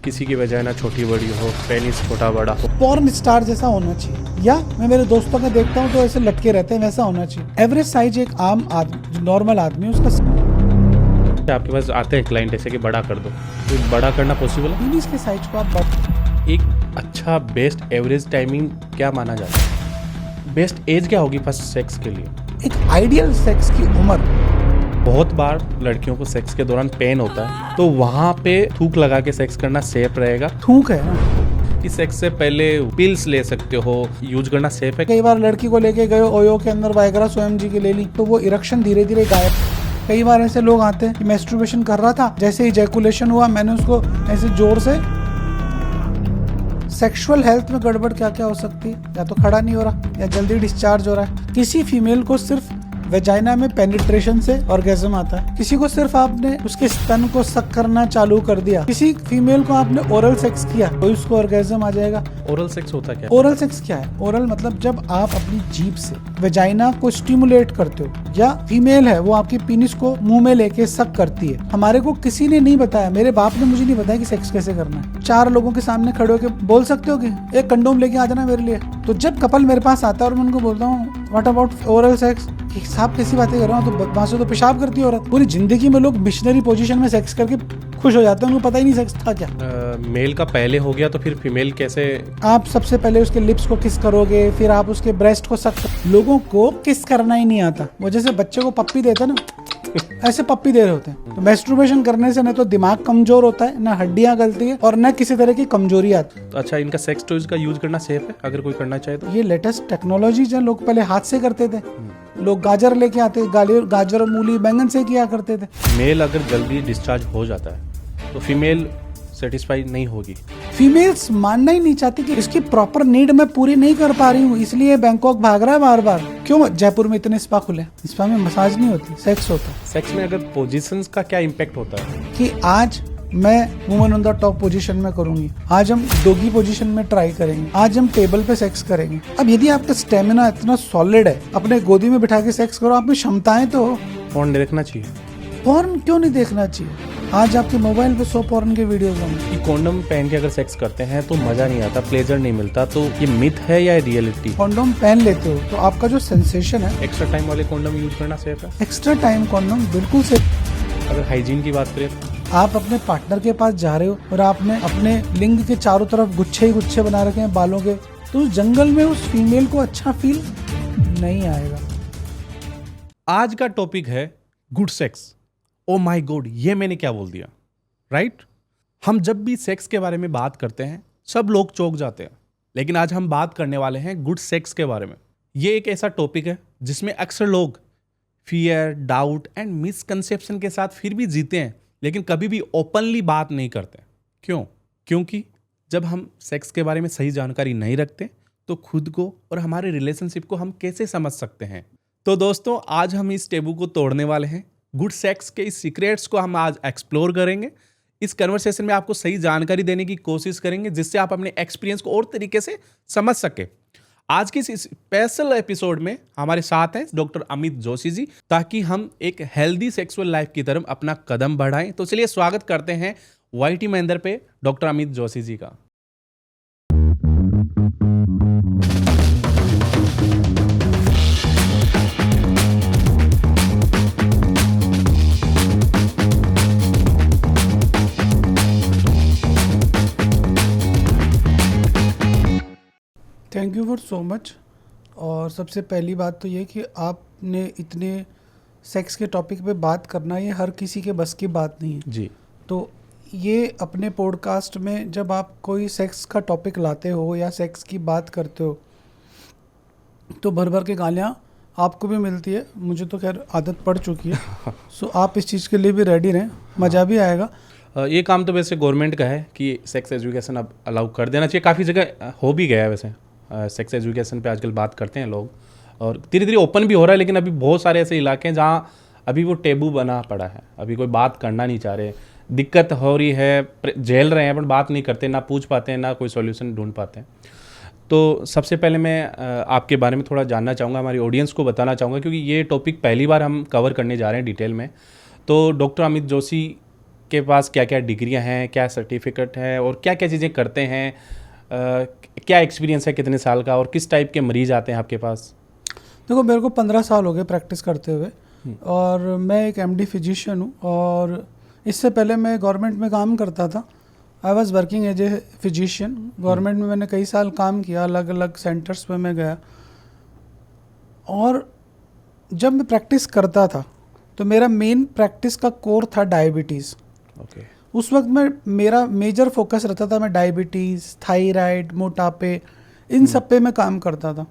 किसी की वजाइना छोटी बड़ी हो, पेनिस छोटा बड़ा हो। पॉर्न स्टार जैसा होना चाहिए, या मैं मेरे दोस्तों का देखता हूँ तो ऐसे लटके रहते हैं, वैसा होना चाहिए। एवरेज साइज एक आम आदमी, जो नॉर्मल आदमी है, उसका आपके पास आते हैं क्लाइंट ऐसे कि बड़ा कर दो, तो बड़ा करना पॉसिबल है? पीनिस के साइज को आप एक अच्छा बेस्ट एवरेज टाइमिंग क्या माना जाता है? बेस्ट एज क्या होगी फर्स्ट सेक्स के लिए? एक आइडियल सेक्स की उम्र। बहुत बार लड़कियों को सेक्स के दौरान पेन होता है, तो वहाँ पे थूक लगा के सेक्स करना सेफ रहेगा? थूक है ना, कि सेक्स से पहले पिल्स ले सकते हो, यूज करना सेफ है? कई बार लड़की को लेके गए ओयो के अंदर वाइग्रा स्वयं जी की ले ली, तो वो इरेक्शन धीरे धीरे गायब। कई बार ऐसे लोग आते हैं कि मैस्टरबेशन कर रहा था, जैसे ही जैकुलेशन हुआ मैंने उसको ऐसे जोर से। सेक्सुअल हेल्थ में गड़बड़ क्या क्या हो सकती है? या तो खड़ा नहीं हो रहा, या जल्दी डिस्चार्ज हो रहा है। किसी फीमेल को सिर्फ वेजाइना में पेनिट्रेशन से ऑर्गेज्म आता है, किसी को सिर्फ आपने उसके स्तन को सक करना चालू कर दिया, किसी फीमेल को आपने ओरल सेक्स किया तो उसको ऑर्गेज्म आ जाएगा। ओरल सेक्स होता क्या है? ओरल सेक्स क्या है? ओरल मतलब जब आप अपनी जीभ से वेजाइना को स्टिमुलेट करते हो, या फीमेल है वो आपकी पीनिस को मुंह में लेके सक करती है। हमारे को किसी ने नहीं बताया, मेरे बाप ने मुझे नहीं बताया कि सेक्स कैसे करना है। 4 लोगों के सामने खड़े होकर बोल सकते हो कि एक कंडोम लेके आ जाना मेरे लिए। तो जब कपल मेरे पास आता है और मैं उनको बोलता हूँ व्हाट अबाउट ओरल सेक्स, साहब कैसी बातें कर रहा हूँ, तो वहां से तो पेशाब करती है औरत। पूरी जिंदगी में लोग मिशनरी पोजीशन में सेक्स करके खुश हो जाते हैं, उनको पता ही नहीं सेक्स था क्या। मेल का पहले हो गया तो फिर फीमेल कैसे? आप सबसे पहले उसके लिप्स को किस करोगे, फिर आप उसके ब्रेस्ट को सक। लोगों को किस करना ही नहीं आता, वो जैसे बच्चे को पप्पी देते हैं ना, ऐसे पप्पी दे रहे होते हैं। तो मैस्टरबेशन करने से न तो दिमाग कमजोर होता है, न हड्डियां गलती है, और न किसी तरह की कमजोरी आती है। तो अच्छा, इनका सेक्स टॉयज का यूज करना सेफ है अगर कोई करना चाहे तो? ये लेटेस्ट टेक्नोलॉजी है, लोग पहले हाथ से करते थे। लोग गाजर लेके आते, गाजर मूली बैंगन से किया करते थे। मेल अगर जल्दी डिस्चार्ज हो जाता है तो फीमेल सेटिस्फाई नहीं होगी? फीमेल्स मानना ही नहीं चाहती कि इसकी प्रॉपर नीड मैं पूरी नहीं कर पा रही हूँ, इसलिए बैंकॉक भाग रहा है बार बार। क्यों जयपुर में इतने स्पा खुले? स्पा में मसाज नहीं होती, सेक्स होता है। सेक्स में अगर पोजीशंस का क्या इम्पैक्ट होता है? कि आज मैं woman on the top position में करूंगी, आज हम डोगी पोजीशन में ट्राई करेंगे, आज हम टेबल पे सेक्स करेंगे। अब यदि आपका स्टेमिना इतना सॉलिड है, अपने गोदी में बिठा के सेक्स करो, आप में क्षमताएं तो हो। पॉर्न देखना चाहिए? पॉर्न क्यों नहीं देखना चाहिए? आज आपके मोबाइल पे 100 पॉर्न के वीडियोस होंगे। कि कॉन्डम पहन के अगर सेक्स करते हैं तो मजा नहीं आता, प्लेजर नहीं मिलता, तो ये मिथ है या रियलिटी? कॉन्डोम पहन लेते हो तो आपका जो सेंसेशन है। एक्स्ट्रा टाइम वाले कॉन्डम यूज करना सेफ है? एक्स्ट्रा टाइम कॉन्डोम बिल्कुल से। अगर हाइजीन की बात करें, आप अपने पार्टनर के पास जा रहे हो और आपने अपने लिंग के चारों तरफ गुच्छे ही गुच्छे बना रखे हैं बालों के, तो उस जंगल में उस फीमेल को अच्छा फील नहीं आएगा। आज का टॉपिक है good sex. Oh my God, ये मैंने क्या बोल दिया, राइट? हम जब भी सेक्स के बारे में बात करते हैं सब लोग चौंक जाते हैं, लेकिन आज हम बात करने वाले हैं गुड सेक्स के बारे में। ये एक ऐसा टॉपिक है जिसमें अक्सर लोग फियर, डाउट एंड मिसकंसेप्शन के साथ फिर भी जीते हैं, लेकिन कभी भी ओपनली बात नहीं करते। क्यों? क्योंकि जब हम सेक्स के बारे में सही जानकारी नहीं रखते तो खुद को और हमारे रिलेशनशिप को हम कैसे समझ सकते हैं। तो दोस्तों, आज हम इस टेबू को तोड़ने वाले हैं। गुड सेक्स के इस सीक्रेट्स को हम आज एक्सप्लोर करेंगे। इस कन्वर्सेशन में आपको सही जानकारी देने की कोशिश करेंगे, जिससे आप अपने एक्सपीरियंस को और तरीके से समझ सके। आज के इस स्पेशल एपिसोड में हमारे साथ हैं डॉक्टर अमित जोशी जी, ताकि हम एक हेल्दी सेक्सुअल लाइफ की तरफ अपना कदम बढ़ाएं। तो चलिए स्वागत करते हैं वाईटी महेंद्र पे डॉक्टर अमित जोशी जी का। Thank you for so much. और सबसे पहली बात तो ये कि आपने इतने सेक्स के टॉपिक पे बात करना, ये हर किसी के बस की बात नहीं है जी। तो ये अपने पॉडकास्ट में जब आप कोई सेक्स का टॉपिक लाते हो या सेक्स की बात करते हो तो भर भर के गालियाँ आपको भी मिलती है, मुझे तो खैर आदत पड़ चुकी है। सो आप इस चीज़ के लिए भी रेडी रहें, मज़ा भी आएगा। ये काम तो वैसे गवर्नमेंट का है कि सेक्स एजुकेशन अब अलाउ कर देना चाहिए। काफ़ी जगह हो भी गया है वैसे, सेक्स एजुकेशन पे आजकल बात करते हैं लोग, और धीरे धीरे ओपन भी हो रहा है। लेकिन अभी बहुत सारे ऐसे इलाके हैं जहाँ अभी वो टेबू बना पड़ा है, अभी कोई बात करना नहीं चाह रहे, दिक्कत हो रही है, झेल रहे हैं पर बात नहीं करते, ना पूछ पाते हैं, ना कोई सॉल्यूशन ढूंढ पाते हैं। तो सबसे पहले मैं आपके बारे में थोड़ा जानना चाहूँगा, हमारी ऑडियंस को बताना चाहूँगा, क्योंकि ये टॉपिक पहली बार हम कवर करने जा रहे हैं डिटेल में। तो डॉक्टर अमित जोशी आपके पास क्या क्या डिग्रियां हैं, क्या सर्टिफिकेट हैं और क्या क्या चीज़ें करते हैं, क्या एक्सपीरियंस है कितने साल का और किस टाइप के मरीज आते हैं आपके पास? देखो, मेरे को 15 साल हो गए प्रैक्टिस करते हुए और मैं एक एमडी फिजिशियन हूँ। और इससे पहले मैं गवर्नमेंट में काम करता था। I was working as a physician. Government में मैंने कई साल काम किया, अलग अलग सेंटर्स पे मैं गया। और जब मैं प्रैक्टिस करता था तो मेरा मेन प्रैक्टिस का कोर था डायबिटीज़। ओके। उस वक्त में मेरा मेजर फोकस रहता था, मैं डायबिटीज़, थायराइड, मोटापे, इन सब पे मैं काम करता था।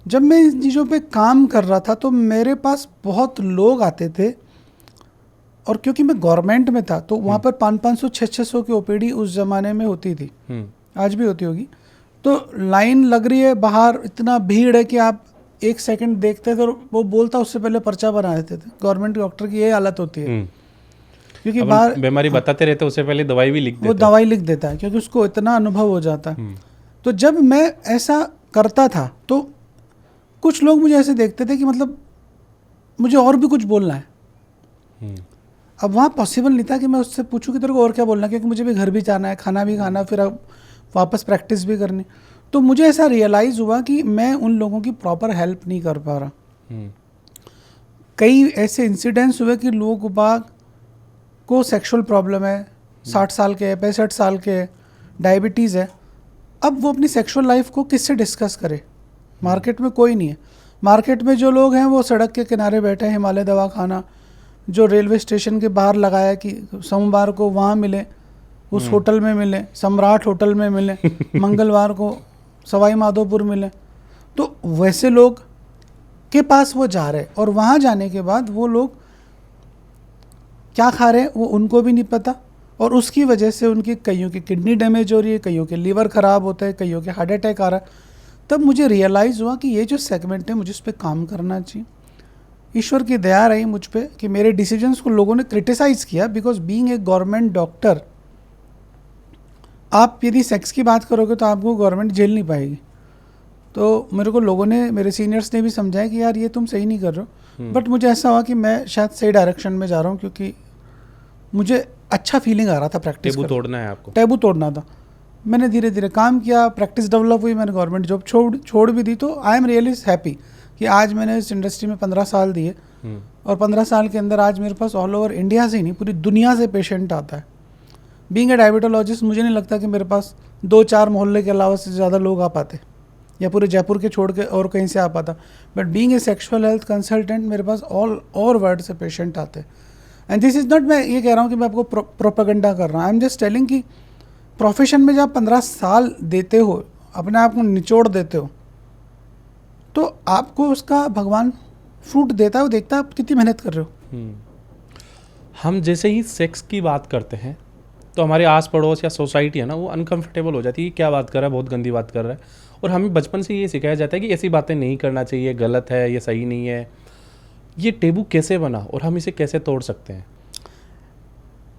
जब मैं इन चीज़ों पे काम कर रहा था तो मेरे पास बहुत लोग आते थे, और क्योंकि मैं गवर्नमेंट में था तो वहाँ पर 500 600 की ओपीडी उस ज़माने में होती थी, आज भी होती होगी। तो लाइन लग रही है बाहर, इतना भीड़ है कि आप एक सेकंड देखते थे और वो बोलता उससे पहले पर्चा बना देते थे। गवर्नमेंट डॉक्टर की ये हालत होती है, क्योंकि बाहर बीमारी बताते रहते उससे पहले दवाई भी लिख देते, वो दवाई लिख देता है क्योंकि उसको इतना अनुभव हो जाता है। तो जब मैं ऐसा करता था तो कुछ लोग मुझे ऐसे देखते थे कि मतलब मुझे और भी कुछ बोलना है। अब वहाँ पॉसिबल नहीं था कि मैं उससे पूछूं कि तेरे को और क्या बोलना है, क्योंकि मुझे भी घर भी जाना है, खाना भी खाना, फिर अब वापस प्रैक्टिस भी करनी। तो मुझे ऐसा रियलाइज़ हुआ कि मैं उन लोगों की प्रॉपर हेल्प नहीं कर पा रहा। कई ऐसे इंसिडेंट्स हुए कि लोग बाग को सेक्सुअल प्रॉब्लम है, 60 साल के, 65 साल के, डायबिटीज़ है। अब वो अपनी सेक्सुअल लाइफ को किससे डिस्कस करे? मार्केट में कोई नहीं है। मार्केट में जो लोग हैं वो सड़क के किनारे बैठे हैं, हिमालय दवाखाना जो रेलवे स्टेशन के बाहर लगाया कि सोमवार को वहाँ मिले, उस होटल में मिले, सम्राट होटल में मिले, मंगलवार को सवाई माधोपुर मिले। तो वैसे लोग के पास वो जा रहे, और वहाँ जाने के बाद वो लोग क्या खा रहे हैं वो उनको भी नहीं पता, और उसकी वजह से उनकी कईयों की किडनी डैमेज हो रही है, कईयों के लीवर ख़राब होता है, कईयों के हार्ट अटैक आ रहा है। तब मुझे रियलाइज़ हुआ कि ये जो सेगमेंट है मुझे इस पर काम करना चाहिए। ईश्वर की दया रही मुझ पे कि मेरे डिसीजंस को लोगों ने क्रिटिसाइज़ किया, because being a government doctor, आप यदि सेक्स की बात करोगे तो आपको गवर्नमेंट झेल नहीं पाएगी। तो मेरे को लोगों ने, मेरे सीनियर्स ने भी समझाया कि यार ये तुम सही नहीं कर रहे हो। बट मुझे ऐसा हुआ कि मैं शायद सही डायरेक्शन में जा रहा हूँ, क्योंकि मुझे अच्छा फीलिंग आ रहा था प्रैक्टिस टैबू तोड़ना है आपको। टैबू तोड़ना था। मैंने धीरे धीरे काम किया, प्रैक्टिस डेवलप हुई, मैंने गवर्नमेंट जॉब छोड़ भी दी। तो आई एम रियली हैप्पी कि आज मैंने इस इंडस्ट्री में 15 साल दिए, और 15 साल के अंदर आज मेरे पास ऑल ओवर इंडिया से ही नहीं पूरी दुनिया से पेशेंट आता है। बीइंग ए डायबिटोलॉजिस्ट मुझे नहीं लगता कि मेरे पास 2-4 मोहल्ले के अलावा से ज़्यादा लोग आ पाते, या पूरे जयपुर के छोड़ के और कहीं से आ पाता। But being a sexual health consultant मेरे पास ऑल ओवर वर्ल्ड से पेशेंट आते हैं। एंड दिस इज़ नॉट, मैं ये कह रहा हूँ कि मैं आपको प्रोपेगेंडा कर रहा हूँ। आई एम जस्ट टेलिंग कि प्रोफेशन में जब आप 15 साल देते हो, अपने आप को निचोड़ देते हो, तो आपको उसका भगवान फ्रूट देता है, वो देखता है आप कितनी मेहनत कर रहे हो। हम जैसे ही सेक्स की बात करते हैं तो हमारे आस पड़ोस या सोसाइटी है ना, वो अनकंफर्टेबल हो जाती है। क्या बात कर रहा है, बहुत गंदी बात कर रहा है। और हमें बचपन से ये सिखाया जाता है कि ऐसी बातें नहीं करना चाहिए, गलत है, ये सही नहीं है। ये टैबू कैसे बना और हम इसे कैसे तोड़ सकते हैं?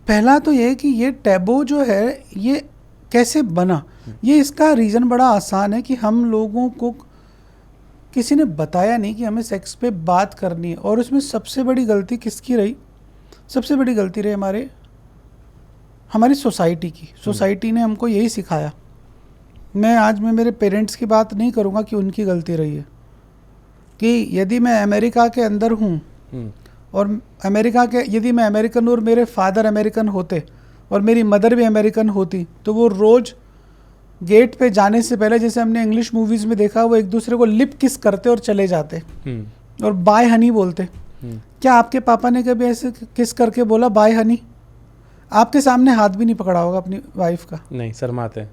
पहला तो ये कि ये टैबू जो है ये कैसे बना, ये इसका रीज़न बड़ा आसान है कि हम लोगों को किसी ने बताया नहीं कि हमें सेक्स पे बात करनी है। और उसमें सबसे बड़ी गलती किसकी रही? सबसे बड़ी गलती रही हमारी सोसाइटी की। सोसाइटी ने हमको यही सिखाया। मैं मेरे पेरेंट्स की बात नहीं करूँगा कि उनकी गलती रही है, कि यदि मैं अमेरिका के अंदर हूँ और यदि मैं अमेरिकन हूँ और मेरे फादर अमेरिकन होते और मेरी मदर भी अमेरिकन होती, तो वो रोज़ गेट पे जाने से पहले, जैसे हमने इंग्लिश मूवीज़ में देखा, वो एक दूसरे को लिप किस करते और चले जाते और बाय हनी बोलते। क्या आपके पापा ने कभी ऐसे किस करके बोला बाय हनी? आपके सामने हाथ भी नहीं पकड़ा होगा अपनी वाइफ का। नहीं, शर्माते हैं।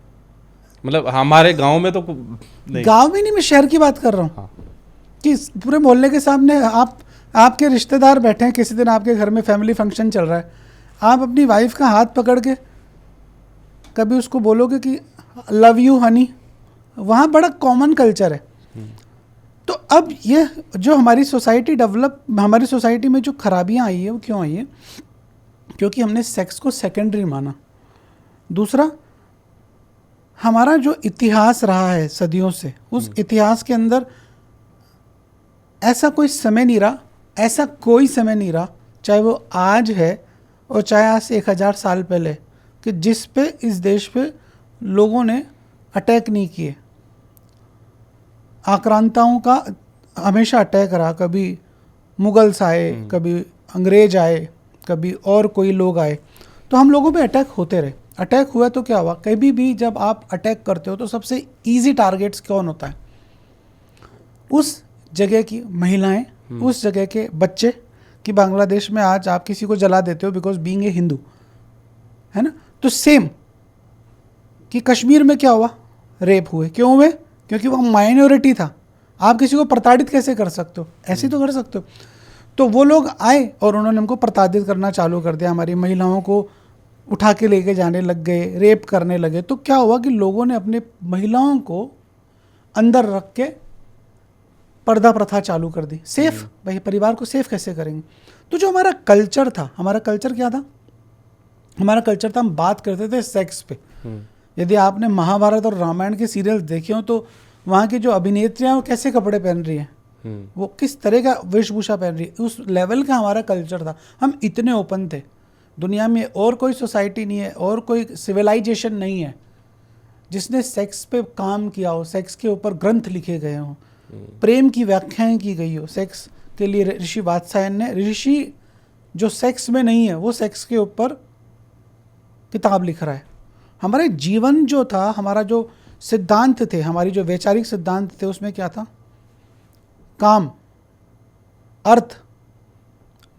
मतलब हमारे गांव में तो नहीं। गांव में नहीं, मैं शहर की बात कर रहा हूँ। हाँ। कि पूरे मोहल्ले के सामने आपके रिश्तेदार बैठे हैं, किसी दिन आपके घर में फैमिली फंक्शन चल रहा है, आप अपनी वाइफ का हाथ पकड़ के कभी उसको बोलोगे कि लव यू हनी? वहाँ बड़ा कॉमन कल्चर है। तो अब ये जो हमारी सोसाइटी में जो खराबियाँ आई है वो क्यों आई है? क्योंकि हमने सेक्स को सेकेंडरी माना। दूसरा, हमारा जो इतिहास रहा है सदियों से, उस इतिहास के अंदर ऐसा कोई समय नहीं रहा, चाहे वो आज है और चाहे आज से 1000 साल पहले, कि जिस पे इस देश पे लोगों ने अटैक नहीं किए। आक्रांताओं का हमेशा अटैक रहा, कभी मुगल्स आए, कभी अंग्रेज आए, कभी और कोई लोग आए, तो हम लोगों पे अटैक होते रहे। अटैक हुआ तो क्या हुआ, कभी भी जब आप अटैक करते हो तो सबसे इजी टारगेट्स कौन होता है? उस जगह की महिलाएं, उस जगह के बच्चे। कि बांग्लादेश में आज आप किसी को जला देते हो बिकॉज बीइंग ए हिंदू, है ना? तो सेम कि कश्मीर में क्या हुआ, रेप हुए। क्यों हुए? क्योंकि वो माइनॉरिटी था। आप किसी को प्रताड़ित कैसे कर सकते हो? ऐसे तो कर सकते हो। तो वो लोग आए और उन्होंने हमको प्रताड़ित करना चालू कर दिया, हमारी महिलाओं को उठा के लेके जाने लग गए, रेप करने लगे। तो क्या हुआ कि लोगों ने अपने महिलाओं को अंदर रख के पर्दा प्रथा चालू कर दी। सेफ, भाई परिवार को सेफ कैसे करेंगे? तो जो हमारा कल्चर था, हमारा कल्चर क्या था? हमारा कल्चर था, हम बात करते थे सेक्स पे। यदि आपने महाभारत और रामायण के सीरियल देखे हो तो वहाँ की जो अभिनेत्रियाँ वो कैसे कपड़े पहन रही हैं, वो किस तरह का वेशभूषा पहन रही है, उस लेवल का हमारा कल्चर था। हम इतने ओपन थे। दुनिया में और कोई सोसाइटी नहीं है और कोई सिविलाइजेशन नहीं है जिसने सेक्स पे काम किया हो, सेक्स के ऊपर ग्रंथ लिखे गए हों, प्रेम की व्याख्याएं की गई हो। सेक्स के लिए ऋषि वात्सायन ने, ऋषि जो सेक्स में नहीं है वो सेक्स के ऊपर किताब लिख रहा है। हमारे जीवन जो था, हमारा जो सिद्धांत थे, हमारी जो वैचारिक सिद्धांत थे, उसमें क्या था? काम, अर्थ,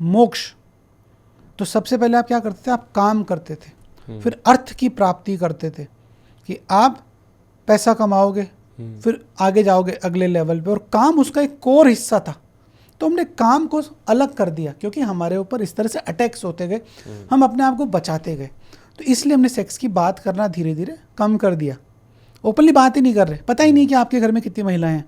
मोक्ष। तो सबसे पहले आप क्या करते थे? आप काम करते थे, फिर अर्थ की प्राप्ति करते थे कि आप पैसा कमाओगे, फिर आगे जाओगे अगले लेवल पे, और काम उसका एक कोर हिस्सा था। तो हमने काम को अलग कर दिया क्योंकि हमारे ऊपर इस तरह से अटैक्स होते गए, हम अपने आप को बचाते गए। तो इसलिए हमने सेक्स की बात करना धीरे धीरे कम कर दिया। ओपनली बात ही नहीं कर रहे, पता ही नहीं कि आपके घर में कितनी महिलाएं हैं।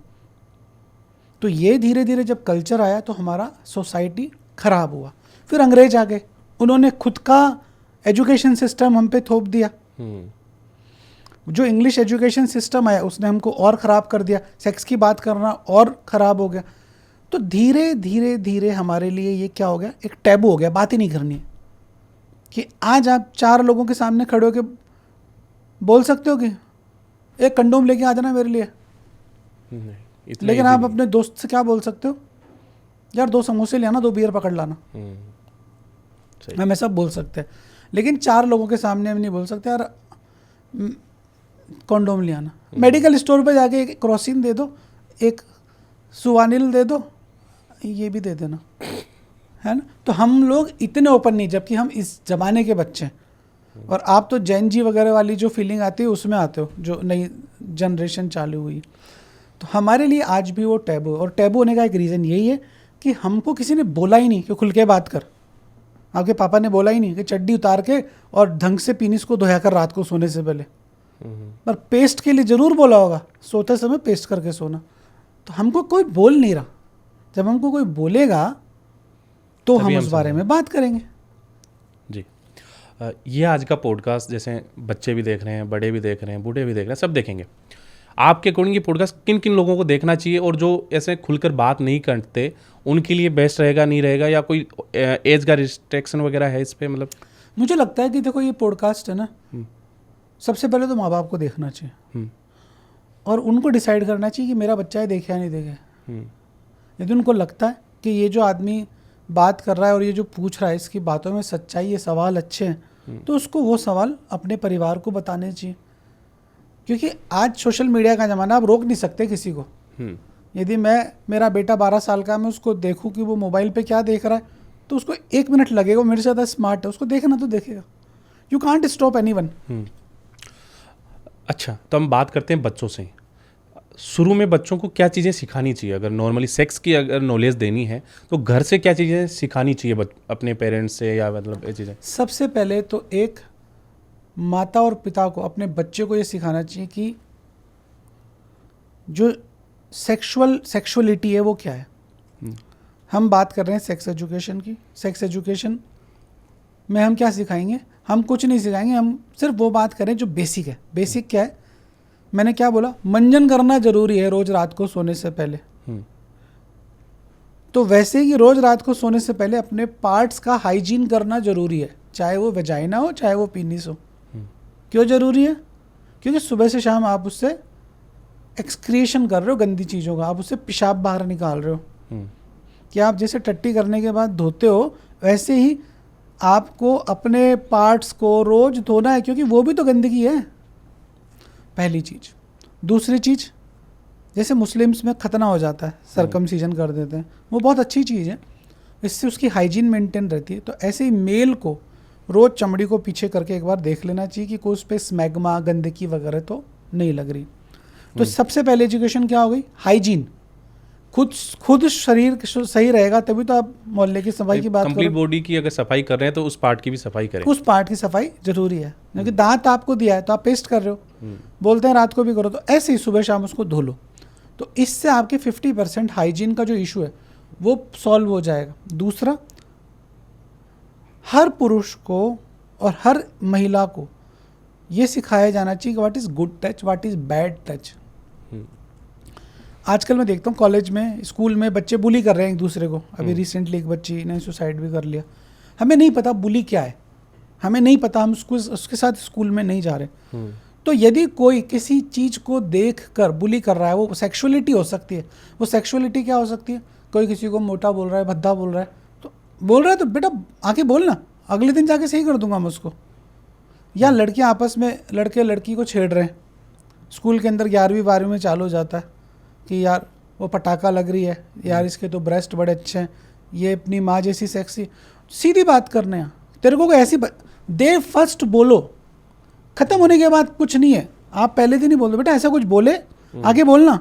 तो ये धीरे धीरे जब कल्चर आया तो हमारा सोसाइटी खराब हुआ। फिर अंग्रेज आ गए, उन्होंने खुद का एजुकेशन सिस्टम हम पे थोप दिया। जो इंग्लिश एजुकेशन सिस्टम आया उसने हमको और ख़राब कर दिया, सेक्स की बात करना और ख़राब हो गया। तो धीरे धीरे धीरे हमारे लिए ये क्या हो गया, एक टैबू हो गया, बात ही नहीं करनी है। कि आज आप 4 लोगों के सामने खड़े होकर बोल सकते हो कि एक कंडोम लेके आ जाना मेरे लिए, लेकिन आप अपने दोस्त से क्या बोल सकते हो? यार 2 समोसे ले आना, 2 बियर पकड़ लाना। हम ऐसा बोल सकते हैं, लेकिन 4 लोगों के सामने हम नहीं बोल सकते यार कंडोम ले आना। मेडिकल स्टोर पे जाके एक क्रोसिन दे दो, एक सुवानिल दे दो, ये भी दे देना, है ना? तो हम लोग इतने ओपन नहीं, जबकि हम इस ज़माने के बच्चे हैं। और आप तो जैन जी वगैरह वाली जो फीलिंग आती है उसमें आते हो, जो नई जनरेशन चालू हुई। तो हमारे लिए आज भी वो टैबू है। और टैबू होने का एक रीज़न यही है कि हमको किसी ने बोला ही नहीं कि खुल के बात कर। आपके पापा ने बोला ही नहीं कि चड्डी उतार के और ढंग से पीनिस को धोया कर रात को सोने से पहले। पर पेस्ट के लिए ज़रूर बोला होगा, सोते समय पेस्ट करके सोना। तो हमको कोई बोल नहीं रहा। जब हमको कोई बोलेगा तो हम उस बारे में बात करेंगे। जी, ये आज का पॉडकास्ट जैसे बच्चे भी देख रहे हैं, बड़े भी देख रहे हैं, बूढ़े भी देख रहे हैं, सब देखेंगे। आपके अकॉर्डिंग ये पॉडकास्ट किन किन लोगों को देखना चाहिए, और जो ऐसे खुलकर बात नहीं करते उनके लिए बेस्ट रहेगा, नहीं रहेगा, या कोई एज का रिस्ट्रिक्शन वगैरह है इस पर? मतलब मुझे लगता है कि देखो ये पॉडकास्ट है ना, सबसे पहले तो माँ बाप को देखना चाहिए और उनको डिसाइड करना चाहिए कि मेरा बच्चा है देखे या नहीं देखे। यदि उनको लगता है कि ये जो आदमी बात कर रहा है और ये जो पूछ रहा है इसकी बातों में सच्चाई, ये सवाल अच्छे हैं, तो उसको वो सवाल अपने परिवार को बताने चाहिए। क्योंकि आज सोशल मीडिया का ज़माना, आप रोक नहीं सकते किसी को। यदि मेरा बेटा 12 साल का, मैं उसको देखूं कि वो मोबाइल पे क्या देख रहा है, तो उसको 1 मिनट लगेगा, मेरे से ज़्यादा स्मार्ट है, उसको देखना तो देखेगा। You can't stop anyone. अच्छा, तो हम बात करते हैं बच्चों से। शुरू में बच्चों को क्या चीज़ें सिखानी चाहिए? अगर नॉर्मली सेक्स की अगर नॉलेज देनी है तो घर से क्या चीज़ें सिखानी चाहिए अपने पेरेंट्स से, या मतलब ये चीज़ें? सबसे पहले तो एक माता और पिता को अपने बच्चे को ये सिखाना चाहिए कि जो सेक्सुअलिटी है वो क्या है। हम बात कर रहे हैं सेक्स एजुकेशन की। सेक्स एजुकेशन में हम क्या सिखाएंगे? हम कुछ नहीं सिखाएंगे, हम सिर्फ वो बात करें जो बेसिक है। बेसिक क्या है? मैंने क्या बोला? मंजन करना जरूरी है रोज रात को सोने से पहले। तो वैसे ही रोज रात को सोने से पहले अपने पार्ट्स का हाइजीन करना जरूरी है, चाहे वो वेजाइना हो चाहे वो पीनिस हो। क्यों ज़रूरी है? क्योंकि सुबह से शाम आप उससे एक्सक्रिएशन कर रहे हो गंदी चीज़ों का, आप उससे पेशाब बाहर निकाल रहे हो। कि आप जैसे टट्टी करने के बाद धोते हो वैसे ही आपको अपने पार्ट्स को रोज़ धोना है, क्योंकि वो भी तो गंदगी है। पहली चीज़। दूसरी चीज़, जैसे मुस्लिम्स में खतना हो जाता है, सरकमसीजन कर देते हैं, वो बहुत अच्छी चीज़ है, इससे उसकी हाइजीन मेंटेन रहती है। तो ऐसे ही मेल को रोज़ चमड़ी को पीछे करके एक बार देख लेना चाहिए कि कोई उस पर स्मैग्मा गंदगी वगैरह तो नहीं लग रही। तो सबसे पहले एजुकेशन क्या हो गई? हाइजीन। खुद शरीर सही रहेगा तभी तो आप मोहल्ले की सफाई की बात करो। कंप्लीट बॉडी की अगर सफाई कर रहे हैं तो उस पार्ट की भी सफाई करें। उस पार्ट की सफाई जरूरी है, क्योंकि दांत आपको दिया है तो आप पेस्ट कर रहे हो, बोलते हैं रात को भी करो, तो ऐसे ही सुबह शाम उसको धो लो। तो इससे आपके 50% हाइजीन का जो इशू है वो सॉल्व हो जाएगा। दूसरा, हर पुरुष को और हर महिला को ये सिखाया जाना चाहिए कि what is good touch, what is bad touch. आजकल मैं देखता हूँ कॉलेज में, स्कूल में बच्चे बुली कर रहे हैं एक दूसरे को। अभी रिसेंटली एक बच्ची ने सुसाइड भी कर लिया। हमें नहीं पता बुली क्या है, हमें नहीं पता, हम उसके साथ स्कूल में नहीं जा रहे। तो यदि कोई किसी चीज़ को देख कर बुली कर रहा है, वो सेक्सुअलिटी हो सकती है। वो सेक्सुअलिटी क्या हो सकती है? कोई किसी को मोटा बोल रहा है, भद्दा बोल रहा है, तो बेटा आके बोलना, अगले दिन जाके सही कर दूंगा मैं उसको। या लड़कियां आपस में, लड़के लड़की को छेड़ रहे हैं, स्कूल के अंदर 11वीं 12वीं में चालू हो जाता है कि यार वो पटाखा लग रही है, यार इसके तो ब्रेस्ट बड़े अच्छे हैं, ये अपनी माँ जैसी सेक्सी। सीधी बात करने हैं, तेरे को कोई ऐसी दे फर्स्ट बोलो, खत्म होने के बाद कुछ नहीं है। आप पहले दिन ही बोल दो बेटा ऐसा कुछ बोले, आगे बोलना,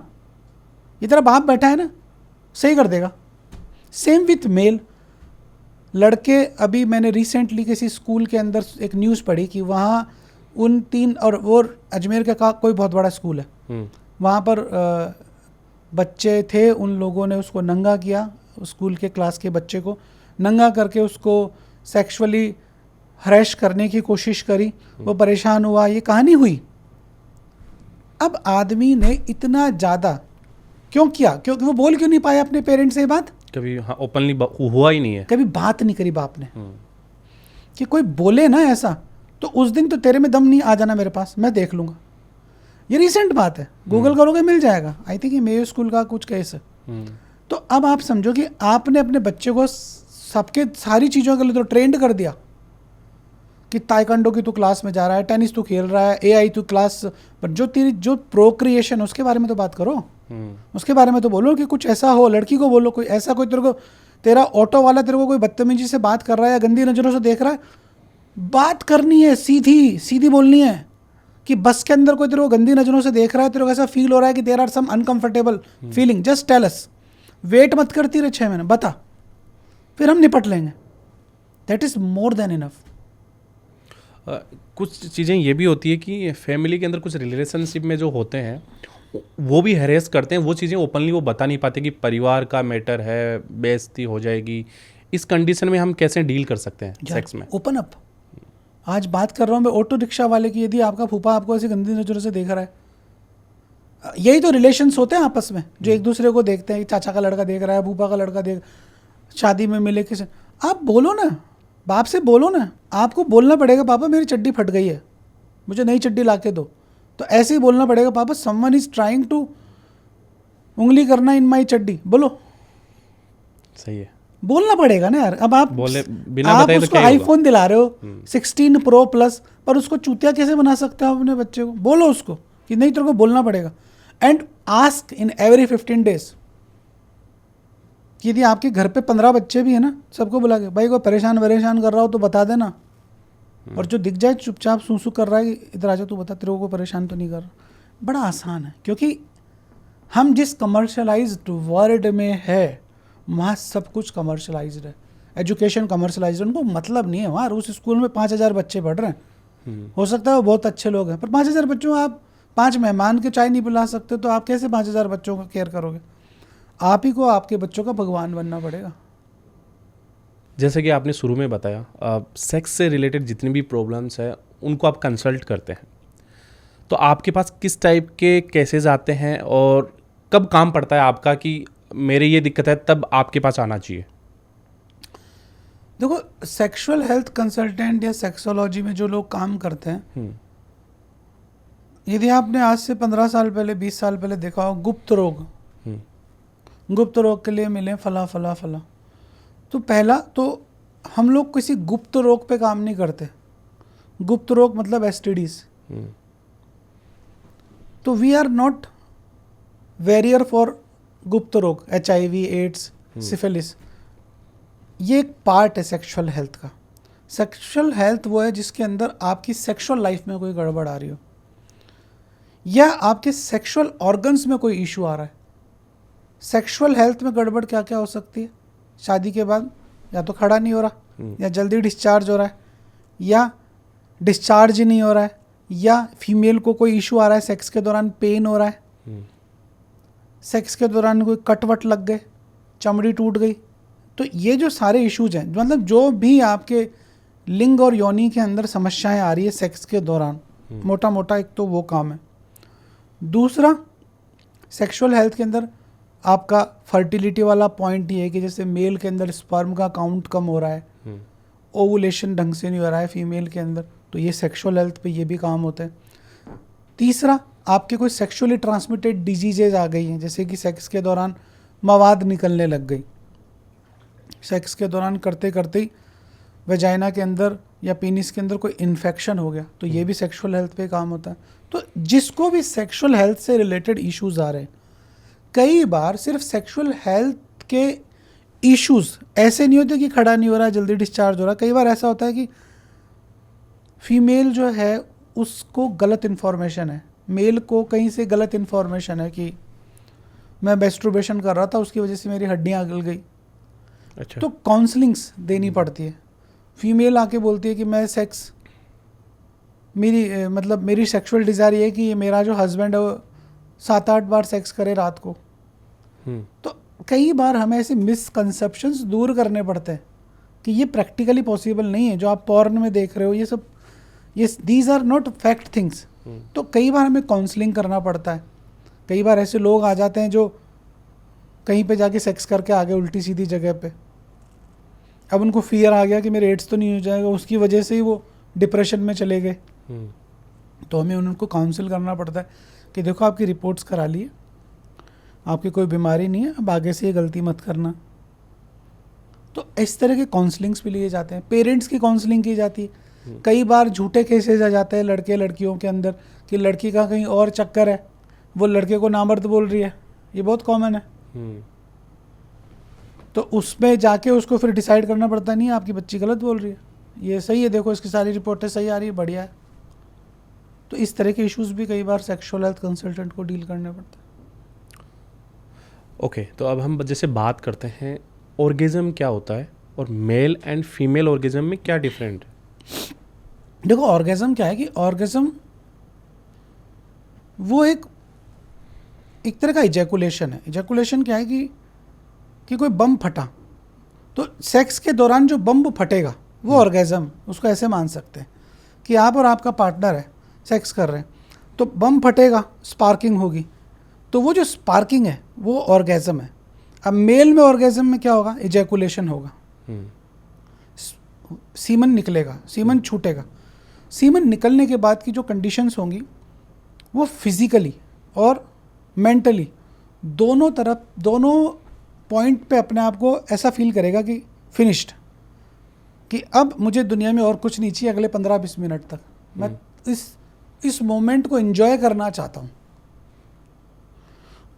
ये तेरा बाप बैठा है ना, सही कर देगा। Same with mail. लड़के, अभी मैंने रिसेंटली किसी स्कूल के अंदर एक न्यूज़ पढ़ी कि वहाँ उन 3, और वो अजमेर का कोई बहुत बड़ा स्कूल है, वहाँ पर बच्चे थे, उन लोगों ने उसको नंगा किया, स्कूल के क्लास के बच्चे को नंगा करके उसको सेक्सुअली हरेश करने की कोशिश करी, वो परेशान हुआ, ये कहानी हुई। अब आदमी ने इतना ज़्यादा क्यों किया? क्योंकि वो बोल क्यों नहीं पाया अपने पेरेंट्स से ये बात? कभी ओपनली हुआ ही नहीं है, कभी बात नहीं करी बाप ने कि कोई बोले ना ऐसा तो उस दिन तो तेरे में दम नहीं, आ जाना मेरे पास, मैं देख लूँगा। ये रिसेंट बात है, गूगल करोगे मिल जाएगा। आई थिंक ये मेयो स्कूल का कुछ केस है। तो अब आप समझो कि आपने अपने बच्चे को सबके सारी चीज़ों के लिए तो ट्रेंड कर दिया कि ताइक्वांडो की तू क्लास में जा रहा है, टेनिस तू खेल रहा है, एआई तू क्लास, पर जो तेरी जो प्रोक्रिएशन उसके बारे में तो बात करो, उसके बारे में तो बोलो कि कुछ ऐसा हो। लड़की को बोलो, कोई ऐसा, कोई तेरे को, तेरा ऑटो वाला तेरे को कोई बदतमीजी से बात कर रहा है या गंदी नज़रों से देख रहा है, बात करनी है, सीधी सीधी बोलनी है कि बस के अंदर कोई तेरे को गंदी नज़रों से देख रहा है, तेरे को ऐसा फील हो रहा है कि there are some uncomfortable feeling, just tell us. Wait मत करती रहे 6 महीने, बता, फिर हम निपट लेंगे। That is more than enough. कुछ चीज़ें ये भी होती है कि फैमिली के अंदर कुछ रिलेशनशिप में जो होते हैं वो भी हैरेस करते हैं, वो चीज़ें ओपनली वो बता नहीं पाते कि परिवार का मैटर है, बेइज्जती हो जाएगी। इस कंडीशन में हम कैसे डील कर सकते हैं सेक्स में? Open up. आज बात कर रहा हूँ मैं ऑटो रिक्शा वाले की, यदि आपका फूफा आपको ऐसी गंदी नज़रों से देख रहा है, यही तो रिलेशंस होते हैं आपस में, जो एक दूसरे को देखते हैं। चाचा का लड़का देख रहा है, फूफा का लड़का देख, शादी में मिले किसी, आप बोलो ना, बाप से बोलो ना, आपको बोलना पड़ेगा पापा मेरी चड्डी फट गई है, मुझे नई चड्डी ला के दो। तो ऐसे ही बोलना पड़ेगा, पापा समवन इज ट्राइंग टू उंगली करना इन माई चड्डी, बोलो। सही है, बोलना पड़ेगा ना यार। अब आप बोले बिना आप बताए तो उसको क्या होगा? आईफोन दिला रहे हो 16 प्रो प्लस, पर उसको चूतिया कैसे बना सकते हो अपने बच्चे को? बोलो उसको कि नहीं, तेरे को बोलना पड़ेगा। And ask in every 15 days कि यदि आपके घर पे 15 बच्चे भी है ना, सबको बुला के, भाई कोई परेशान कर रहा हो तो बता देना, और जो दिख जाए चुपचाप सूसू कर रहा है इधर आजा, तू बता तेरे को परेशान तो नहीं कर रहा। बड़ा आसान है, क्योंकि हम जिस कमर्शलाइज्ड वर्ल्ड में है वहाँ सब कुछ कमर्शलाइज्ड है। एजुकेशन कमर्शलाइज्ड, उनको मतलब नहीं है। वहाँ उस स्कूल में 5000 बच्चे पढ़ रहे हैं, हो सकता है वो बहुत अच्छे लोग हैं, पर 5000 बच्चों आप 5 मेहमान के चाय नहीं पिला सकते, तो आप कैसे 5000 बच्चों का केयर करोगे? आप ही को आपके बच्चों का भगवान बनना पड़ेगा। जैसे कि आपने शुरू में बताया, सेक्स से रिलेटेड जितनी भी प्रॉब्लम्स है उनको आप कंसल्ट करते हैं, तो आपके पास किस टाइप के केसेस आते हैं और कब काम पड़ता है आपका कि मेरे ये दिक्कत है, तब आपके पास आना चाहिए? देखो सेक्सुअल हेल्थ कंसल्टेंट या सेक्सोलॉजी में जो लोग काम करते हैं, यदि आपने आज से 15 साल पहले 20 साल पहले देखा हो गुप्त रोग के लिए मिले फला फला फला, तो पहला तो हम लोग किसी गुप्त रोग पे काम नहीं करते। गुप्त रोग मतलब एसटीडीज। तो we are not worried for गुप्त रोग, HIV, एड्स, सिफिलिस। ये एक पार्ट है सेक्सुअल हेल्थ का। सेक्सुअल हेल्थ वो है जिसके अंदर आपकी सेक्सुअल लाइफ में कोई गड़बड़ आ रही हो या आपके सेक्सुअल ऑर्गन्स में कोई इशू आ रहा है। सेक्सुअल हेल्थ में गड़बड़ क्या क्या हो सकती है? शादी के बाद या तो खड़ा नहीं हो रहा, या जल्दी डिस्चार्ज हो रहा है, या डिस्चार्ज ही नहीं हो रहा है, या फीमेल को कोई इशू आ रहा है, सेक्स के दौरान पेन हो रहा है, सेक्स के दौरान कोई कटवट लग गए, चमड़ी टूट गई। तो ये जो सारे इश्यूज हैं, मतलब जो भी आपके लिंग और योनि के अंदर समस्याएं आ रही है सेक्स के दौरान, मोटा मोटा एक तो वो काम है। दूसरा, सेक्सुअल हेल्थ के अंदर आपका फर्टिलिटी वाला पॉइंट ये है कि जैसे मेल के अंदर स्पर्म का काउंट कम हो रहा है, ओवुलेशन ढंग से नहीं हो रहा है फीमेल के अंदर, तो ये सेक्सुअल हेल्थ पे ये भी काम होता है। तीसरा, आपके कोई सेक्सुअली ट्रांसमिटेड डिजीजेज आ गई हैं, जैसे कि सेक्स के दौरान मवाद निकलने लग गई, सेक्स के दौरान करते करते ही वेजाइना के अंदर या पेनिस के अंदर कोई इन्फेक्शन हो गया, तो ये भी सेक्सुअल हेल्थ पे काम होता है। तो जिसको भी सेक्सुअल हेल्थ से रिलेटेड इश्यूज आ रहे हैं, कई बार सिर्फ सेक्सुअल हेल्थ के इश्यूज ऐसे नहीं होते कि खड़ा नहीं हो रहा, जल्दी डिस्चार्ज हो रहा। कई बार ऐसा होता है कि फीमेल जो है उसको गलत इन्फॉर्मेशन है, मेल को कहीं से गलत इन्फॉर्मेशन है कि मैं मैस्टरबेशन कर रहा था, उसकी वजह से मेरी हड्डियाँ अगल गई। अच्छा। तो काउंसलिंग्स देनी पड़ती है। फीमेल आके बोलती है कि मैं सेक्स, मेरी सेक्सुअल डिज़ायर ये है कि मेरा जो हस्बैंड है वो 7-8 बार सेक्स करे रात को। तो कई बार हमें ऐसे मिसकंसेप्शंस दूर करने पड़ते हैं कि ये प्रैक्टिकली पॉसिबल नहीं है, जो आप पॉर्न में देख रहे हो ये सब, ये these are not fact things. तो कई बार हमें काउंसलिंग करना पड़ता है। कई बार ऐसे लोग आ जाते हैं जो कहीं पे जाके सेक्स करके आ गए उल्टी सीधी जगह पे, अब उनको फियर आ गया कि मेरे एड्स तो नहीं हो जाएगा, उसकी वजह से ही वो डिप्रेशन में चले गए। तो हमें उनको काउंसिल करना पड़ता है कि देखो आपकी रिपोर्ट्स करा लिए, आपकी कोई बीमारी नहीं है, अब आगे से ये गलती मत करना। तो इस तरह के काउंसलिंग्स भी लिए जाते हैं। पेरेंट्स की काउंसलिंग की जाती है। कई बार झूठे केसेज आ जाते हैं लड़के लड़कियों के अंदर कि लड़की का कहीं और चक्कर है, वो लड़के को नामर्द बोल रही है, ये बहुत कॉमन है। तो उसमें जाके उसको फिर डिसाइड करना पड़ता नहीं, आपकी बच्ची गलत बोल रही है, ये सही है, देखो इसकी सारी रिपोर्टें सही आ रही है, बढ़िया है। तो इस तरह के इश्यूज भी कई बार सेक्सुअल हेल्थ कंसल्टेंट को डील करने पड़ते हैं। ओके, तो अब हम जैसे बात करते हैं ऑर्गेज़म क्या होता है और मेल एंड फीमेल ऑर्गेज़म में क्या डिफरेंट है? देखो ऑर्गेज़म क्या है कि ऑर्गेज़म वो एक तरह का इजैकुलेशन है। इजैकुलेशन क्या है कि कोई बम फटा, तो सेक्स के दौरान जो बम फटेगा वो ऑर्गेज़म, उसको ऐसे मान सकते हैं कि आप और आपका पार्टनर है, सेक्स कर रहे हैं, तो बम फटेगा, स्पार्किंग होगी, तो वो जो स्पार्किंग है वो ऑर्गेज़म है। अब मेल में ऑर्गेज़म में क्या होगा? इजैकुलेशन होगा, सीमन निकलेगा, सीमन छूटेगा। सीमन निकलने के बाद की जो कंडीशंस होंगी वो फिजिकली और मेंटली दोनों तरफ, दोनों पॉइंट पे अपने आप को ऐसा फील करेगा कि फिनिश्ड, कि अब मुझे दुनिया में और कुछ नहीं चाहिए अगले 15-20 मिनट तक, मैं इस मोमेंट को एंजॉय करना चाहता हूँ।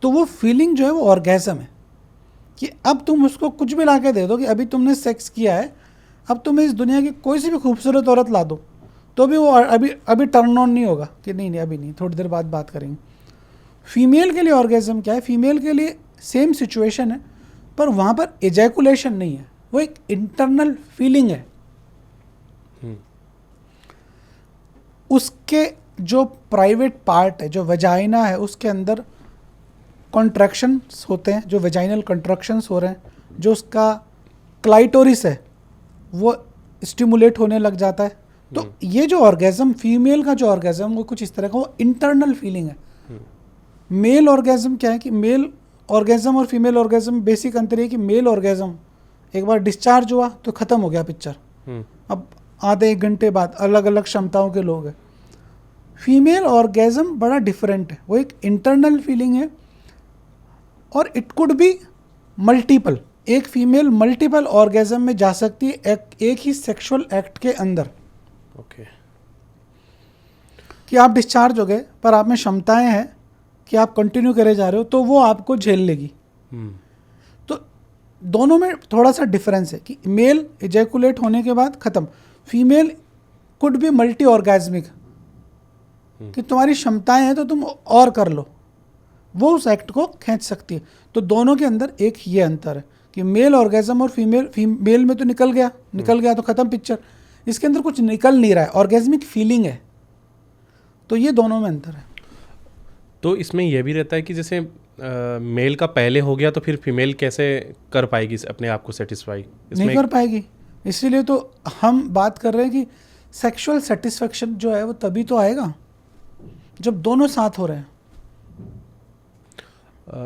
तो वो फीलिंग जो है वो ऑर्गेज़म है कि अब तुम उसको कुछ भी ला के दे दो कि अभी तुमने सेक्स किया है, अब तुम्हें इस दुनिया की कोई सी भी खूबसूरत औरत ला दो तो भी वो अभी टर्न ऑन नहीं होगा कि नहीं अभी नहीं, थोड़ी देर बाद बात करेंगे। फीमेल के लिए ऑर्गेज़म क्या है? फीमेल के लिए सेम सिचुएशन है, पर वहाँ पर एजैकुलेशन नहीं है, वो एक इंटरनल फीलिंग है। उसके जो प्राइवेट पार्ट है, जो वेजाइना है, उसके अंदर कॉन्ट्रैक्शंस होते हैं, जो वेजाइनल कॉन्ट्रैक्शंस हो रहे हैं, जो उसका क्लाइटोरिस है वो स्टिमुलेट होने लग जाता है। तो ये जो ऑर्गेज़म, फीमेल का जो ऑर्गेज़म वो कुछ इस तरह का, वो इंटरनल फीलिंग है। मेल ऑर्गेज़म क्या है कि मेल ऑर्गेज़म और फीमेल ऑर्गेज़म बेसिक अंतर है कि मेल ऑर्गेज़म एक बार डिस्चार्ज हुआ तो ख़त्म हो गया पिक्चर। अब आधे 1 घंटे बाद अलग अलग क्षमताओं के लोग हैं। फीमेल ऑर्गेज़म बड़ा डिफरेंट है, वो एक इंटरनल फीलिंग है और इट कुड बी मल्टीपल। एक फीमेल मल्टीपल ऑर्गेज़म में जा सकती है एक ही सेक्सुअल एक्ट के अंदर। ओके। कि आप डिस्चार्ज हो गए पर आप में क्षमताएं हैं कि आप कंटिन्यू करे जा रहे हो, तो वो आपको झेल लेगी। तो दोनों में थोड़ा सा डिफरेंस है कि मेल इजैकुलेट होने के बाद ख़त्म, फीमेल कुड बी मल्टी ऑर्गेज़मिक, कि तुम्हारी क्षमताएं हैं तो तुम और कर लो, वो उस एक्ट को खींच सकती है। तो दोनों के अंदर एक ये अंतर है कि मेल ऑर्गेज़म और फीमेल में तो निकल गया तो ख़त्म पिक्चर। इसके अंदर कुछ निकल नहीं रहा है, ऑर्गेज़मिक फीलिंग है। तो ये दोनों में अंतर है। तो इसमें यह भी रहता है कि जैसे मेल का पहले हो गया तो फिर फीमेल कैसे कर पाएगी अपने आप को सेटिस्फाई? नहीं कर पाएगी। इसीलिए तो हम बात कर रहे हैं कि सेक्सुअल सेटिस्फेक्शन जो है वो तभी तो आएगा जब दोनों साथ हो रहे हैं।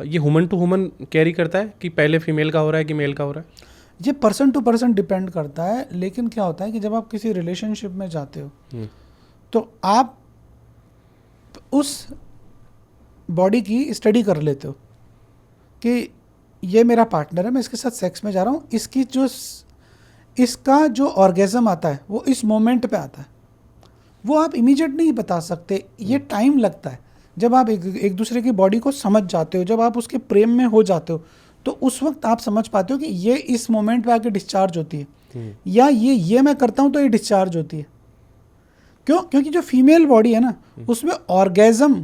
ये ह्यूमन टू ह्यूमन कैरी करता है कि पहले फीमेल का हो रहा है कि मेल का हो रहा है? ये पर्सन टू पर्सन डिपेंड करता है। लेकिन क्या होता है कि जब आप किसी रिलेशनशिप में जाते हो तो आप उस बॉडी की स्टडी कर लेते हो कि ये मेरा पार्टनर है, मैं इसके साथ सेक्स में जा रहा हूँ, इसका जो ऑर्गेज़म आता है वो इस मोमेंट पे आता है। वो आप इमीडिएट नहीं बता सकते, ये टाइम लगता है। जब आप एक दूसरे की बॉडी को समझ जाते हो, जब आप उसके प्रेम में हो जाते हो, तो उस वक्त आप समझ पाते हो कि ये इस मोमेंट पे आके डिस्चार्ज होती है या ये मैं करता हूँ तो ये डिस्चार्ज होती है। क्योंकि जो फीमेल बॉडी है ना उसमें ऑर्गेज़म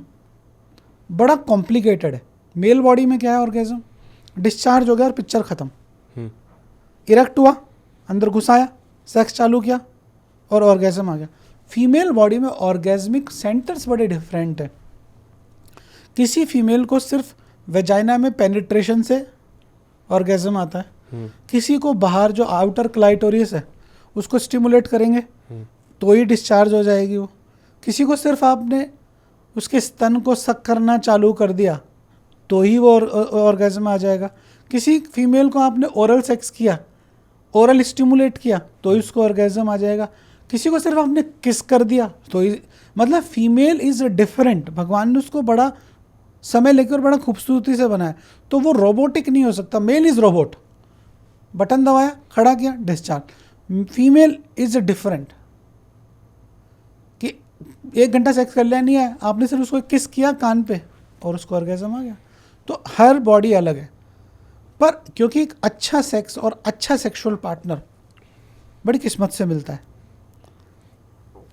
बड़ा कॉम्प्लिकेटेड है। मेल बॉडी में क्या है, ऑर्गेज़म डिस्चार्ज हो गया और पिक्चर ख़त्म, इरेक्ट हुआ, अंदर घुसाया, सेक्स चालू किया और ऑर्गेज़म आ गया। फीमेल बॉडी में ऑर्गेज़मिक सेंटर्स बड़े डिफरेंट हैं। किसी फीमेल को सिर्फ वेजाइना में पेनिट्रेशन से ऑर्गेज़म आता है, किसी को बाहर जो आउटर क्लाइटोरियस है उसको स्टिमुलेट करेंगे तो ही डिस्चार्ज हो जाएगी वो। किसी को सिर्फ आपने उसके स्तन को सक करना चालू कर दिया तो ही वो ऑर्गेज़म आ जाएगा। किसी फीमेल को आपने ओरल सेक्स किया, ओरल स्टिमुलेट किया तो ही उसको ऑर्गेज़म आ जाएगा। किसी को सिर्फ आपने किस कर दिया तो ही, मतलब फीमेल इज़ डिफरेंट। भगवान ने उसको बड़ा समय लेकर बड़ा खूबसूरती से बनाया, तो वो रोबोटिक नहीं हो सकता। मेल इज़ रोबोट, बटन दबाया, खड़ा किया, डिस्चार्ज। फीमेल इज़ डिफरेंट कि 1 घंटा सेक्स कर लिया, नहीं है, आपने सिर्फ उसको किस किया कान पे और उसको ऑर्गेज़म आ गया। तो हर बॉडी अलग है, पर क्योंकि एक अच्छा सेक्स और अच्छा सेक्सुअल पार्टनर बड़ी किस्मत से मिलता है।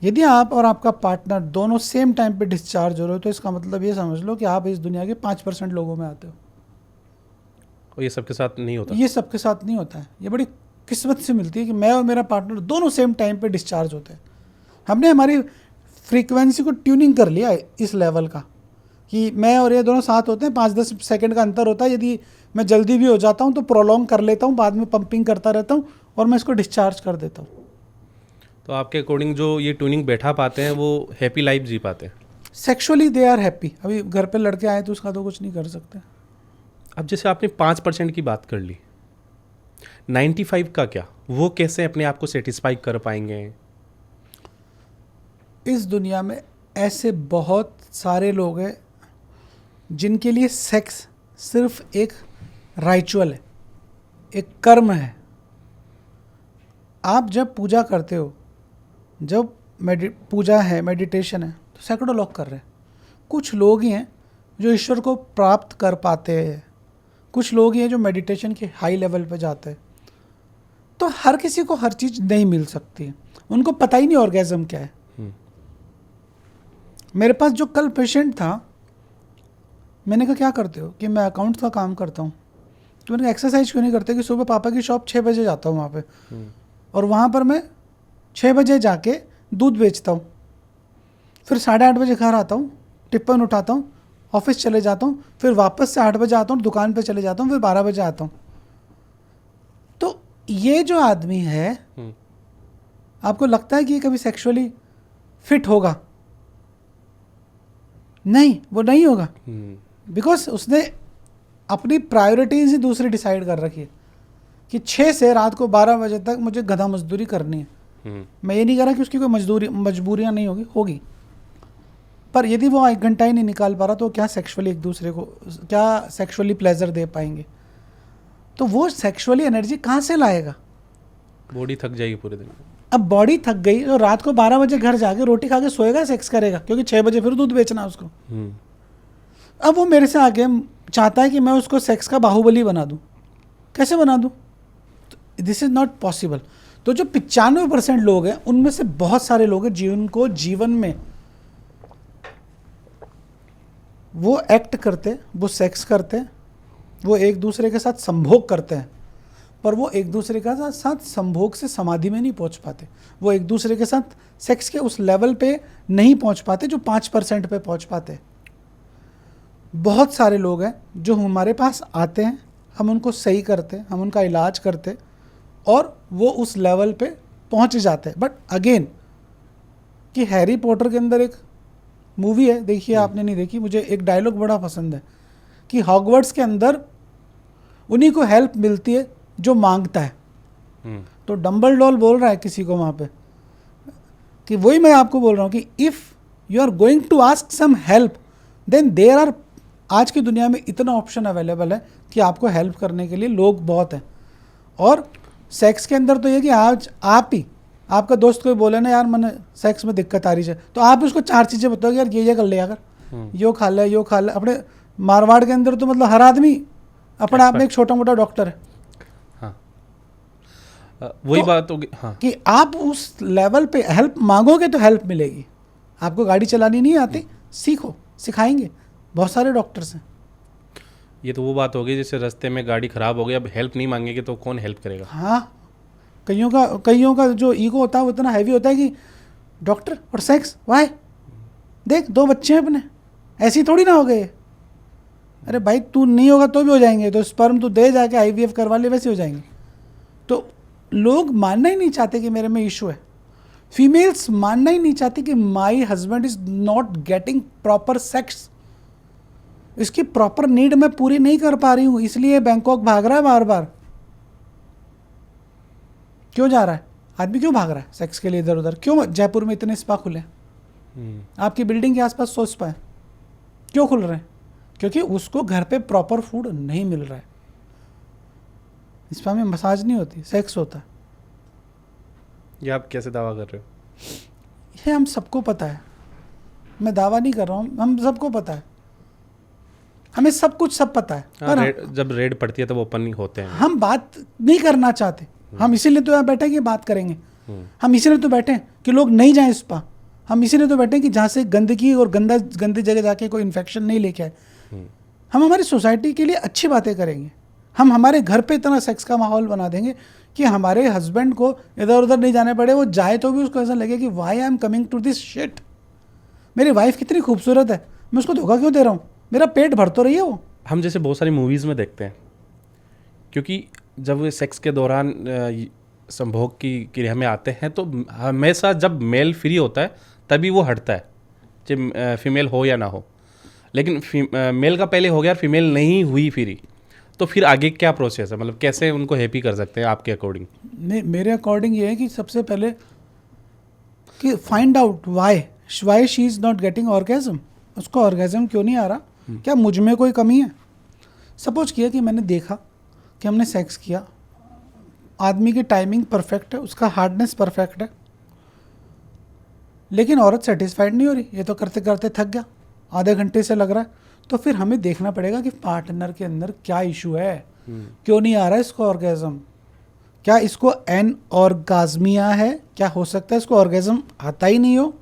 यदि आप और आपका पार्टनर दोनों सेम टाइम पे डिस्चार्ज हो रहे हो तो इसका मतलब ये समझ लो कि आप इस दुनिया के 5% लोगों में आते हो। और ये सबके साथ नहीं होता? ये सबके साथ नहीं होता है। ये बड़ी किस्मत से मिलती है कि मैं और मेरा पार्टनर दोनों सेम टाइम पे डिस्चार्ज होते हैं। हमने हमारी फ्रीक्वेंसी को ट्यूनिंग कर लिया है इस लेवल का कि मैं और ये दोनों साथ होते हैं, 5-10 सेकंड का अंतर होता है। यदि मैं जल्दी भी हो जाता हूँ तो प्रोलॉन्ग कर लेता हूँ, बाद में पंपिंग करता रहता हूँ और मैं इसको डिस्चार्ज कर देता हूँ। तो आपके अकॉर्डिंग जो ये ट्यूनिंग बैठा पाते हैं वो हैप्पी लाइफ जी पाते हैं? Sexually they are happy. अभी घर पे लड़के आए तो उसका तो कुछ नहीं कर सकते। अब जैसे आपने 5% की बात कर ली, 95 का क्या, वो कैसे अपने आप को सेटिस्फाई कर पाएंगे? इस दुनिया में ऐसे बहुत सारे लोग हैं जिनके लिए सेक्स सिर्फ एक राइचुअल है, एक कर्म है। आप जब पूजा करते हो, जब पूजा है, मेडिटेशन है, तो सैकड़ों लोग कर रहे हैं। कुछ लोग ही हैं जो ईश्वर को प्राप्त कर पाते हैं, कुछ लोग ही हैं जो मेडिटेशन के हाई लेवल पे जाते हैं। तो हर किसी को हर चीज़ नहीं मिल सकती है, उनको पता ही नहीं ऑर्गेज़म क्या है। मेरे पास जो कल पेशेंट था, मैंने कहा क्या करते हो? कि मैं अकाउंट्स का काम करता हूँ। तो मैंने कहा एक्सरसाइज क्यों नहीं करते? कि सुबह पापा की शॉप 6 बजे जाता हूँ वहाँ पे, और वहाँ पर मैं 6 बजे जाके दूध बेचता हूँ, फिर 8:30 बजे घर आता हूँ, टिप्पन उठाता हूँ, ऑफिस चले जाता हूँ, फिर वापस से 8 बजे आता हूँ, दुकान पे चले जाता हूँ, फिर 12 बजे आता हूँ। तो ये जो आदमी है, आपको लगता है कि ये कभी सेक्सुअली फिट होगा? नहीं, वो नहीं होगा, बिकॉज उसने अपनी प्रायोरिटीज ही दूसरी डिसाइड कर रखी है। कि 6 से रात को 12 बजे तक मुझे गधा मजदूरी करनी है। मैं ये नहीं कह रहा कि उसकी कोई मजबूरियां नहीं होगी, पर यदि वो 1 घंटा ही नहीं निकाल पा रहा तो क्या सेक्सुअली एक दूसरे को क्या सेक्सुअली प्लेजर दे पाएंगे? तो वो सेक्सुअली एनर्जी कहाँ से लाएगा? बॉडी थक जाएगी पूरे दिन। अब बॉडी थक गई तो रात को 12 बजे घर जाके रोटी खा के सोएगा, सेक्स करेगा, क्योंकि 6 बजे फिर दूध बेचना है उसको। अब वो मेरे से आके चाहता है कि मैं उसको सेक्स का बाहुबली बना दूं। कैसे बना दूं? This is not possible. तो जो 95% लोग हैं उनमें से बहुत सारे लोग हैं जिनको जीवन में वो एक्ट करते, वो सेक्स करते, वो एक दूसरे के साथ संभोग करते हैं, पर वो एक दूसरे के साथ संभोग से समाधि में नहीं पहुंच पाते। वो एक दूसरे के साथ सेक्स के उस लेवल पे नहीं पहुंच पाते जो 5% पे पहुंच पाते। बहुत सारे लोग हैं जो हमारे पास आते हैं, हम उनको सही करते, हम उनका इलाज करते और वो उस लेवल पे पहुंच जाते हैं। बट अगेन कि हैरी पॉटर के अंदर एक मूवी है, देखिए आपने नहीं देखी, मुझे एक डायलॉग बड़ा पसंद है कि हॉगवर्ट्स के अंदर उन्हीं को हेल्प मिलती है जो मांगता है। तो डम्बलडोर बोल रहा है किसी को वहाँ पे कि वही मैं आपको बोल रहा हूँ कि if you are going to ask some help then there are, आज की दुनिया में इतना ऑप्शन अवेलेबल है कि आपको हेल्प करने के लिए लोग बहुत हैं। और सेक्स के अंदर तो ये कि आज आप ही, आपका दोस्त कोई बोले ना यार मैंने सेक्स में दिक्कत आ रही है, तो आप उसको 4 चीज़ें बताओगे, यार ये कर ले, अगर यो खा ले, यो खा ले। अपने मारवाड़ के अंदर तो मतलब हर आदमी अपने आप में एक छोटा मोटा डॉक्टर है। वही तो बात होगी। हाँ, कि आप उस लेवल पे हेल्प मांगोगे तो हेल्प मिलेगी। आपको गाड़ी चलानी नहीं आती, सीखो, सिखाएंगे, बहुत सारे डॉक्टर्स हैं। ये तो वो बात होगी जैसे रास्ते में गाड़ी खराब हो गई, अब हेल्प नहीं मांगेंगे तो कौन हेल्प करेगा? हाँ, कईयों का जो ईगो होता है वो इतना हैवी होता है कि डॉक्टर और सेक्स, वाई देख 2 बच्चे हैं अपने, ऐसी थोड़ी ना हो गए। अरे भाई तू नहीं होगा तो भी हो जाएंगे, तो स्पर्म तू दे जाके IVF करवा ले, वैसे हो जाएंगे। तो लोग मानना ही नहीं चाहते कि मेरे में इशू है। फीमेल्स मानना ही नहीं चाहती कि my husband is not getting proper sex, इसकी प्रॉपर नीड मैं पूरी नहीं कर पा रही हूं, इसलिए बैंकॉक भाग रहा है बार बार। क्यों जा रहा है आदमी, क्यों भाग रहा है सेक्स के लिए इधर उधर? क्यों जयपुर में इतने स्पा खुले, आपकी बिल्डिंग के आसपास 100 स्पा है, क्यों खुल रहे हैं? क्योंकि उसको घर पे प्रॉपर फूड नहीं मिल रहा है। स्पा में मसाज नहीं होती, सेक्स होता है। ये आप कैसे दावा कर रहे हो? ये हम सबको पता है, मैं दावा नहीं कर रहा हूँ, हम सबको पता है, हमें सब कुछ सब पता है। पर जब रेड पड़ती है तो वो ओपन नहीं होते हैं। हम बात नहीं करना चाहते, हम इसीलिए तो यहाँ बैठे हैं कि बात करेंगे। हम इसीलिए तो बैठे हैं कि लोग नहीं जाएं स्पा, हम इसीलिए तो बैठे हैं कि जहाँ से गंदगी और गंदी जगह जाके कोई इन्फेक्शन नहीं लेके आए। हम हमारी सोसाइटी के लिए अच्छी बातें करेंगे, हम हमारे घर पे इतना सेक्स का माहौल बना देंगे कि हमारे हस्बैंड को इधर उधर नहीं जाने पड़े, वो जाए तो भी उसको ऐसा लगे कि why I am coming to this shit, मेरी वाइफ कितनी खूबसूरत है, मैं उसको धोखा क्यों दे रहा हूँ, मेरा पेट भर तो रही है वो। हम जैसे बहुत सारी मूवीज़ में देखते हैं, क्योंकि जब वे सेक्स के दौरान संभोग की क्रिया में आते हैं तो हमेशा जब मेल फ्री होता है तभी वो हटता है, चाहे फीमेल हो या ना हो। लेकिन मेल का पहले हो गया और फीमेल नहीं हुई फ्री, तो फिर आगे क्या प्रोसेस है, मतलब कैसे उनको हैप्पी कर सकते हैं आपके अकॉर्डिंग? नहीं, मेरे अकॉर्डिंग ये है कि सबसे पहले कि find out why she is not getting orgasm, उसको ऑर्गेजम क्यों नहीं आ रहा, क्या मुझ में कोई कमी है? सपोज किया कि मैंने देखा कि हमने सेक्स किया, आदमी की टाइमिंग परफेक्ट है, उसका हार्डनेस परफेक्ट है, लेकिन औरत सेटिस्फाइड नहीं हो रही, ये तो करते करते थक गया, आधे घंटे से लग रहा है। तो फिर हमें देखना पड़ेगा कि पार्टनर के अंदर क्या इशू है, क्यों नहीं आ रहा है इसको ऑर्गेजम, क्या इसको एनऑर्गाज्मिया है, क्या हो सकता है इसको ऑर्गेजम आता ही नहीं हो,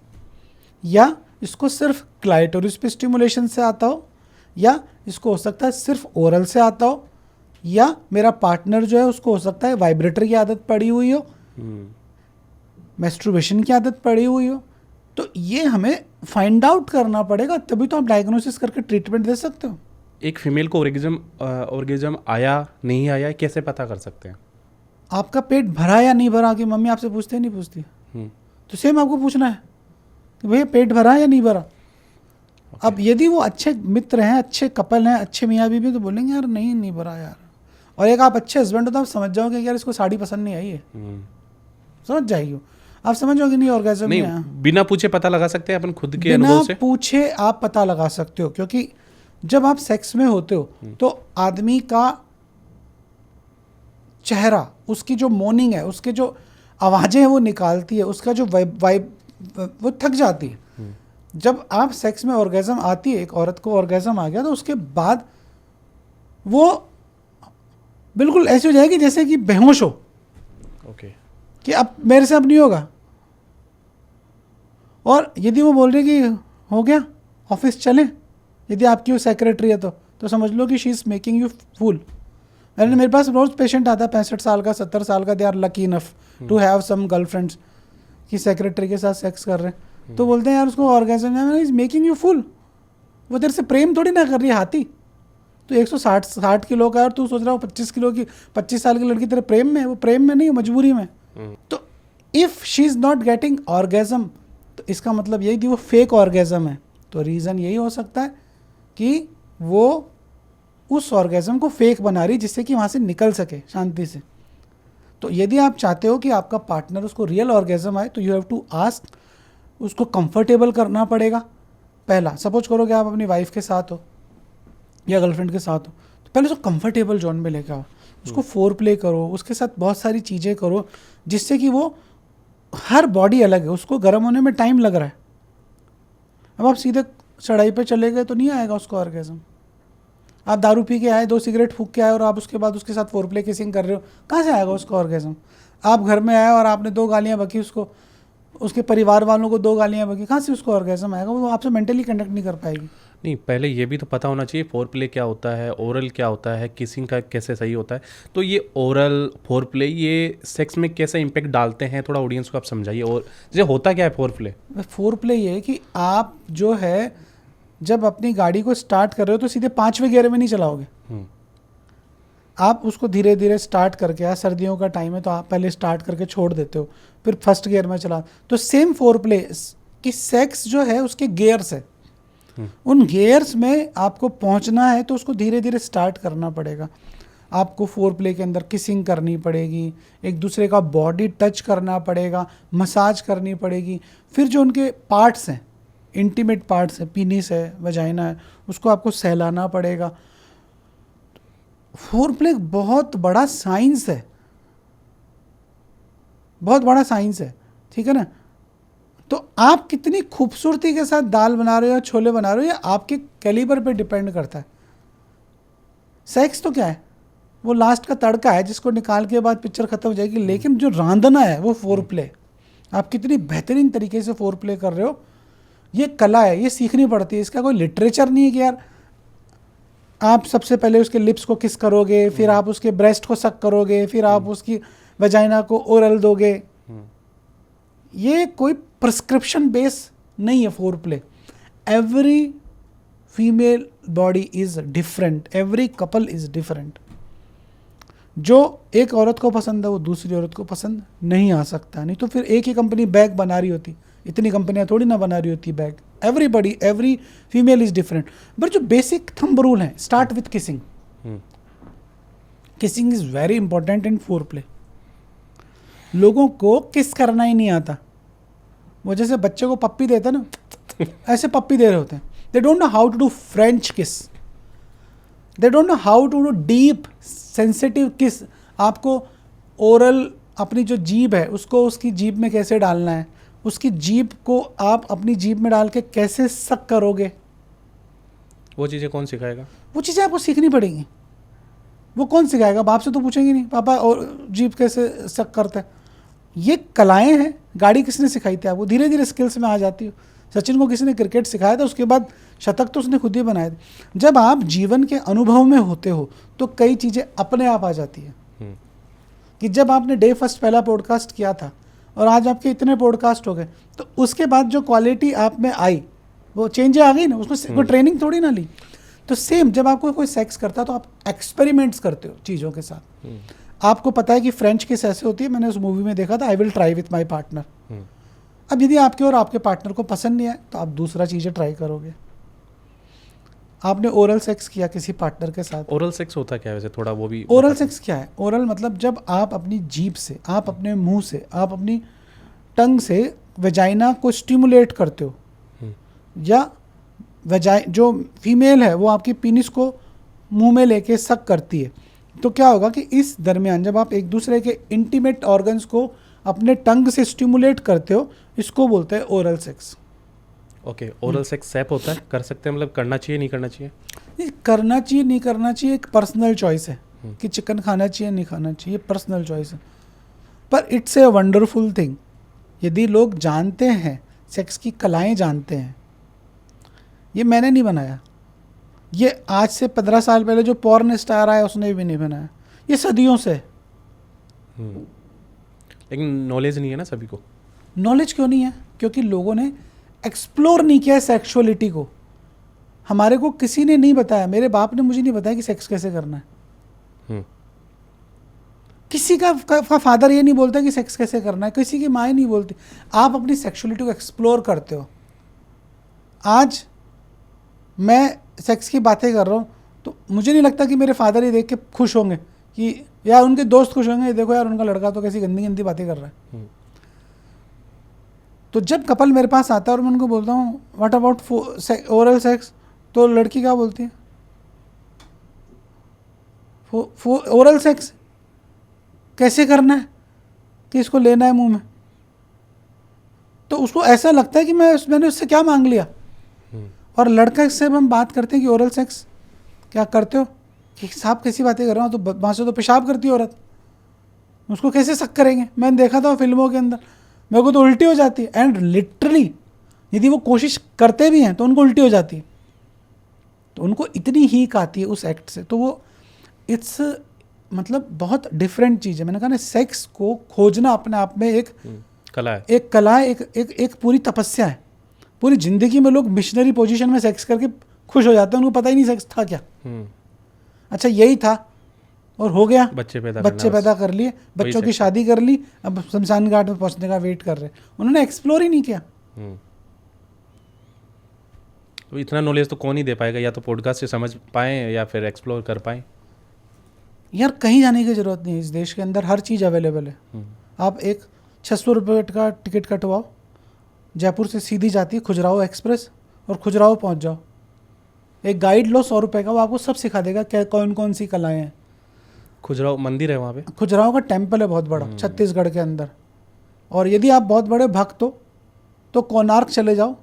या इसको सिर्फ क्लाइटोरिस पे स्टिमुलेशन से आता हो, या इसको हो सकता है सिर्फ ओरल से आता हो, या मेरा पार्टनर जो है उसको हो सकता है वाइब्रेटर की आदत पड़ी हुई हो, मैस्ट्रुबेशन की आदत पड़ी हुई हो। तो ये हमें फाइंड आउट करना पड़ेगा, तभी तो आप डायग्नोसिस करके ट्रीटमेंट दे सकते हो। एक फीमेल को ऑर्गेजम आया नहीं आया कैसे पता कर सकते हैं? आपका पेट भरा या नहीं भरा कि मम्मी आपसे पूछते नहीं पूछती, तो सेम आपको पूछना है कि भैया पेट भरा या नहीं भरा। अब यदि वो अच्छे मित्र हैं, अच्छे कपल हैं, अच्छे मियाँ बीवी, तो बोलेंगे यार नहीं भरा यार, और एक आप अच्छे हस्बैंड हो तो आप समझ जाओगे कि यार इसको साड़ी पसंद नहीं आई है, समझ जाएगी, आप समझ जाओगे नहीं ऑर्गेजम नहीं आया। बिना पूछे पता लगा सकते हैं अपन खुद के बिना अनुभव से। पूछे आप पता लगा सकते हो, क्योंकि जब आप सेक्स में होते हो तो आदमी का चेहरा, उसकी जो मॉर्निंग है, उसके जो आवाजें हैं वो निकालती है, उसका जो वाइब वो थक जाती है। जब आप सेक्स में ऑर्गेजम आती है, एक औरत को ऑर्गेजम आ गया तो उसके बाद वो बिल्कुल ऐसी हो जाएगी जैसे कि बेहोश हो, ओके, कि अब मेरे से अब नहीं होगा। और यदि वो बोल रही कि हो गया ऑफिस चलें, यदि आपकी वो सेक्रेटरी है तो समझ लो कि she is making you fool. मेरे पास रोज पेशेंट आता है 65 साल का, 70 साल का, they are lucky enough to have some girlfriends कि सेक्रेटरी के साथ सेक्स कर रहे हैं, तो बोलते हैं यार उसको orgasm is making you full, वो तेरे से प्रेम थोड़ी ना कर रही है हाथी। तो 160 किलो का है और तू सोच रहा हो 25 साल की लड़की तेरे प्रेम में है, वो प्रेम में नहीं, मजबूरी में। तो if she is not getting orgasm तो इसका मतलब यही कि वो फेक ऑर्गेजम है। तो रीज़न यही हो सकता है कि वो उस ऑर्गेजम को फेक बना रही जिससे कि वहाँ से निकल सके शांति से। तो यदि आप चाहते हो कि आपका पार्टनर उसको रियल ऑर्गेजम आए तो यू हैव टू आस्क, उसको कंफर्टेबल करना पड़ेगा। पहला सपोज करो कि आप अपनी वाइफ के साथ हो या गर्लफ्रेंड के साथ हो, तो पहले उसको कंफर्टेबल जोन में लेकर आओ, उसको फोर प्ले करो, उसके साथ बहुत सारी चीज़ें करो जिससे कि वो, हर बॉडी अलग है, उसको गर्म होने में टाइम लग रहा है। अब आप सीधे चढ़ाई पे चले गए तो नहीं आएगा उसको ऑर्गेजम। आप दारू पी के आए, 2 सिगरेट फूंक के आए और आप उसके बाद उसके साथ फोर प्ले किसिंग कर रहे हो, कहाँ से आएगा उसको ऑर्गेजम। आप घर में आए और आपने 2 गालियाँ बकी उसको, उसके परिवार वालों को 2 गालियाँ बकी, कहाँ से उसको ऑर्गेजम आएगा, वो आपसे मेंटली कनेक्ट नहीं कर पाएगी। नहीं, पहले ये भी तो पता होना चाहिए फोर प्ले क्या होता है, ओरल क्या होता है, किसिंग का कैसे सही होता है। तो ये ओरल फोर प्ले ये सेक्स में कैसे इम्पेक्ट डालते हैं, थोड़ा ऑडियंस को आप समझाइए। और जैसे होता क्या है फोर प्ले? फोर प्ले ये है कि आप जो है जब अपनी गाड़ी को स्टार्ट कर रहे हो तो सीधे 5वें गियर में नहीं चलाओगे, आप उसको धीरे धीरे स्टार्ट करके, सर्दियों का टाइम है तो आप पहले स्टार्ट करके छोड़ देते हो, फिर फर्स्ट गियर में चला। तो सेम फोर प्ले कि सेक्स जो है उसके गियर्स है, उन गियर्स में आपको पहुंचना है तो उसको धीरे धीरे स्टार्ट करना पड़ेगा। आपको फोर प्ले के अंदर किसिंग करनी पड़ेगी, एक दूसरे का बॉडी टच करना पड़ेगा, मसाज करनी पड़ेगी, फिर जो उनके पार्ट्स हैं, इंटीमेट पार्ट्स है, पीनिस है, वजाइना है, उसको आपको सहलाना पड़ेगा। फोर प्ले बहुत बड़ा साइंस है, बहुत बड़ा साइंस है, ठीक है ना। तो आप कितनी खूबसूरती के साथ दाल बना रहे हो या छोले बना रहे हो, या आपके कैलिबर पे डिपेंड करता है। सेक्स तो क्या है, वो लास्ट का तड़का है जिसको निकाल के बाद पिक्चर खत्म हो जाएगी, लेकिन जो रांधना है वो फोर प्ले। आप कितनी बेहतरीन तरीके से फोर प्ले कर रहे हो, ये कला है, ये सीखनी पड़ती है। इसका कोई लिटरेचर नहीं है कि यार आप सबसे पहले उसके लिप्स को किस करोगे, फिर आप उसके ब्रेस्ट को सक करोगे, फिर आप उसकी वजाइना को ओरल दोगे। ये कोई प्रिस्क्रिप्शन बेस नहीं है four play. Every female body is different, every couple is different. जो एक औरत को पसंद है वो दूसरी औरत को पसंद नहीं आ सकता। नहीं तो फिर एक ही कंपनी बैग बना रही होती, इतनी कंपनियां थोड़ी ना बना रही होती bag. Everybody, every female is different. But जो बेसिक थंब रूल है, start with kissing. Kissing is very important in four play. लोगों को किस करना ही नहीं आता, वो जैसे बच्चे को पप्पी देते हैं ना, ऐसे पप्पी दे रहे होते हैं। They don't know how to do French kiss, they don't know how to do deep sensitive kiss. आपको ओरल, अपनी जो जीभ है उसको उसकी जीभ में कैसे डालना है, उसकी जीभ को आप अपनी जीभ में डाल के कैसे सक करोगे, वो चीज़ें कौन सिखाएगा? वो चीज़ें आपको सीखनी पड़ेंगी। वो कौन सिखाएगा? बाप से तो पूछेंगे नहीं, पापा और जीभ कैसे सक करते हैं। ये कलाएं हैं। गाड़ी किसने सिखाई थी आपको? धीरे धीरे स्किल्स में आ जाती हो। सचिन को किसी ने क्रिकेट सिखाया था, उसके बाद शतक तो उसने खुद ही बनाए थे। जब आप जीवन के अनुभव में होते हो तो कई चीज़ें अपने आप आ जाती हैं। कि जब आपने डे फर्स्ट पहला पॉडकास्ट किया था और आज आपके इतने पॉडकास्ट हो गए, तो उसके बाद जो क्वालिटी आप में आई वो चेंज आ गई ना, उसमें कोई ट्रेनिंग थोड़ी ना ली। तो सेम जब आपको कोई सेक्स करता है तो आप एक्सपेरिमेंट्स करते हो चीज़ों के साथ। आपको पता है कि फ्रेंच किस ऐसे होती है, मैंने उस मूवी में देखा था, I will try with my partner. अब यदि आपके और आपके पार्टनर को पसंद नहीं आए तो आप दूसरा चीज़ें ट्राई करोगे। आपने ओरल सेक्स किया किसी पार्टनर के साथ। ओरल सेक्स होता क्या है वैसे, थोड़ा वो भी ओरल सेक्स क्या है? ओरल मतलब जब आप अपनी जीभ से, आप अपने मुंह से, आप अपनी टंग से वेजाइना को स्टिमुलेट करते हो, या जो फीमेल है वो आपकी पीनिस को मुंह में लेके सक करती है, तो क्या होगा कि इस दरमियान जब आप एक दूसरे के इंटीमेट ऑर्गन्स को अपने टंग से स्टिमुलेट करते हो, इसको बोलते हैं oral sex. Okay, oral sex safe होता है, कर सकते हैं, मतलब करना चाहिए नहीं करना चाहिए? ये करना चाहिए नहीं करना चाहिए एक पर्सनल चॉइस है कि चिकन खाना चाहिए नहीं खाना चाहिए, पर्सनल चॉइस है, पर इट्स ए वंडरफुल थिंग। यदि लोग जानते हैं, सेक्स की कलाएं जानते हैं, ये मैंने नहीं बनाया, ये आज से 15 साल पहले जो पॉर्न स्टार आया उसने भी नहीं बनाया, ये सदियों से। लेकिन नॉलेज नहीं है ना सभी को। नॉलेज क्यों नहीं है? क्योंकि लोगों ने एक्सप्लोर नहीं किया सेक्सुअलिटी को। हमारे को किसी ने नहीं बताया, मेरे बाप ने मुझे नहीं बताया कि सेक्स कैसे करना है। किसी का फादर ये नहीं बोलता कि सेक्स कैसे करना है, किसी की माँ नहीं बोलती। आप अपनी सेक्सुअलिटी को एक्सप्लोर करते हो। आज मैं सेक्स की बातें कर रहा हूँ तो मुझे नहीं लगता कि मेरे फादर ये देख के खुश होंगे कि यार उनके दोस्त खुश होंगे, देखो यार उनका लड़का तो कैसी गंदी गंदी बातें कर रहा है। तो जब कपल मेरे पास आता है और मैं उनको बोलता हूँ व्हाट अबाउट ओरल सेक्स, तो लड़की क्या बोलती है? ओरल सेक्स कैसे करना है कि इसको लेना है मुंह में? तो उसको ऐसा लगता है कि मैंने उससे क्या मांग लिया। और लड़का से हम बात करते हैं कि ओरल सेक्स क्या करते हो, कि साहब कैसी बातें कर रहा हूँ, तो वहाँ से तो पेशाब करती है औरत, उसको कैसे शक करेंगे? मैंने देखा था फिल्मों के अंदर, मेरे को तो उल्टी हो जाती है। एंड लिटरली यदि वो कोशिश करते भी हैं तो उनको उल्टी हो जाती है, तो उनको इतनी हीक आती है उस एक्ट से। तो वो इट्स मतलब बहुत डिफरेंट चीज़ है। मैंने कहा ना, सेक्स को खोजना अपने आप में एक कला है, एक कला है, एक पूरी तपस्या है। पूरी जिंदगी में लोग मिशनरी पोजीशन में सेक्स करके खुश हो जाते हैं, उनको पता ही नहीं सेक्स था क्या। अच्छा यही था और हो गया, बच्चे पैदा कर लिए, बच्चों की शादी कर ली, अब शमशान घाट में पहुंचने का वेट कर रहे हैं। उन्होंने एक्सप्लोर ही नहीं किया। तो इतना नॉलेज तो कौन ही दे पाएगा, या तो पॉडकास्ट से समझ पाएँ या फिर एक्सप्लोर कर पाएँ। यार कहीं जाने की ज़रूरत नहीं है, इस देश के अंदर हर चीज़ अवेलेबल है। आप एक 600 रुपये का टिकट कटवाओ, जयपुर से सीधी जाती है खुजराहो एक्सप्रेस, और खुजराहो पहुंच जाओ। एक गाइड लो 100 रुपये का, वो आपको सब सिखा देगा क्या कौन कौन सी कलाएं हैं। खुजराहो मंदिर है वहाँ पे, खुजराहो का टेम्पल है बहुत बड़ा, छत्तीसगढ़ के अंदर। और यदि आप बहुत बड़े भक्त हो तो कोणार्क चले जाओ।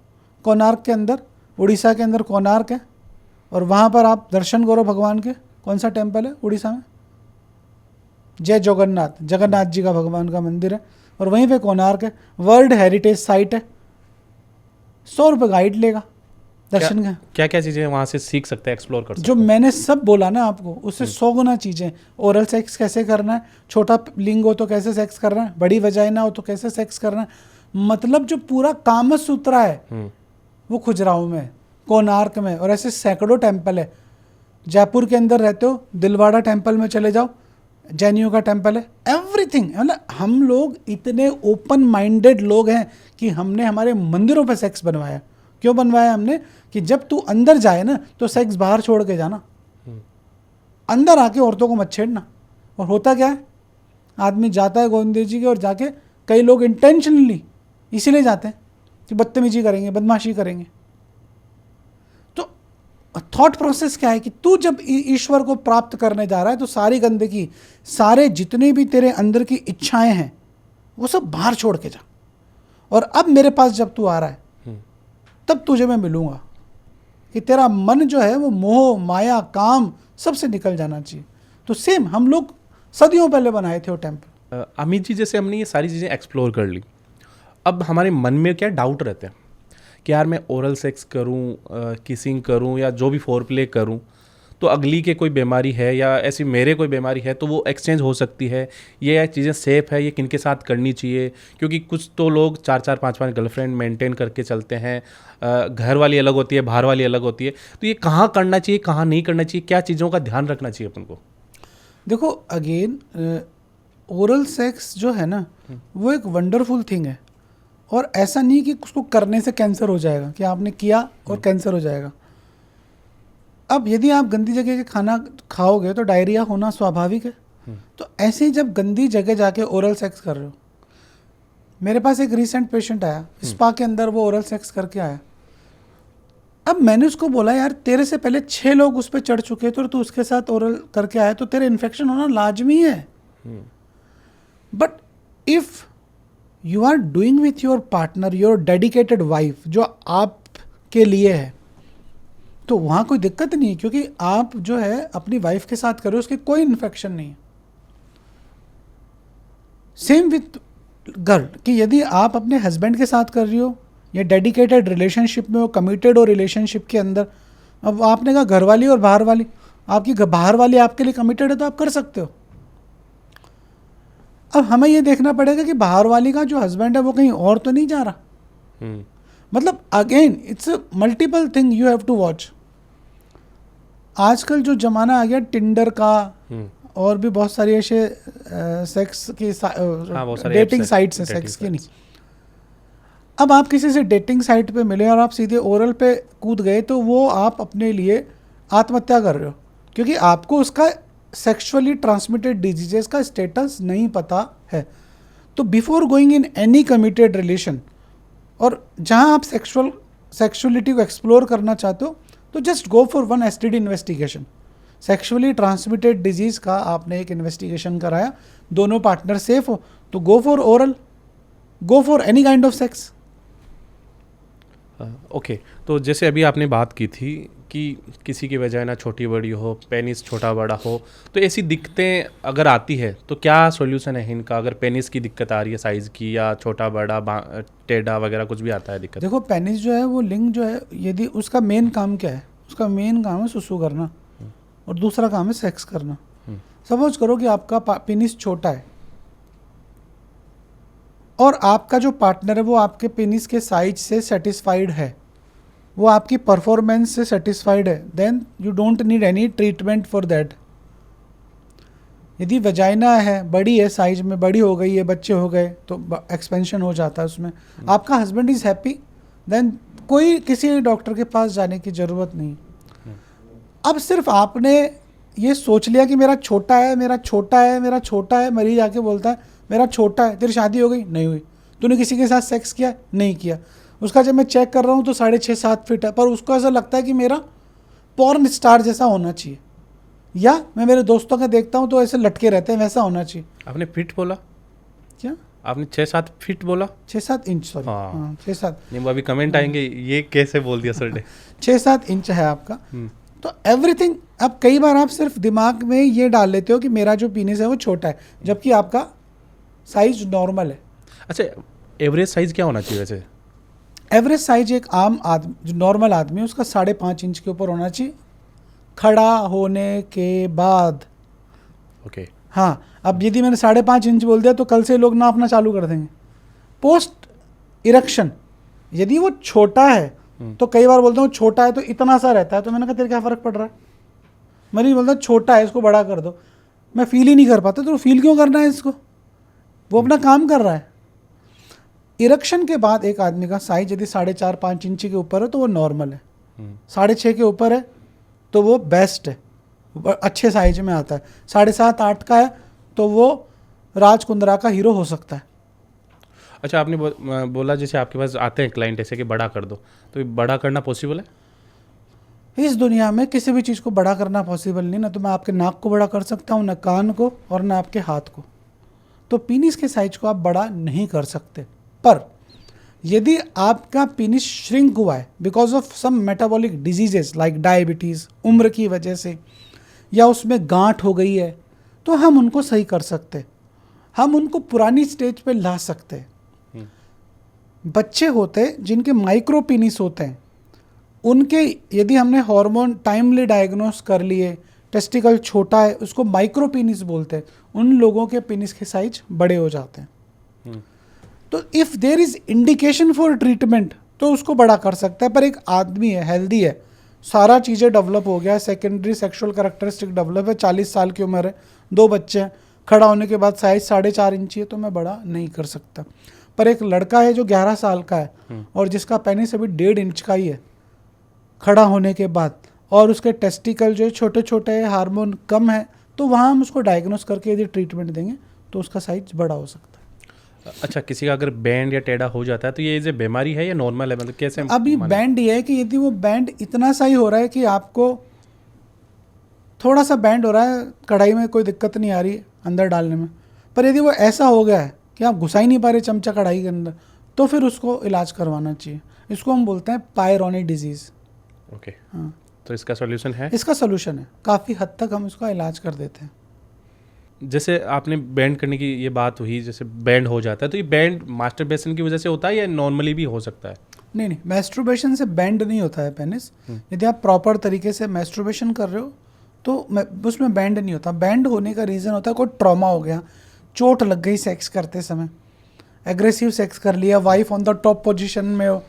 कोणार्क के अंदर, उड़ीसा के अंदर कोणार्क है, और वहाँ पर आप दर्शन करो भगवान के। कौन सा टेम्पल है उड़ीसा में? जय जगन्नाथ, जगन्नाथ जी का भगवान का मंदिर है, और वहीं पे कोणार्क है, वर्ल्ड हेरिटेज साइट है। 100 रुपये गाइड लेगा दर्शन का। क्या क्या चीज़ें वहाँ से सीख सकते हैं, एक्सप्लोर कर सकते जो मैंने सब बोला ना आपको, उससे 100 गुना चीज़ें। ओरल सेक्स कैसे करना है, छोटा लिंग हो तो कैसे सेक्स करना है, बड़ी वजाइना हो तो कैसे सेक्स करना है, मतलब जो पूरा कामत सूत्र है वो खुजराहो में, कोणार्क में, और ऐसे सैकड़ों टेम्पल है। जयपुर के अंदर रहते हो, दिलवाड़ा टेम्पल में चले जाओ, जैनियों का टेम्पल है, एवरीथिंग। मतलब हम लोग इतने ओपन माइंडेड लोग हैं कि हमने हमारे मंदिरों पे सेक्स बनवाया। क्यों बनवाया हमने? कि जब तू अंदर जाए ना तो सेक्स बाहर छोड़ के जाना, अंदर आके औरतों को मत छेड़ना। और होता क्या है, आदमी जाता है गोविंद जी के, और जाके कई लोग इंटेंशनली इसीलिए जाते हैं कि बदतमीजी करेंगे, बदमाशी करेंगे। तो थॉट प्रोसेस क्या है कि तू जब ईश्वर को प्राप्त करने जा रहा है तो सारी गंदगी, सारे जितने भी तेरे अंदर की इच्छाएं हैं वो सब बाहर छोड़ के जा। और अब मेरे पास जब तू आ रहा है तब तुझे मैं मिलूंगा, कि तेरा मन जो है वो मोह माया काम सबसे निकल जाना चाहिए। तो सेम हम लोग सदियों पहले बनाए थे वो टेम्पल। अमित जी, जैसे हमने ये सारी चीज़ें एक्सप्लोर कर ली, अब हमारे मन में क्या डाउट रहते हैं कि यार मैं ओरल सेक्स करूं, किसिंग करूं, या जो भी फोर प्ले करूं, तो अगली के कोई बीमारी है या ऐसी मेरे कोई बीमारी है तो वो एक्सचेंज हो सकती है, ये चीज़ें सेफ है, ये किन के साथ करनी चाहिए? क्योंकि कुछ तो लोग 4-4 5-5 गर्लफ्रेंड मेंटेन करके चलते हैं, घर वाली अलग होती है, बाहर वाली अलग होती है, तो ये कहाँ करना चाहिए, कहाँ नहीं करना चाहिए, क्या चीज़ों का ध्यान रखना चाहिए अपन को? देखो अगेन, ओरल सेक्स जो है ना वो एक वंडरफुल थिंग है, और ऐसा नहीं कि उसको करने से कैंसर हो जाएगा, कि आपने किया और कैंसर हो जाएगा। अब यदि आप गंदी जगह के खाना खाओगे तो डायरिया होना स्वाभाविक है। तो ऐसे ही जब गंदी जगह जाके ओरल सेक्स कर रहे हो, मेरे पास एक रिसेंट पेशेंट आया, स्पा के अंदर वो ओरल सेक्स करके आया। अब मैंने उसको बोला यार तेरे से पहले 6 लोग उस पर चढ़ चुके थे और तू उसके साथ ओरल करके आया, तो तेरे इन्फेक्शन होना लाजमी है। But if you are doing with your partner, your dedicated wife, जो आपके लिए है, तो वहाँ कोई दिक्कत नहीं है, क्योंकि आप जो है अपनी वाइफ के साथ कर रहे हो, उसके कोई इन्फेक्शन नहीं है। सेम विथ गर्ल, कि यदि आप अपने हस्बैंड के साथ कर रही हो या डेडिकेटेड रिलेशनशिप में हो, कमिटेड हो रिलेशनशिप के अंदर, अब आपने कहा घर वाली और बाहर वाली, आपकी बाहर वाली आपके लिए कमिटेड है तो आप कर सकते हो। अब हमें ये देखना पड़ेगा कि बाहर वाली का जो हस्बैंड है वो कहीं और तो नहीं जा रहा। मतलब again it's a multiple thing you have to watch. आजकल जो जमाना आ गया टिंडर का और भी बहुत सारी ऐसे सेक्स की डेटिंग साइट्स हैं, सेक्स की नहीं। अब आप किसी से डेटिंग साइट पे मिले और आप सीधे ओरल पे कूद गए, तो वो आप अपने लिए आत्महत्या कर रहे हो, क्योंकि आपको उसका सेक्सुअली ट्रांसमिटेड डिजीजेस का स्टेटस नहीं पता है। तो before going in any committed relation, और जहां आप सेक्सुअलिटी को एक्सप्लोर करना चाहते हो, तो just go for one STD investigation. Sexually transmitted disease का आपने एक इन्वेस्टिगेशन कराया, दोनों पार्टनर सेफ हो, तो go for oral, go for any kind of sex. Okay, तो जैसे अभी आपने बात की थी कि किसी की वजाइना छोटी बड़ी हो, पेनिस छोटा बड़ा हो, तो ऐसी दिक्कतें अगर आती है तो क्या सॉल्यूशन है इनका? अगर पेनिस की दिक्कत आ रही है साइज़ की, या छोटा बड़ा टेढ़ा वगैरह कुछ भी आता है दिक्कत? देखो पेनिस जो है वो लिंग जो है, यदि उसका मेन काम क्या है, उसका मेन काम है सुसु करना और दूसरा काम है सेक्स करना। सपोज करो कि आपका पेनिस छोटा है और आपका जो पार्टनर है वो आपके पेनिस के साइज से सेटिस्फाइड है, वो आपकी परफॉर्मेंस से सेटिस्फाइड है, then you don't need any treatment for that. यदि वजाइना है, बड़ी है, साइज में बड़ी हो गई है, बच्चे हो गए, तो एक्सपेंशन हो जाता है उसमें, आपका हस्बैंड इज़ हैप्पी, देन कोई किसी डॉक्टर के पास जाने की ज़रूरत नहीं। अब सिर्फ आपने ये सोच लिया कि मेरा छोटा है, मेरा छोटा है, मेरा छोटा है, मरीज आके बोलता है मेरा छोटा है, तेरी शादी हो गई? नहीं हुई। तूने किसी के साथ सेक्स किया? नहीं किया। उसका जब मैं चेक कर रहा हूँ तो 6.5-7 फीट है, पर उसको ऐसा लगता है कि मेरा पॉर्न स्टार जैसा होना चाहिए, या मैं मेरे दोस्तों का देखता हूँ तो ऐसे लटके रहते हैं, वैसा होना चाहिए। आपने फीट बोला क्या? आपने 6-7 फीट बोला? 6-7 इंच, सॉरी, हाँ 6-7 नहीं, वो अभी कमेंट आएंगे ये कैसे बोल दिया सर ने। 6-7 इंच है आपका। तो एवरीथिंग, अब कई बार आप सिर्फ दिमाग में ये डाल लेते हो कि मेरा जो पीनिस है वो छोटा है, जबकि आपका साइज नॉर्मल है। अच्छा, एवरेज साइज क्या होना चाहिए वैसे? एवरेज साइज एक आम आदमी, जो नॉर्मल आदमी है, उसका 5.5 इंच के ऊपर होना चाहिए खड़ा होने के बाद। ओके। हाँ, अब यदि मैंने 5.5 इंच बोल दिया तो कल से लोग नापना चालू कर देंगे। पोस्ट इरेक्शन यदि वो छोटा है तो कई बार बोलते हैं वो छोटा है तो इतना सा रहता है, तो मैंने कहा तेरे क्या फ़र्क पड़ रहा है? मरीज बोलता है छोटा है, इसको बड़ा कर दो। मैं फील ही नहीं कर पाता, तो फील क्यों करना है इसको? वो अपना काम कर रहा है। इरेक्शन के बाद एक आदमी का साइज यदि 4.5-5 इंच के ऊपर है तो वो नॉर्मल है, 6.5 के ऊपर है तो वो बेस्ट है, अच्छे साइज में आता है, 7.5-8 का है तो वो राज कुंद्रा का हीरो हो सकता है। अच्छा, आपने बोला जैसे आपके पास आते हैं क्लाइंट ऐसे कि बड़ा कर दो, तो बड़ा करना पॉसिबल है? इस दुनिया में किसी भी चीज़ को बड़ा करना पॉसिबल नहीं। ना तो मैं आपके नाक को बड़ा कर सकता हूँ, ना कान को, और ना आपके हाथ को। तो पीनिस के साइज को आप बड़ा नहीं कर सकते। पर यदि आपका पीनिस श्रिंक हुआ है because of some metabolic diseases like diabetes, उम्र की वजह से, या उसमें गांठ हो गई है, तो हम उनको सही कर सकते, हम उनको पुरानी स्टेज पे ला सकते। बच्चे होते जिनके माइक्रो पीनिस होते हैं, उनके यदि हमने हार्मोन टाइमली डायग्नोस कर लिए, टेस्टिकल छोटा है, उसको माइक्रो पीनिस बोलते हैं, उन लोगों के पीनिस के साइज बड़े हो जाते हैं। तो if there is indication for treatment तो उसको बड़ा कर सकता है। पर एक आदमी है, हेल्दी है, सारा चीज़ें डेवलप हो गया है, सेकेंडरी सेक्सुअल कैरेक्टरिस्टिक डेवलप है, 40 साल की उम्र है, 2 बच्चे हैं, खड़ा होने के बाद साइज 4.5 इंच है, तो मैं बड़ा नहीं कर सकता। पर एक लड़का है जो 11 साल का है और जिसका पेनिस अभी 1.5 इंच का ही है खड़ा होने के बाद, और उसके टेस्टिकल जो है छोटे छोटे है, हार्मोन कम है, तो वहाँ हम उसको डायग्नोस करके यदि ट्रीटमेंट देंगे तो उसका साइज बड़ा हो सकता है। अच्छा, किसी का अगर बैंड या टेढ़ा हो जाता है तो ये जो बीमारी है या नॉर्मल है, मतलब कैसे अभी बैंड ये है कि यदि वो बैंड इतना सा ही हो रहा है कि आपको थोड़ा सा बैंड हो रहा है, कढ़ाई में कोई दिक्कत नहीं आ रही है अंदर डालने में, पर यदि वो ऐसा हो गया है कि आप घुसा ही नहीं पा रहे चमचा कढ़ाई के अंदर, तो फिर उसको इलाज करवाना चाहिए। इसको हम बोलते हैं पायरोनी डिजीज़। ओके, हाँ, तो इसका सॉल्यूशन है? इसका सोल्यूशन है, काफ़ी हद तक हम इसका इलाज कर देते हैं। जैसे आपने बैंड करने की ये बात हुई, जैसे बैंड हो जाता है, तो ये बैंड मास्टरबेशन की वजह से होता है या नॉर्मली भी हो सकता है? नहीं नहीं, मैस्ट्रुबेशन से बैंड नहीं होता है पेनिस। यदि आप प्रॉपर तरीके से मैस्ट्रुबेशन कर रहे हो तो उसमें बैंड नहीं होता। बैंड होने का रीज़न होता है कोई ट्रॉमा हो गया, चोट लग गई सेक्स करते समय, एग्रेसिव सेक्स कर लिया, wife on the top position में हो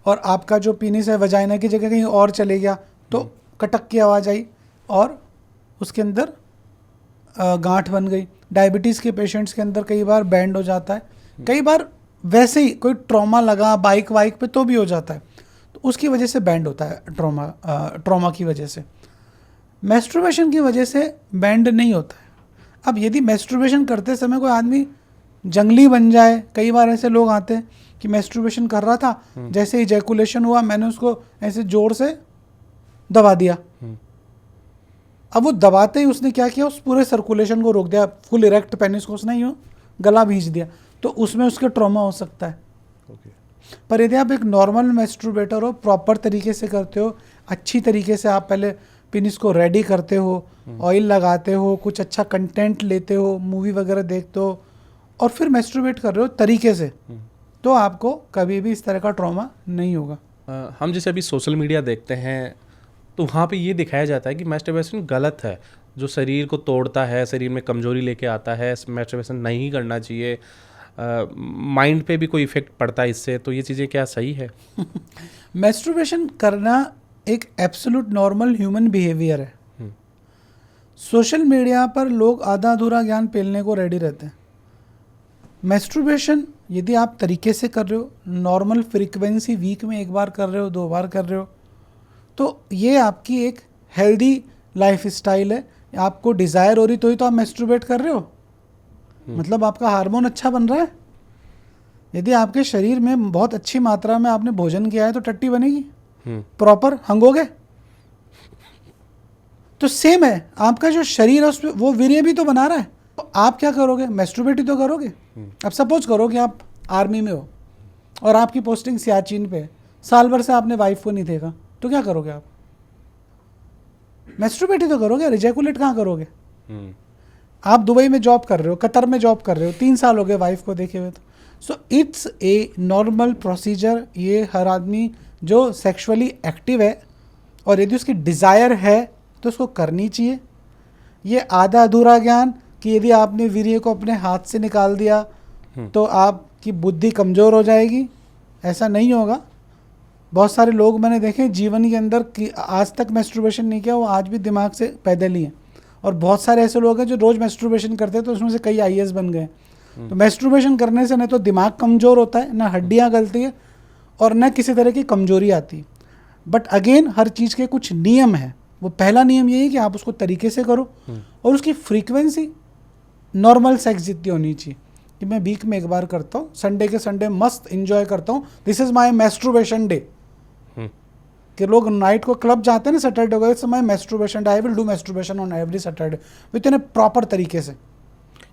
और आपका जो पीनिस है वजाइना की जगह कहीं और चले गया, तो कटक की आवाज़ आई और उसके अंदर गांठ बन गई। डायबिटीज़ के पेशेंट्स के अंदर कई बार बैंड हो जाता है, कई बार वैसे ही कोई ट्रॉमा लगा बाइक वाइक पे तो भी हो जाता है, तो उसकी वजह से बैंड होता है। ट्रॉमा की वजह से। मैस्ट्रुबेशन की वजह से बैंड नहीं होता है। अब यदि मैस्ट्रुबेशन करते समय कोई आदमी जंगली बन जाए, कई बार ऐसे लोग आते हैं कि मैस्ट्रुबेशन कर रहा था, जैसे ही इजैकुलेशन हुआ मैंने उसको ऐसे जोर से दबा दिया, अब वो दबाते ही उसने क्या किया, उस पूरे सर्कुलेशन को रोक दिया, फुल इरेक्ट पेनिस को उसने यूँ गला भींच दिया, तो उसमें उसके ट्रॉमा हो सकता है। पर यदि आप एक नॉर्मल मैस्ट्रुबेटर हो, प्रॉपर तरीके से करते हो, अच्छी तरीके से आप पहले पेनिस को रेडी करते हो, ऑयल लगाते हो, कुछ अच्छा कंटेंट लेते हो, मूवी वगैरह देखते हो और फिर मैस्ट्रुबेट कर रहे हो तरीके से, तो आपको कभी भी इस तरह का ट्रॉमा नहीं होगा। हम जैसे अभी सोशल मीडिया देखते हैं तो वहाँ पे ये दिखाया जाता है कि मैस्टरबेशन गलत है, जो शरीर को तोड़ता है, शरीर में कमजोरी लेके आता है, मैस्टरबेशन नहीं करना चाहिए, माइंड पे भी कोई इफेक्ट पड़ता है इससे, तो ये चीज़ें क्या सही है? मैस्ट्रुबेशन करना एक एब्सोल्यूट नॉर्मल ह्यूमन बिहेवियर है। सोशल मीडिया पर लोग आधा अधूरा ज्ञान पेलने को रेडी रहते हैं। मैस्ट्रुबेशन यदि आप तरीके से कर रहे हो, नॉर्मल फ्रीक्वेंसी, वीक में 1 बार कर रहे हो, 2 बार कर रहे हो, तो ये आपकी एक हेल्दी लाइफ स्टाइल है। आपको डिज़ायर हो रही तो ही तो आप मैस्ट्रुबेट कर रहे हो, मतलब आपका हार्मोन अच्छा बन रहा है। यदि आपके शरीर में बहुत अच्छी मात्रा में आपने भोजन किया है तो टट्टी बनेगी, प्रॉपर हंगोगे। तो सेम है, आपका जो शरीर है उसमें वो वीर्य भी तो बना रहा है, तो आप क्या करोगे, मैस्ट्रुबेट ही तो करोगे। अब सपोज करो कि आप आर्मी में हो और आपकी पोस्टिंग सियाचिन पे है, साल भर से आपने वाइफ को नहीं देखा, तो क्या करोगे आप, मैस्ट्रुबेट ही तो करोगे, रिजैकुलेट कहाँ करोगे। आप दुबई में जॉब कर रहे हो, कतर में जॉब कर रहे हो, 3 साल हो गए वाइफ को देखे हुए, तो so it's a normal procedure. ये हर आदमी जो सेक्सुअली एक्टिव है और यदि उसकी डिज़ायर है तो उसको करनी चाहिए। ये आधा अधूरा ज्ञान कि यदि आपने वीर्य को अपने हाथ से निकाल दिया तो आपकी बुद्धि कमज़ोर हो जाएगी, ऐसा नहीं होगा। बहुत सारे लोग मैंने देखे जीवन के अंदर कि आज तक मैस्ट्रुबेशन नहीं किया, वो आज भी दिमाग से पैदल ही हैं। और बहुत सारे ऐसे लोग हैं जो रोज़ मैस्ट्रुबेशन करते हैं तो उसमें से कई IAS बन गए। तो मैस्ट्रुबेशन करने से न तो दिमाग कमज़ोर होता है, ना हड्डियाँ गलती है और न किसी तरह की कमजोरी आती है। बट अगेन हर चीज़ के कुछ नियम है। वो पहला नियम यही है कि आप उसको तरीके से करो और उसकी फ्रीक्वेंसी नॉर्मल सेक्स जितनी होनी चाहिए। कि मैं वीक में 1 बार करता हूँ, संडे के संडे मस्त इंजॉय करता हूँ, this is my masturbation day. कि लोग नाइट को क्लब जाते हैं ना सैटरडे को, it's my masturbation day, I will do masturbation on every Saturday, with in proper तरीके से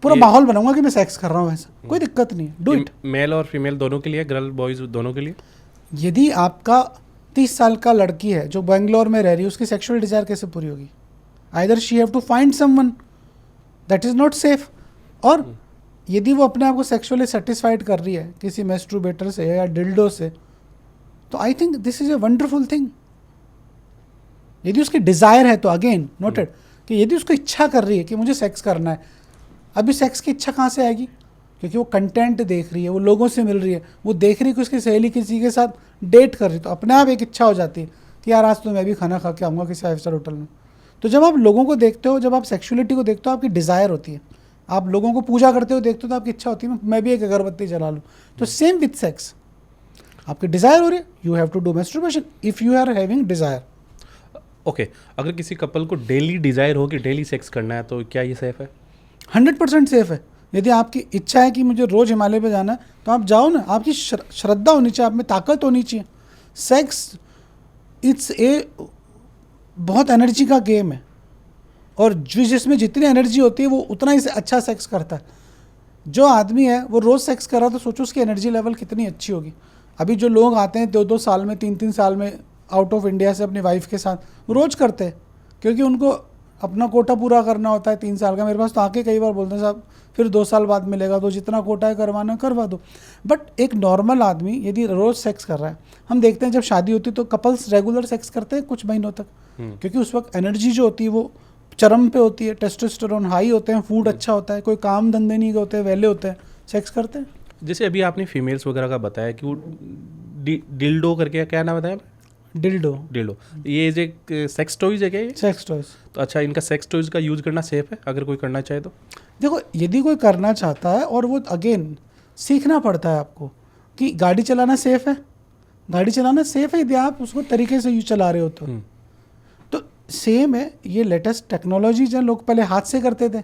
पूरा माहौल बनाऊंगा कि मैं सेक्स कर रहा हूँ, ऐसा कोई दिक्कत नहीं, डू इट। मेल और फीमेल दोनों के लिए, गर्ल बॉयज दोनों के लिए? यदि आपका 30 साल का लड़की है जो बेंगलोर में रह रही है, उसकी सेक्सुअल डिजायर कैसे पूरी होगी? Either she have to find someone that is not safe, और यदि वो अपने आप को सेक्सुअली सेटिस्फाइड कर रही है किसी मैस्ट्रुबेटर से या डिल्डो से, तो I think this is a wonderful thing. यदि उसकी डिजायर है तो अगेन नोटेड कि यदि उसको इच्छा कर रही है कि मुझे सेक्स करना है, अभी सेक्स की इच्छा कहाँ से आएगी? क्योंकि वो कंटेंट देख रही है, वो लोगों से मिल रही है, वो देख रही है कि उसकी सहेली किसी के साथ डेट कर रही है, तो अपने आप एक इच्छा हो जाती है कि यार आज तो मैं भी खाना खा के आऊँगा किसी 5 स्टार होटल में। तो जब आप लोगों को देखते हो, जब आप सेक्सुअलिटी को देखते हो, आपकी डिज़ायर होती है। आप लोगों को पूजा करते हो देखते हो तो आपकी इच्छा होती है मैं भी एक अगरबत्ती जला लूँ। तो सेम विथ सेक्स, आपकी डिज़ायर हो रही है, you have to do masturbation if you are having desire. Okay, अगर किसी कपल को डेली डिजायर हो कि डेली सेक्स करना है तो क्या ये सेफ है? 100% सेफ है। यदि आपकी इच्छा है कि मुझे रोज हिमालय पे जाना है तो आप जाओ ना, आपकी श्रद्धा होनी चाहिए, आप में ताकत होनी चाहिए। सेक्स इट्स ए बहुत एनर्जी का गेम है, और जिसमें जितनी एनर्जी होती है वो उतना ही अच्छा सेक्स करता है। जो आदमी है वो रोज़ सेक्स कर रहा तो सोचो उसकी एनर्जी लेवल कितनी अच्छी होगी। अभी जो लोग आते हैं 2-2 साल में 3-3 साल में आउट ऑफ इंडिया से अपनी वाइफ के साथ, रोज़ करते हैं क्योंकि उनको अपना कोटा पूरा करना होता है 3 साल का। मेरे पास तो आके कई बार बोलते हैं साहब फिर 2 साल बाद मिलेगा, तो जितना कोटा है करवाना करवा दो। बट एक नॉर्मल आदमी यदि रोज़ सेक्स कर रहा है, हम देखते हैं जब शादी होती है तो कपल्स रेगुलर सेक्स करते हैं कुछ महीनों तक, क्योंकि उस वक्त एनर्जी जो होती है वो चरम पे होती है, टेस्टोस्टेरोन हाई होते हैं, फूड अच्छा होता है, कोई काम धंधे नहीं होते, वेले होते हैं, सेक्स करते हैं। जैसे अभी आपने फीमेल्स वगैरह का बताया कि वो डिल्डो करके, क्या नाम बताया? डिल्डो। डिल्डो, ये एक सेक्स टॉयज है क्या ये? Sex toys. तो अच्छा, इनका सेक्स टॉयज का यूज़ करना सेफ है अगर कोई करना चाहे तो? देखो, यदि कोई करना चाहता है, और वो अगेन सीखना पड़ता है आपको कि गाड़ी चलाना सेफ है। गाड़ी चलाना सेफ है यदि आप उसको तरीके से यूँ चला रहे हो तो सेम है ये लेटेस्ट टेक्नोलॉजी। जो लोग पहले हाथ से करते थे,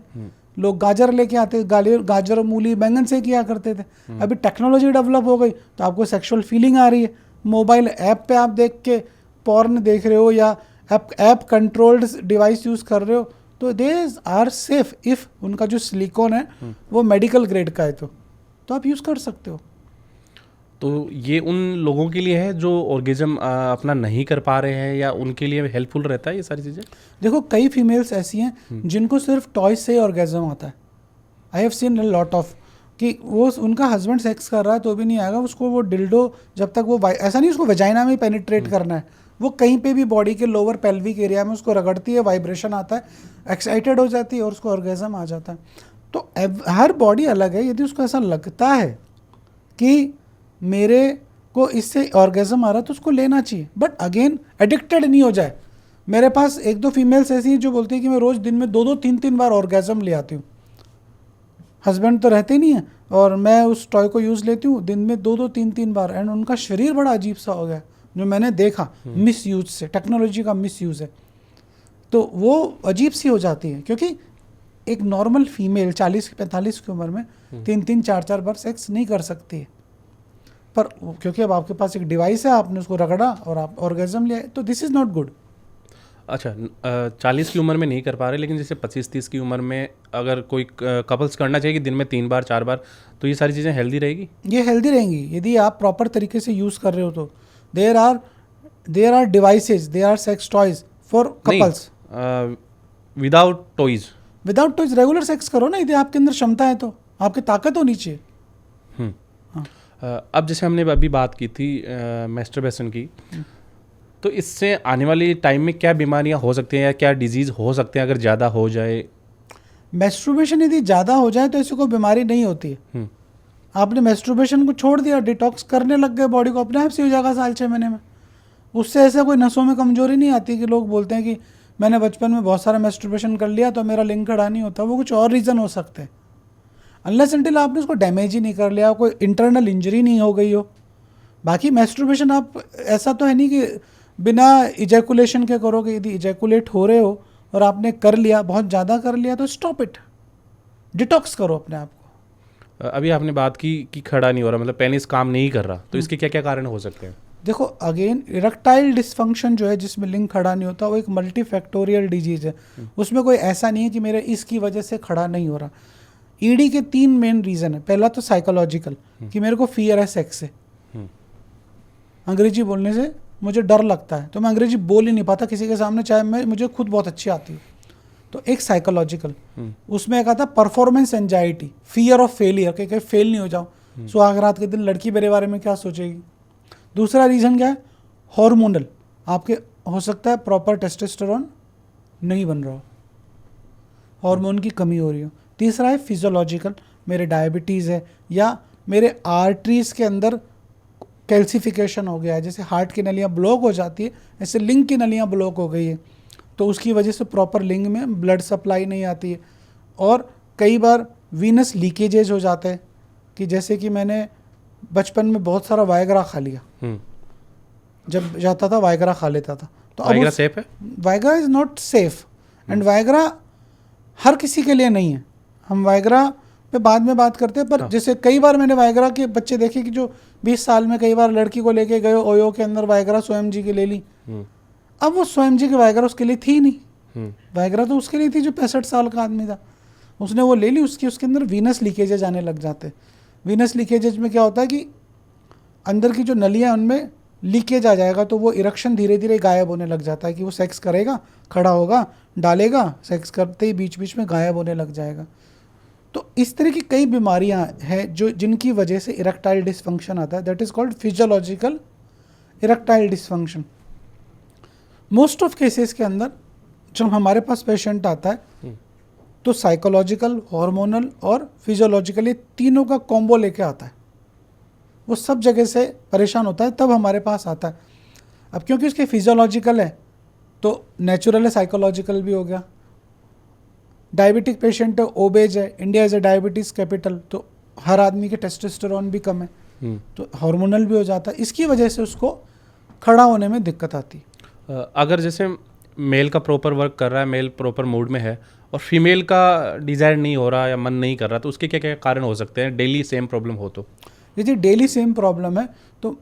लोग गाजर लेके आते, गाजर मूली बैंगन से किया करते थे। अभी टेक्नोलॉजी डेवलप हो गई तो आपको सेक्सुअल फीलिंग आ रही है। मोबाइल ऐप पे आप देख के पॉर्न देख रहे हो या ऐप कंट्रोल्ड डिवाइस यूज़ कर रहे हो, तो दे आर सेफ इफ़ उनका जो सिलिकॉन है वो मेडिकल ग्रेड का है तो आप यूज़ कर सकते हो। तो ये उन लोगों के लिए है जो ऑर्गेजम अपना नहीं कर पा रहे हैं, या उनके लिए हेल्पफुल रहता है ये सारी चीज़ें? देखो, कई फीमेल्स ऐसी हैं जिनको सिर्फ टॉयज से ऑर्गेजम आता है। I have seen a lot of कि वो उनका हस्बैंड सेक्स कर रहा है तो भी नहीं आएगा उसको, वो डिल्डो जब तक वो ऐसा नहीं उसको वेजाइना में पेनिट्रेट करना है, वो कहीं पे भी बॉडी के लोअर पेल्विक एरिया में उसको रगड़ती है, वाइब्रेशन आता है, एक्साइटेड हो जाती है और उसको ऑर्गेजम आ जाता है। तो हर बॉडी अलग है। यदि उसको ऐसा लगता है कि मेरे को इससे ऑर्गेजम आ रहा है तो उसको लेना चाहिए, बट अगेन एडिक्टेड नहीं हो जाए। मेरे पास 1-2 फीमेल्स ऐसी हैं जो बोलती हैं कि मैं रोज़ दिन में 2-2 3-3 बार ऑर्गेजम ले आती हूँ। हस्बैंड तो रहते नहीं है और मैं उस टॉय को यूज़ लेती हूँ दिन में 2-2 3-3 बार, एंड उनका शरीर बड़ा अजीब सा हो गया जो मैंने देखा। मिस यूज से, टेक्नोलॉजी का मिस यूज़ है, तो वो अजीब सी हो जाती है। क्योंकि एक नॉर्मल फीमेल 40-45 की उम्र में 3-3 4-4 बार सेक्स नहीं कर सकती है, पर क्योंकि अब आपके पास एक डिवाइस है, आपने उसको रगड़ा और आप ऑर्गेजम लिया, तो दिस इज़ नॉट गुड। अच्छा, 40 की उम्र में नहीं कर पा रहे, लेकिन जैसे 25-30 की उम्र में अगर कोई कपल्स करना चाहिए कि दिन में 3 बार 4 बार, तो ये सारी चीज़ें हेल्दी रहेगी? ये हेल्दी रहेंगी यदि आप प्रॉपर तरीके से यूज़ कर रहे हो तो। There are devices, there are sex toys for couples. Without toys? Without toys regular sex करो ना, यदि आपके अंदर क्षमता है तो, आपकी ताकत होनी चाहिए। अब जैसे हमने अभी बात की थी मैस्टरबेशन की, तो इससे आने वाली टाइम में क्या बीमारियां हो सकती हैं या क्या डिजीज़ हो सकते हैं अगर ज़्यादा हो जाए? मैस्ट्रुबेशन यदि ज़्यादा हो जाए तो ऐसी कोई बीमारी नहीं होती है। आपने मैस्ट्रुबेशन को छोड़ दिया, डिटॉक्स करने लग गए बॉडी को, अपने आप से हो जाएगा 6 महीने में। उससे ऐसा कोई नसों में कमजोरी नहीं आती कि लोग बोलते हैं कि मैंने बचपन में बहुत सारा मैस्ट्रुबेशन कर लिया तो मेरा लिंग खड़ा नहीं होता। वो कुछ और रीज़न हो सकते हैं, अनलेस अनटिल आपने उसको डैमेज ही नहीं कर लिया, कोई इंटरनल इंजरी नहीं हो गई हो। बाकी मैस्ट्रुबेशन आप ऐसा तो है नहीं कि बिना इजैकुलेशन के करोगे। यदि इजैकुलेट हो रहे हो और आपने कर लिया, बहुत ज़्यादा कर लिया, तो स्टॉप इट, डिटॉक्स करो अपने आप को। अभी आपने बात की कि खड़ा नहीं हो रहा, मतलब पेनिस काम नहीं कर रहा, तो इसके क्या क्या कारण हो सकते हैं? देखो, अगेन इरेक्टाइल डिसफंक्शन जो है जिसमें लिंग खड़ा नहीं होता, वो एक मल्टीफैक्टोरियल डिजीज़ है। उसमें कोई ऐसा नहीं है कि मेरे इसकी वजह से खड़ा नहीं हो रहा। ईडी के 3 मेन रीज़न है। पहला तो साइकोलॉजिकल, कि मेरे को फियर है सेक्स से, अंग्रेजी बोलने से मुझे डर लगता है, तो मैं अंग्रेजी बोल ही नहीं पाता किसी के सामने, चाहे मुझे खुद बहुत अच्छी आती हो। तो एक साइकोलॉजिकल, उसमें एक आता performance anxiety, fear of failure, कि कहीं फेल नहीं हो जाऊँ, सुहागरात के दिन लड़की मेरे बारे में क्या सोचेगी। दूसरा रीज़न क्या है? हार्मोनल, आपके हो सकता है प्रॉपर टेस्टोस्टेरोन नहीं बन रहा हो, हार्मोन की कमी हो रही हो। तीसरा है फिजियोलॉजिकल, मेरे डायबिटीज़ है या मेरे आर्टरीज़ के अंदर कैल्सिफिकेशन हो गया है, जैसे हार्ट की नलियाँ ब्लॉक हो जाती है, ऐसे लिंग की नलियाँ ब्लॉक हो गई है, तो उसकी वजह से प्रॉपर लिंग में ब्लड सप्लाई नहीं आती है। और कई बार वीनस लीकेजेज हो जाते हैं, कि जैसे कि मैंने बचपन में बहुत सारा वायग्रा खा लिया, जब जाता था वायग्रा खा लेता था, तो वाइग्रा सेफ है? Viagra is not safe and Viagra हर किसी के लिए नहीं है। हम वाइग्रा पे बाद में बात करते हैं, पर जैसे कई बार मैंने वाइग्रा के बच्चे देखे कि जो 20 साल में कई बार लड़की को लेके गए ओयो के अंदर वाइग्रा 100 mg की ले ली। अब वो 100 mg की वाइग्रा उसके लिए थी नहीं, वाइग्रा तो उसके लिए थी जो 65 साल का आदमी था, उसने वो ले ली, उसके अंदर वीनस लीकेजेज आने लग जाते हैं। वीनस लीकेजेज में क्या होता है कि अंदर की जो नलियाँ उनमें लीकेज आ जाएगा, तो वो इरेक्शन धीरे धीरे गायब होने लग जाता है कि वो सेक्स करेगा, खड़ा होगा, डालेगा, सेक्स करते ही बीच बीच में गायब होने लग जाएगा। तो इस तरह की कई बीमारियां हैं जो जिनकी वजह से इरेक्टाइल डिसफंक्शन आता है, that is called physiological erectile dysfunction. Most of cases के अंदर जब हमारे पास पेशेंट आता है तो साइकोलॉजिकल, हार्मोनल और फिजियोलॉजिकल, ये तीनों का कॉम्बो लेके आता है। वो सब जगह से परेशान होता है तब हमारे पास आता है। अब क्योंकि उसके फिजियोलॉजिकल है तो नेचुरल है, साइकोलॉजिकल भी हो गया। डायबिटिक पेशेंट है, ओबेज है, India is a diabetes capital, तो हर आदमी के टेस्टोस्टेरोन भी कम है, तो हार्मोनल भी हो जाता है। इसकी वजह से उसको खड़ा होने में दिक्कत आती है। अगर जैसे मेल का प्रॉपर वर्क कर रहा है, मेल प्रॉपर मूड में है और फीमेल का डिज़ायर नहीं हो रहा या मन नहीं कर रहा, तो उसके क्या क्या कारण हो सकते हैं डेली सेम प्रॉब्लम हो तो? यदि डेली सेम प्रॉब्लम है तो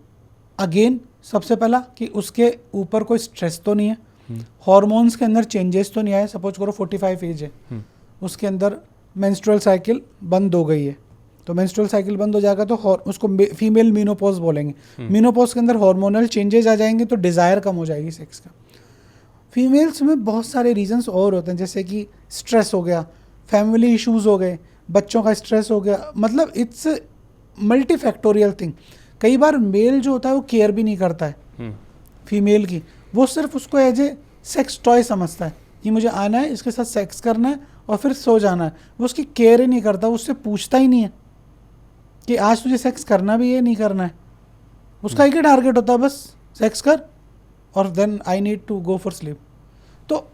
अगेन सबसे पहला कि उसके ऊपर कोई स्ट्रेस तो नहीं है, हार्मोन्स के अंदर चेंजेस तो नहीं आए। सपोज करो 45 एज है, उसके अंदर मेंस्ट्रुअल साइकिल बंद हो गई है, तो मेंस्ट्रुअल साइकिल बंद हो जाएगा तो उसको फीमेल मीनोपॉज बोलेंगे। मीनोपॉज के अंदर हार्मोनल चेंजेस आ जाएंगे तो डिज़ायर कम हो जाएगी सेक्स का। फीमेल्स में बहुत सारे रीजंस और होते हैं, जैसे कि स्ट्रेस हो गया, फैमिली इश्यूज हो गए, बच्चों का स्ट्रेस हो गया, मतलब इट्स मल्टी फैक्टोरियल थिंग। कई बार मेल जो होता है वो केयर भी नहीं करता है फीमेल की, वो सिर्फ उसको एज ए सेक्स टॉय समझता है कि मुझे आना है, इसके साथ सेक्स करना है और फिर सो जाना है। वो उसकी केयर ही नहीं करता, वो उससे पूछता ही नहीं है कि आज तुझे सेक्स करना भी है नहीं करना है। उसका एक ही टारगेट होता है, बस सेक्स कर और then I need to go for sleep. तो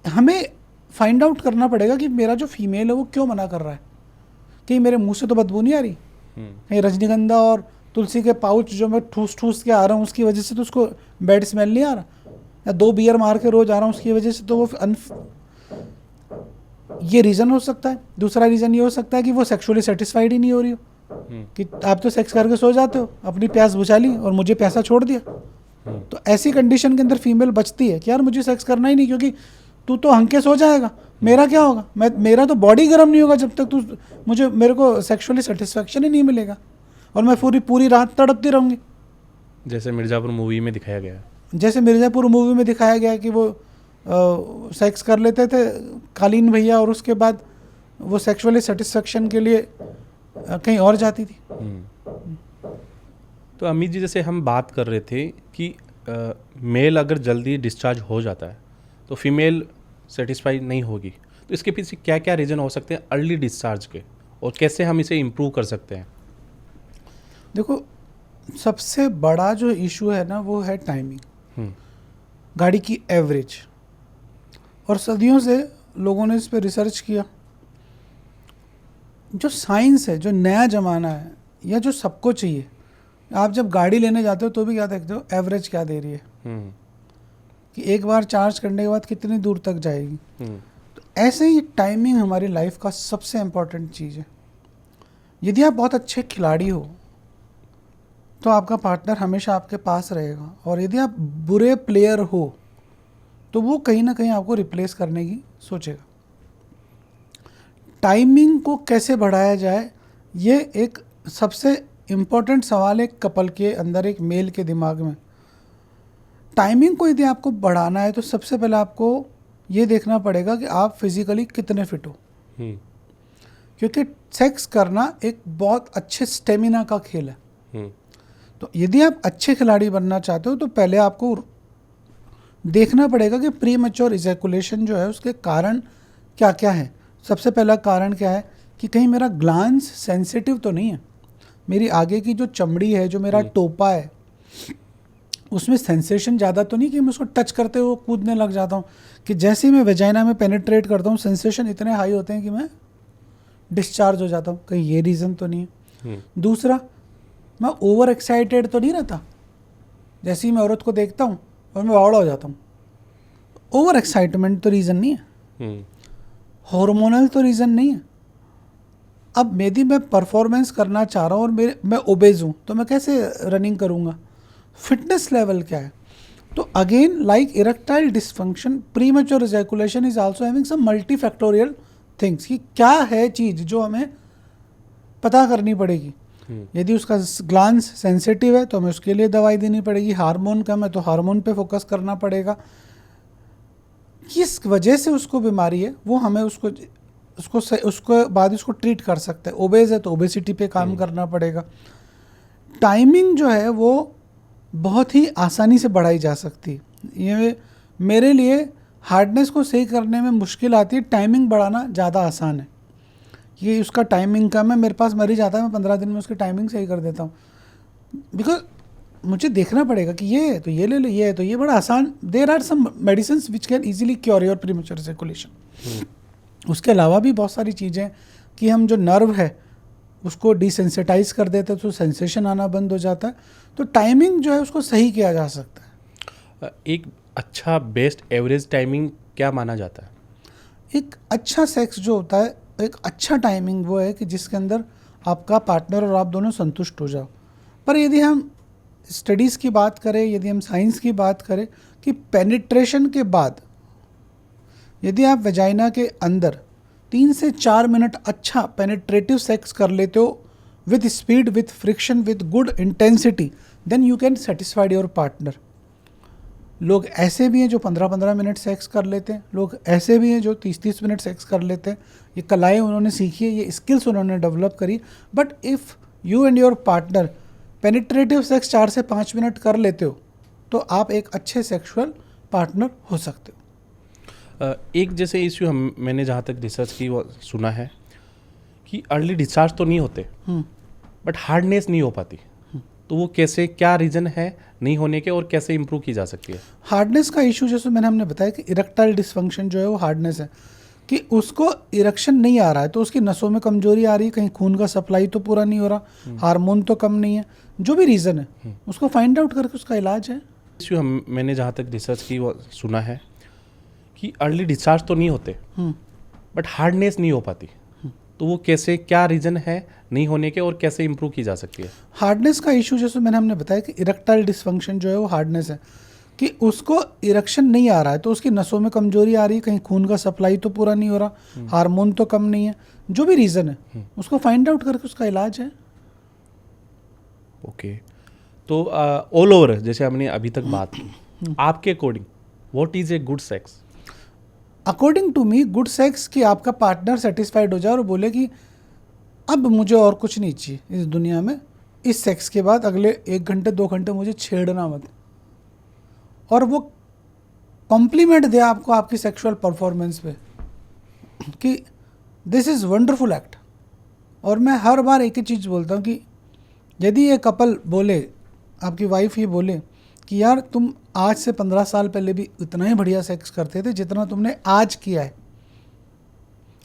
हमें फाइंड आउट करना पड़ेगा कि मेरा जो फीमेल है वो क्यों मना कर रहा है। कहीं मेरे मुंह से तो बदबू नहीं आ रही, कहीं रजनीगंधा और तुलसी के पाउच जो मैं ठूस ठूस के आ रहा हूँ उसकी वजह से तो उसको बैड स्मेल नहीं आ रहा, या 2 बियर मार के रोज आ रहा हूँ उसकी वजह से तो वो ये रीज़न हो सकता है। दूसरा रीज़न ये हो सकता है कि वो सेक्सुअली सेटिस्फाइड ही नहीं हो रही हो, कि आप तो सेक्स करके सो जाते हो, अपनी प्यास बुझा ली और मुझे प्यासा छोड़ दिया। तो ऐसी कंडीशन के अंदर फीमेल बचती है कि यार मुझे सेक्स करना ही नहीं, क्योंकि तू तो हंके सो जाएगा, मेरा क्या होगा, मेरा तो बॉडी गर्म नहीं होगा जब तक मेरे को सेक्सुअली सेटिस्फैक्शन ही नहीं मिलेगा और मैं पूरी रात तड़पती रहूँगी। जैसे मिर्ज़ापुर मूवी में दिखाया गया है। जैसे मिर्ज़ापुर मूवी में दिखाया गया कि वो सेक्स कर लेते थे कालीन भैया और उसके बाद वो सेक्सुअली सेटिस्फैक्शन के लिए कहीं और जाती थी। तो अमित जी, जैसे हम बात कर रहे थे कि मेल अगर जल्दी डिस्चार्ज हो जाता है तो फीमेल सेटिस्फाई नहीं होगी, तो इसके पीछे क्या क्या रीज़न हो सकते हैं अर्ली डिस्चार्ज के, और कैसे हम इसे इम्प्रूव कर सकते हैं? देखो, सबसे बड़ा जो इशू है ना वो है टाइमिंग, गाड़ी की एवरेज। और सदियों से लोगों ने इस पर रिसर्च किया। जो साइंस है, जो नया ज़माना है या जो सबको चाहिए, आप जब गाड़ी लेने जाते हो तो भी क्या देखते हो, एवरेज क्या दे रही है, कि एक बार चार्ज करने के बाद कितनी दूर तक जाएगी। तो ऐसे ही टाइमिंग हमारी लाइफ का सबसे इम्पोर्टेंट चीज़ है। यदि आप बहुत अच्छे खिलाड़ी हो तो आपका पार्टनर हमेशा आपके पास रहेगा, और यदि आप बुरे प्लेयर हो तो वो कहीं ना कहीं आपको रिप्लेस करने की सोचेगा। टाइमिंग को कैसे बढ़ाया जाए, ये एक सबसे इम्पोर्टेंट सवाल है कपल के अंदर, एक मेल के दिमाग में। टाइमिंग को यदि आपको बढ़ाना है तो सबसे पहले आपको ये देखना पड़ेगा कि आप फिजिकली कितने फिट हो, क्योंकि सेक्स करना एक बहुत अच्छे स्टेमिना का खेल है। तो यदि आप अच्छे खिलाड़ी बनना चाहते हो तो पहले आपको देखना पड़ेगा कि प्री मैच्योर इजैकुलेशन जो है उसके कारण क्या क्या है। सबसे पहला कारण क्या है कि कहीं मेरा ग्लांस सेंसिटिव तो नहीं है, मेरी आगे की जो चमड़ी है, जो मेरा टोपा है, उसमें सेंसेशन ज़्यादा तो नहीं कि मैं उसको टच करते हुए कूदने लग जाता हूँ, कि जैसे ही मैं वेजाइना में पेनिट्रेट करता हूँ सेंसेशन इतने हाई होते हैं कि मैं डिस्चार्ज हो जाता हूँ। कहीं ये रीज़न तो नहीं है। दूसरा, मैं ओवर एक्साइटेड तो नहीं रहता, जैसे ही मैं औरत को देखता हूँ और मैं वावड़ा हो जाता हूँ, ओवर एक्साइटमेंट तो रीज़न नहीं है, हार्मोनल तो रीज़न नहीं है। अब यदि मैं परफॉर्मेंस करना चाह रहा हूँ और मैं ओबेज हूँ तो मैं कैसे रनिंग करूँगा? फिटनेस लेवल क्या है? तो again like erectile dysfunction, premature ejaculation is also having some multifactorial things कि क्या है चीज़ जो हमें पता करनी पड़ेगी। यदि उसका ग्लांस सेंसिटिव है तो हमें उसके लिए दवाई देनी पड़ेगी, हार्मोन कम है तो हार्मोन पे फोकस करना पड़ेगा। किस वजह से उसको बीमारी है वो हमें उसको बाद उसको ट्रीट कर सकते हैं। ओबेज है तो ओबेसिटी पे काम करना पड़ेगा। टाइमिंग जो है वो बहुत ही आसानी से बढ़ाई जा सकती है। ये मेरे लिए हार्डनेस को सही करने में मुश्किल आती है, टाइमिंग बढ़ाना ज़्यादा आसान है। ये उसका टाइमिंग कम है, मेरे पास मरीज आता है, मैं 15 दिन में उसकी टाइमिंग सही कर देता हूँ, बिकॉज मुझे देखना पड़ेगा कि ये है तो ये ले लो, ये है तो ये, बड़ा आसान। There are some medicine which can easily cure your premature ejaculation. उसके अलावा भी बहुत सारी चीज़ें कि हम जो नर्व है उसको डिसेंसिटाइज कर देते हैं तो सेंसेशन आना बंद हो जाता है। तो टाइमिंग जो है उसको सही किया जा सकता है। एक अच्छा बेस्ट एवरेज टाइमिंग क्या माना जाता है? एक अच्छा सेक्स जो होता है, एक अच्छा टाइमिंग वो है कि जिसके अंदर आपका पार्टनर और आप दोनों संतुष्ट हो जाओ। पर यदि हम स्टडीज़ की बात करें, यदि हम साइंस की बात करें कि पेनिट्रेशन के बाद यदि आप वेजाइना के अंदर 3 से 4 मिनट अच्छा पेनिट्रेटिव सेक्स कर लेते हो with speed, with friction, with good intensity, then you can satisfied your partner. लोग ऐसे भी हैं जो 15-15 मिनट सेक्स कर लेते हैं, लोग ऐसे भी हैं जो 30-30 मिनट सेक्स कर लेते हैं। ये कलाएँ उन्होंने सीखी है, ये स्किल्स उन्होंने डेवलप करी। But if you and your partner penetrative sex 4 से 5 मिनट कर लेते हो तो आप एक अच्छे सेक्सुअल पार्टनर हो सकते हो। एक जैसे इश्यू मैंने जहाँ तक रिसर्च की वो सुना है कि अर्ली डिस्चार्ज तो नहीं होते बट हार्डनेस नहीं हो पाती, तो वो कैसे, क्या रीज़न है नहीं होने के और कैसे इम्प्रूव की जा सकती है? हार्डनेस का इशू जैसे हमने बताया कि इरेक्टाइल डिसफंक्शन जो है वो हार्डनेस है, कि उसको इरेक्शन नहीं आ रहा है तो उसकी नसों में कमजोरी आ रही है, कहीं खून का सप्लाई तो पूरा नहीं हो रहा, हार्मोन तो कम नहीं है, जो भी रीज़न है उसको फाइंड आउट करके उसका इलाज है। इश्यू मैंने जहाँ तक रिसर्च की वो सुना है कि अर्ली डिस्चार्ज तो नहीं होते बट हार्डनेस नहीं हो पाती, तो वो कैसे, क्या रीज़न है नहीं होने के और कैसे इम्प्रूव की जा सकती है? हार्डनेस का इशू जैसे हमने बताया कि इरेक्टाइल डिसफंक्शन जो है वो हार्डनेस है, कि उसको इरेक्शन नहीं आ रहा है तो उसकी नसों में कमजोरी आ रही है, कहीं खून का सप्लाई तो पूरा नहीं हो रहा, हार्मोन तो कम नहीं है, जो भी रीज़न है उसको फाइंड आउट करके उसका इलाज है। ओके, तो ऑल ओवर जैसे हमने अभी तक बात की, आपके according what is a good sex? According to me good sex कि आपका पार्टनर सेटिस्फाइड हो जाए और बोले कि अब मुझे और कुछ नहीं चाहिए इस दुनिया में, इस सेक्स के बाद अगले 1 घंटे 2 घंटे मुझे छेड़ना मत, और वो कॉम्प्लीमेंट दे आपको आपकी सेक्सुअल परफॉर्मेंस पे कि दिस इज़ वंडरफुल एक्ट। और मैं हर बार एक ही चीज़ बोलता हूँ कि यदि ये कपल बोले, आपकी वाइफ ये बोले कि यार तुम आज से 15 साल पहले भी इतना ही बढ़िया सेक्स करते थे जितना तुमने आज किया है,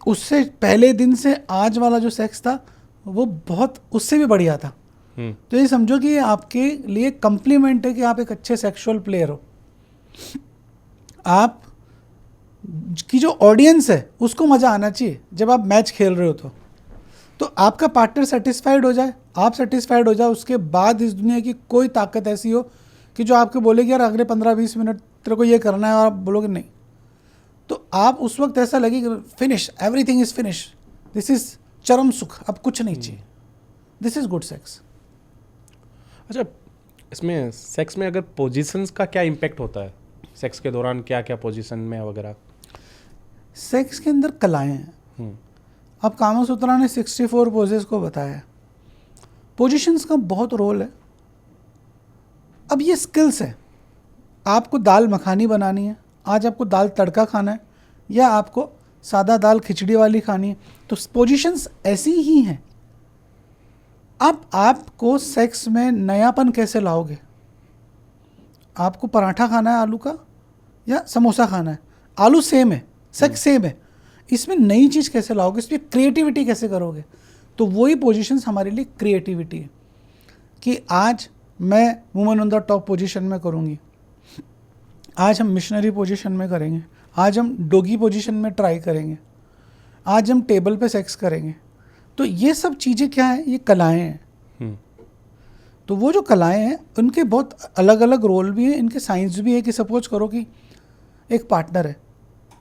उससे पहले दिन से आज वाला जो सेक्स था वो बहुत उससे भी बढ़िया था, तो ये समझो कि ये आपके लिए कम्प्लीमेंट है कि आप एक अच्छे सेक्सुअल प्लेयर हो। आप की जो ऑडियंस है उसको मज़ा आना चाहिए जब आप मैच खेल रहे हो तो आपका पार्टनर सेटिस्फाइड हो जाए, आप सेटिस्फाइड हो जाए, उसके बाद इस दुनिया की कोई ताकत ऐसी हो कि जो आपके बोलेगी यार अगले 15-20 मिनट तेरे को ये करना है, और आप बोलोगे नहीं, तो आप उस वक्त ऐसा लगे कि finish, everything is finish, this is चरम सुख, अब कुछ नहीं चाहिए, दिस इज गुड सेक्स। अच्छा, इसमें सेक्स में अगर पोजीशंस का क्या इम्पैक्ट होता है, सेक्स के दौरान क्या क्या पोजीशन में वगैरह? सेक्स के अंदर कलाएं हैं। अब कामासूत्रा ने 64 पोजेस को बताया है, पोजीशंस का बहुत रोल है। अब ये स्किल्स है, आपको दाल मखानी बनानी है, आज आपको दाल तड़का खाना है या आपको सादा दाल खिचड़ी वाली खानी है, तो पोजीशंस ऐसी ही हैं। अब आपको सेक्स में नयापन कैसे लाओगे? आपको पराठा खाना है आलू का या समोसा खाना है? आलू सेम है, सेक्स सेम है, इसमें नई चीज़ कैसे लाओगे, इसमें क्रिएटिविटी कैसे करोगे? तो वही पोजीशंस हमारे लिए क्रिएटिविटी है कि आज मैं woman on the top position में करूँगी, आज हम मिशनरी पोजीशन में करेंगे, आज हम डॉगी पोजीशन में ट्राई करेंगे, आज हम टेबल पे सेक्स करेंगे। तो ये सब चीज़ें क्या है, ये कलाएं हैं। तो वो जो कलाएं हैं उनके बहुत अलग अलग रोल भी हैं, इनके साइंस भी है। कि सपोज करो कि एक पार्टनर है,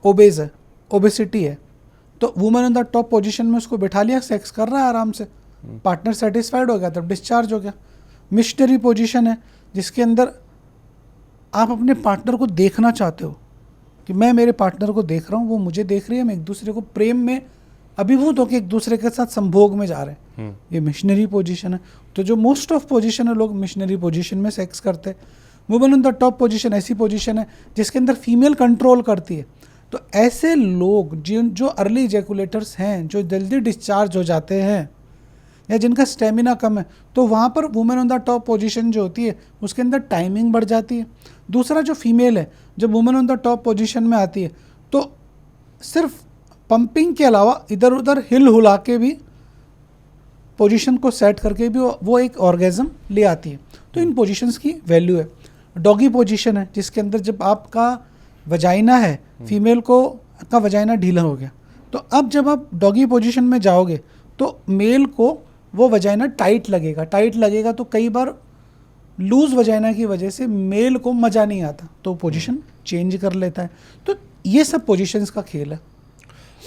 ओबेज है, ओबेसिटी है, तो women on the top position में उसको बिठा लिया, सेक्स कर रहा है आराम से, पार्टनर सेटिस्फाइड हो गया, तब डिस्चार्ज हो गया। मिशनरी पोजीशन है जिसके अंदर आप अपने पार्टनर को देखना चाहते हो कि मैं मेरे पार्टनर को देख रहा हूँ, वो मुझे देख रही है, हम एक दूसरे को प्रेम में अभिभूत होकर एक दूसरे के साथ संभोग में जा रहे हैं, ये मिशनरी पोजीशन है। तो जो मोस्ट ऑफ पोजीशन है लोग मिशनरी पोजीशन में सेक्स करते हैं। Women on the top position ऐसी पोजीशन है जिसके अंदर फीमेल कंट्रोल करती है। तो ऐसे लोग जो अर्ली इजैकुलेटर्स हैं, जो जल्दी डिस्चार्ज हो जाते हैं या जिनका स्टेमिना कम है, तो वहाँ पर women on the top position जो होती है उसके अंदर टाइमिंग बढ़ जाती है। दूसरा जो फीमेल है, जब women on the top position में आती है तो सिर्फ पंपिंग के अलावा इधर उधर हिल हुला के भी पोजीशन को सेट करके भी वो एक ऑर्गेज़म ले आती है। तो इन पोजीशंस की वैल्यू है। डॉगी पोजीशन है जिसके अंदर जब आपका वजाइना है, फीमेल को का वजाइना ढीला हो गया, तो अब जब आप डॉगी पोजीशन में जाओगे तो मेल को वो वजाइना टाइट लगेगा तो कई बार लूज वजाइना की वजह से मेल को मज़ा नहीं आता, तो पोजीशन चेंज कर लेता है। तो ये सब पोजीशंस का खेल है।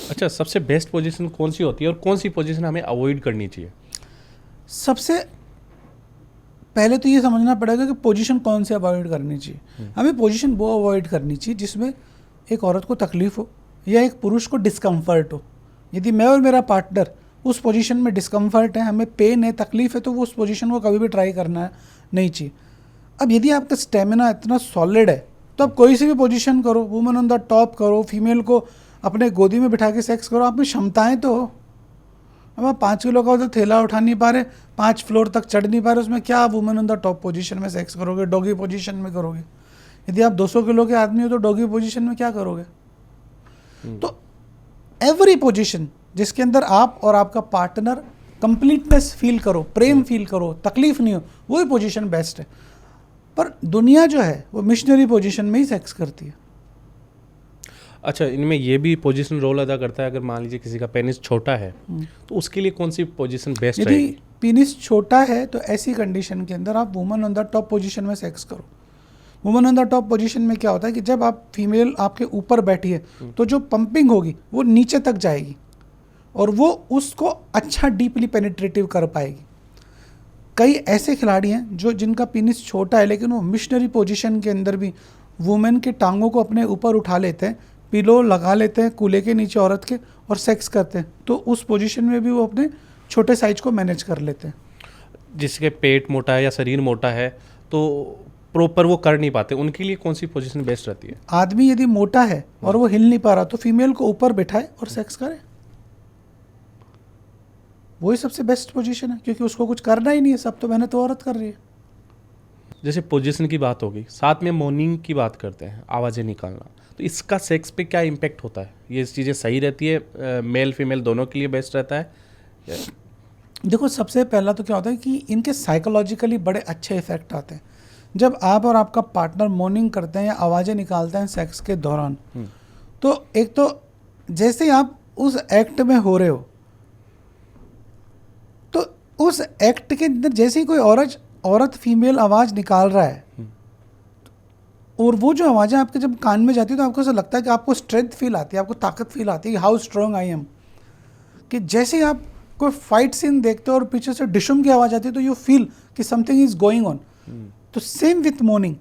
अच्छा, सबसे बेस्ट पोजीशन कौन सी होती है और कौन सी पोजीशन हमें अवॉइड करनी चाहिए? सबसे पहले तो ये समझना पड़ेगा कि पोजीशन कौन से अवॉइड करनी चाहिए। हमें पोजीशन वो अवॉइड करनी चाहिए जिसमें एक औरत को तकलीफ हो या एक पुरुष को डिस्कम्फर्ट हो। यदि मैं और मेरा पार्टनर उस पोजीशन में डिस्कम्फर्ट है, हमें पेन है, तकलीफ है, तो वो उस पोजीशन को कभी भी ट्राई करना नहीं चाहिए। अब यदि आपका स्टेमिना इतना सॉलिड है तो आप कोई सी भी पोजीशन करो, वुमेन ऑन द टॉप करो, फीमेल को अपने गोदी में बिठा के सेक्स करो, आप में क्षमताएँ तो हो। अब आप 5 किलो का तो थैला उठा नहीं पा रहे, 5 फ्लोर तक चढ़ नहीं पा रहे, उसमें क्या आप women on the top position में सेक्स करोगे, डॉगी पोजीशन में करोगे? यदि आप 200 किलो के आदमी हो तो डॉगी पोजीशन में क्या करोगे? तो एवरी पोजीशन जिसके अंदर आप और आपका पार्टनर कंप्लीटनेस फील करो, प्रेम फील करो, तकलीफ नहीं हो, वही पोजीशन बेस्ट है। पर दुनिया जो है वो मिशनरी पोजीशन में ही सेक्स करती है। अच्छा, इनमें ये भी पोजीशन रोल अदा करता है, अगर मान लीजिए किसी का पेनिस छोटा है तो उसके लिए कौन सी पोजीशन बेस्ट रहेगी? यदि पेनिस छोटा है तो ऐसी कंडीशन के अंदर आप women on the top position में सेक्स करो। Women on the top position में क्या होता है कि जब आप फीमेल आपके ऊपर बैठी है तो जो पंपिंग होगी वो नीचे तक जाएगी और वो उसको अच्छा डीपली पेनिट्रेटिव कर पाएगी। कई ऐसे खिलाड़ी हैं जिनका पेनिस छोटा है लेकिन वो मिशनरी पोजीशन के अंदर भी वुमेन के टांगों को अपने ऊपर उठा लेते हैं, पिलो लगा लेते हैं कूल्हे के नीचे औरत के और सेक्स करते हैं, तो उस पोजीशन में भी वो अपने छोटे साइज को मैनेज कर लेते हैं। जिसके पेट मोटा है या शरीर मोटा है तो प्रॉपर वो कर नहीं पाते, उनके लिए कौन सी पोजीशन बेस्ट रहती है? आदमी यदि मोटा है और वो हिल नहीं पा रहा तो फीमेल को ऊपर बिठाए और सेक्स करे, वही सबसे बेस्ट पोजीशन है, क्योंकि उसको कुछ करना ही नहीं है, सब तो मेहनत तो औरत कर रही है। जैसे पोजीशन की बात होगी, साथ में मॉर्निंग की बात करते हैं, आवाज़ें निकालना, तो इसका सेक्स पे क्या इम्पैक्ट होता है? ये चीज़ें सही रहती है, मेल फीमेल दोनों के लिए बेस्ट रहता है? देखो, सबसे पहला तो क्या होता है कि इनके साइकोलॉजिकली बड़े अच्छे इफेक्ट आते हैं। जब आप और आपका पार्टनर मॉर्निंग करते हैं या आवाज़ें निकालते हैं सेक्स के दौरान, तो एक तो जैसे ही आप उस एक्ट में हो रहे हो तो उस एक्ट के अंदर जैसे ही कोई औरत फीमेल आवाज़ निकाल रहा है और वो जो आवाज़ें आपके जब कान में जाती है तो आपको ऐसा लगता है कि आपको स्ट्रेंथ फील आती है, आपको ताकत फील आती है, हाउ स्ट्रॉन्ग आई एम। कि जैसे ही आप कोई फाइट सीन देखते हो और पीछे से डिशुम की आवाज़ आती है तो यू फील कि समथिंग इज गोइंग ऑन। तो सेम विथ मॉर्निंग,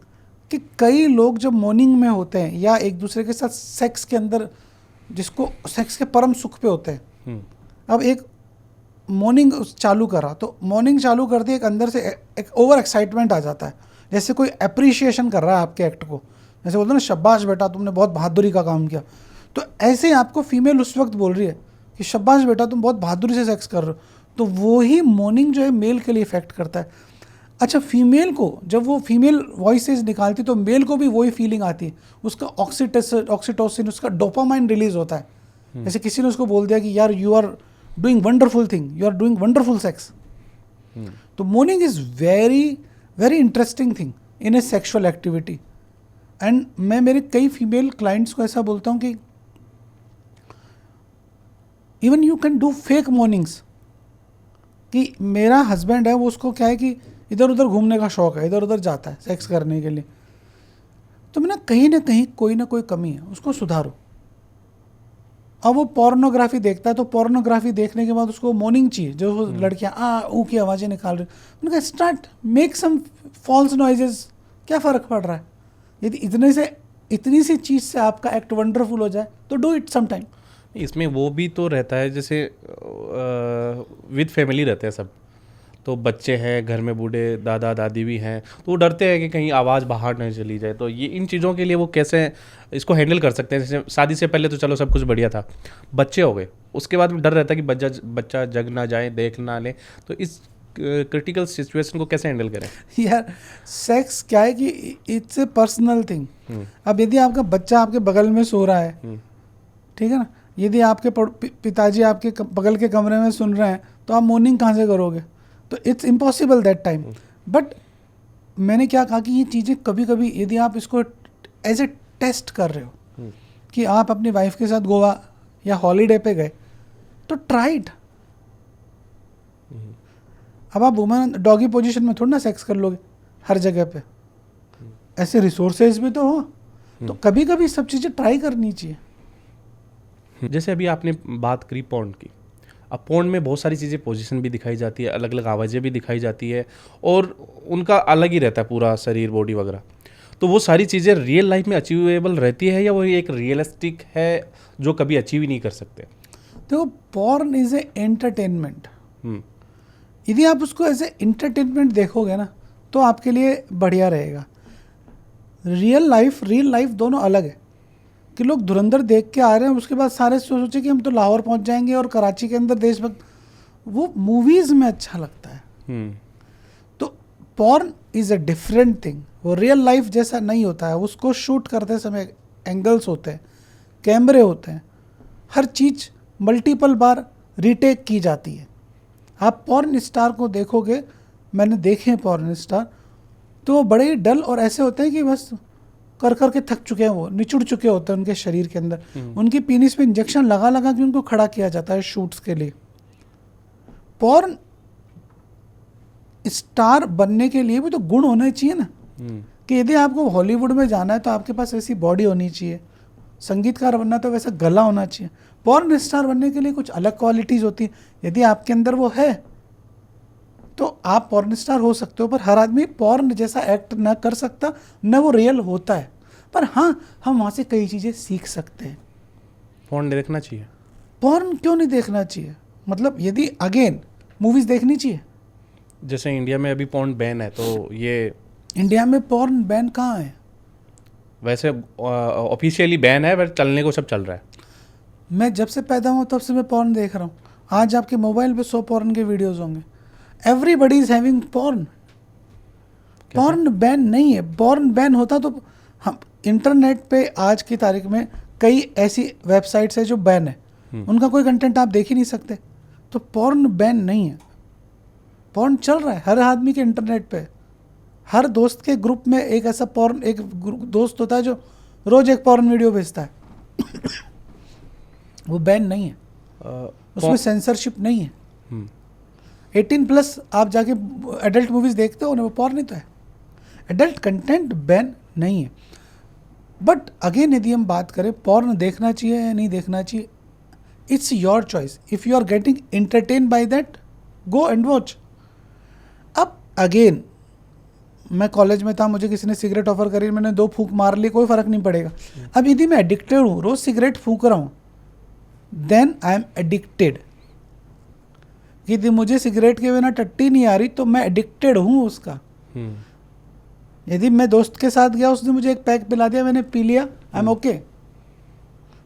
कि कई लोग जब मॉर्निंग में होते हैं या एक दूसरे के साथ सेक्स के अंदर, जिसको सेक्स के परम सुख पे होते हैं, अब एक मॉर्निंग चालू करा तो मॉर्निंग चालू करते एक अंदर से एक ओवर एक्साइटमेंट आ जाता है, जैसे कोई अप्रिशिएशन कर रहा है आपके एक्ट को, जैसे बोलते हैं ना, शाबाश बेटा तुमने बहुत बहादुरी का काम किया। तो ऐसे ही आपको फीमेल उस वक्त बोल रही है कि शाबाश बेटा तुम बहुत बहादुरी से सेक्स कर रहे हो, तो वो ही मॉर्निंग जो है मेल के लिए इफेक्ट करता है। अच्छा, फीमेल को जब वो फीमेल वॉइसेस निकालती तो मेल को भी वही फीलिंग आती है, उसका ऑक्सीटोसिन, उसका डोपामाइन रिलीज होता है। जैसे किसी ने उसको बोल दिया कि यार you are doing wonderful thing, you are doing wonderful sex. तो morning is very very interesting thing in a sexual activity. And मैं मेरे कई फीमेल क्लाइंट्स को ऐसा बोलता हूँ कि even you can do fake mornings, कि मेरा हस्बैंड है वो उसको क्या है कि इधर उधर घूमने का शौक है, इधर उधर जाता है सेक्स करने के लिए, तो मैं ना कहीं कोई ना कोई कमी है, उसको सुधारो। अब वो पोर्नोग्राफी देखता है तो पोर्नोग्राफी देखने के बाद उसको मॉर्निंग चाहिए, जो वो लड़कियाँ ऊ की आवाज़ें निकाल रही, उनका start make some false noises, क्या फ़र्क पड़ रहा है? यदि इतनी सी चीज़ से आपका एक्ट वंडरफुल हो जाए तो डू इट सम टाइम। इसमें वो भी तो रहता है, जैसे विद फैमिली रहते हैं सब, तो बच्चे हैं घर में, बूढ़े दादा दादी भी हैं, तो वो डरते हैं कि कहीं आवाज़ बाहर नहीं चली जाए। तो ये इन चीज़ों के लिए वो कैसे इसको हैंडल कर सकते हैं? जैसे शादी से पहले तो चलो सब कुछ बढ़िया था, बच्चे हो गए, उसके बाद में डर रहता है कि बच्चा जग ना जाए, देख ना ले, तो इस क्रिटिकल सिचुएशन को कैसे हैंडल करें? यार सेक्स क्या है कि इट्स ए पर्सनल थिंग। अब यदि आपका बच्चा आपके बगल में सो रहा है, ठीक है ना, यदि आपके पिताजी आपके बगल के कमरे में सुन रहे हैं, तो आप मॉर्निंग कहाँ से करोगे? तो it's impossible that time. But मैंने क्या कहा कि ये चीज़ें कभी कभी यदि आप इसको एज ए टेस्ट कर रहे हो कि आप अपनी वाइफ के साथ गोवा या हॉलीडे पे गए, तो ट्राई इट। अब आप वुमेन डॉगी पोजीशन में थोड़ा ना सेक्स कर लोगे हर जगह पे, ऐसे रिसोर्सेज भी तो हो, तो कभी कभी सब चीज़ें ट्राई करनी चाहिए। जैसे अभी आपने बात करी पॉर्न की, अब पॉर्न में बहुत सारी चीज़ें, पोजीशन भी दिखाई जाती है, अलग अलग आवाज़ें भी दिखाई जाती है, और उनका अलग ही रहता है पूरा शरीर, बॉडी वगैरह। तो वो सारी चीज़ें रियल लाइफ में अचीवेबल रहती है, या वो एक रियलिस्टिक है जो कभी अचीव ही नहीं कर सकते? देखो, पॉर्न इज ए एंटरटेनमेंट। यदि आप उसको एज ए एंटरटेनमेंट देखोगे ना, तो आपके लिए बढ़िया रहेगा। रियल लाइफ दोनों अलग है। कि लोग धुरंधर देख के आ रहे हैं, उसके बाद सारे सोचे कि हम तो लाहौर पहुंच जाएंगे और कराची के अंदर देशभक्त, वो मूवीज़ में अच्छा लगता है। तो porn is a different thing, वो रियल लाइफ जैसा नहीं होता है। उसको शूट करते समय एंगल्स होते हैं, कैमरे होते हैं, हर चीज़ मल्टीपल बार रीटेक की जाती है। आप पॉर्न स्टार को देखोगे, मैंने देखे हैं पॉर्न स्टार, तो वो बड़े डल और ऐसे होते हैं कि बस कर करके थक चुके हैं, वो निचुड़ चुके होते हैं उनके शरीर के अंदर। उनकी पीनिस पे इंजेक्शन लगा लगा के उनको खड़ा किया जाता है शूट्स के लिए। पॉर्न स्टार बनने के लिए भी तो गुण होने चाहिए ना, कि यदि आपको हॉलीवुड में जाना है तो आपके पास ऐसी बॉडी होनी चाहिए, संगीतकार बनना तो वैसा गला होना चाहिए। पॉर्न स्टार बनने के लिए कुछ अलग क्वालिटीज़ होती है, यदि आपके अंदर वो है तो आप पॉर्न स्टार हो सकते हो। पर हर आदमी पॉर्न जैसा एक्ट ना कर सकता, न वो रियल होता है। पर हाँ, हम वहाँ से कई चीज़ें सीख सकते हैं। पॉर्न देखना चाहिए? पॉर्न क्यों नहीं देखना चाहिए? मतलब यदि अगेन मूवीज़ देखनी चाहिए। जैसे इंडिया में अभी पॉर्न बैन है, तो ये इंडिया में पॉर्न बैन कहाँ है? वैसे ऑफिशियली बैन है, बट चलने को सब चल रहा है। मैं जब से पैदा हुआ तब से मैं पॉर्न देख रहा हूँ। आज आपके मोबाइल पे 100 पॉर्न के वीडियोज़ होंगे। Everybody is having porn. Porn ban नहीं है। पॉर्न बैन होता तो हम इंटरनेट पे आज की तारीख में कई ऐसी वेबसाइट्स है जो बैन है, उनका कोई कंटेंट आप देख ही नहीं सकते। तो पॉर्न बैन नहीं है, पॉर्न चल रहा है हर आदमी के इंटरनेट पे। हर दोस्त के ग्रुप में एक ऐसा पॉर्न, एक दोस्त होता है जो रोज एक पॉर्न वीडियो भेजता है। वो बैन नहीं है, उसमें सेंसरशिप नहीं है। 18+ आप जाके एडल्ट मूवीज़ देखते हो ना, वो पॉर्न नहीं तो है। एडल्ट कंटेंट बैन नहीं है। बट अगेन यदि हम बात करें पॉर्न देखना चाहिए या नहीं देखना चाहिए, it's your choice. If you are getting entertain by that, go and watch. अब अगेन मैं कॉलेज में था, मुझे किसी ने सिगरेट ऑफर करी, मैंने 2 फूंक मार ली, कोई फ़र्क नहीं पड़ेगा। अब यदि मैं एडिक्टेड हूँ, रोज़ सिगरेट फूंक रहा हूँ, देन आई एम एडिक्टेड। यदि मुझे सिगरेट के बिना टट्टी नहीं आ रही तो मैं एडिक्टेड हूँ उसका। यदि मैं दोस्त के साथ गया, उसने मुझे एक पैक पिला दिया, मैंने पी लिया, आई एम ओके।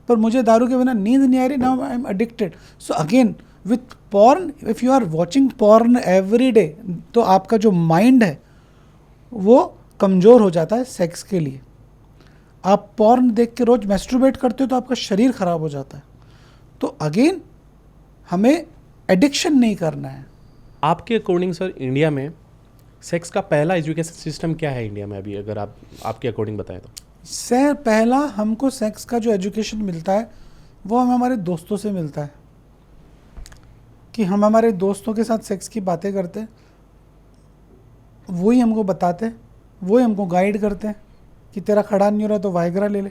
पर मुझे दारू के बिना नींद नहीं आ रही, now I am addicted. So again with porn, if you are watching porn every day, तो आपका जो माइंड है वो कमज़ोर हो जाता है सेक्स के लिए। आप पॉर्न देख के रोज़ मैस्ट्रुबेट करते हो तो आपका शरीर ख़राब हो जाता है। तो अगेन हमें एडिक्शन नहीं करना है। आपके अकॉर्डिंग सर, इंडिया में सेक्स का पहला एजुकेशन सिस्टम क्या है इंडिया में अभी, अगर आप आपके अकॉर्डिंग बताएं तो? से पहला हमको सेक्स का जो एजुकेशन मिलता है वो हमें हमारे दोस्तों से मिलता है, कि हम हमारे दोस्तों के साथ सेक्स की बातें करते हैं, वही हमको बताते हैं, वही हमको गाइड करते हैं कि तेरा खड़ा नहीं हो रहा तो वाइग्रा ले ले,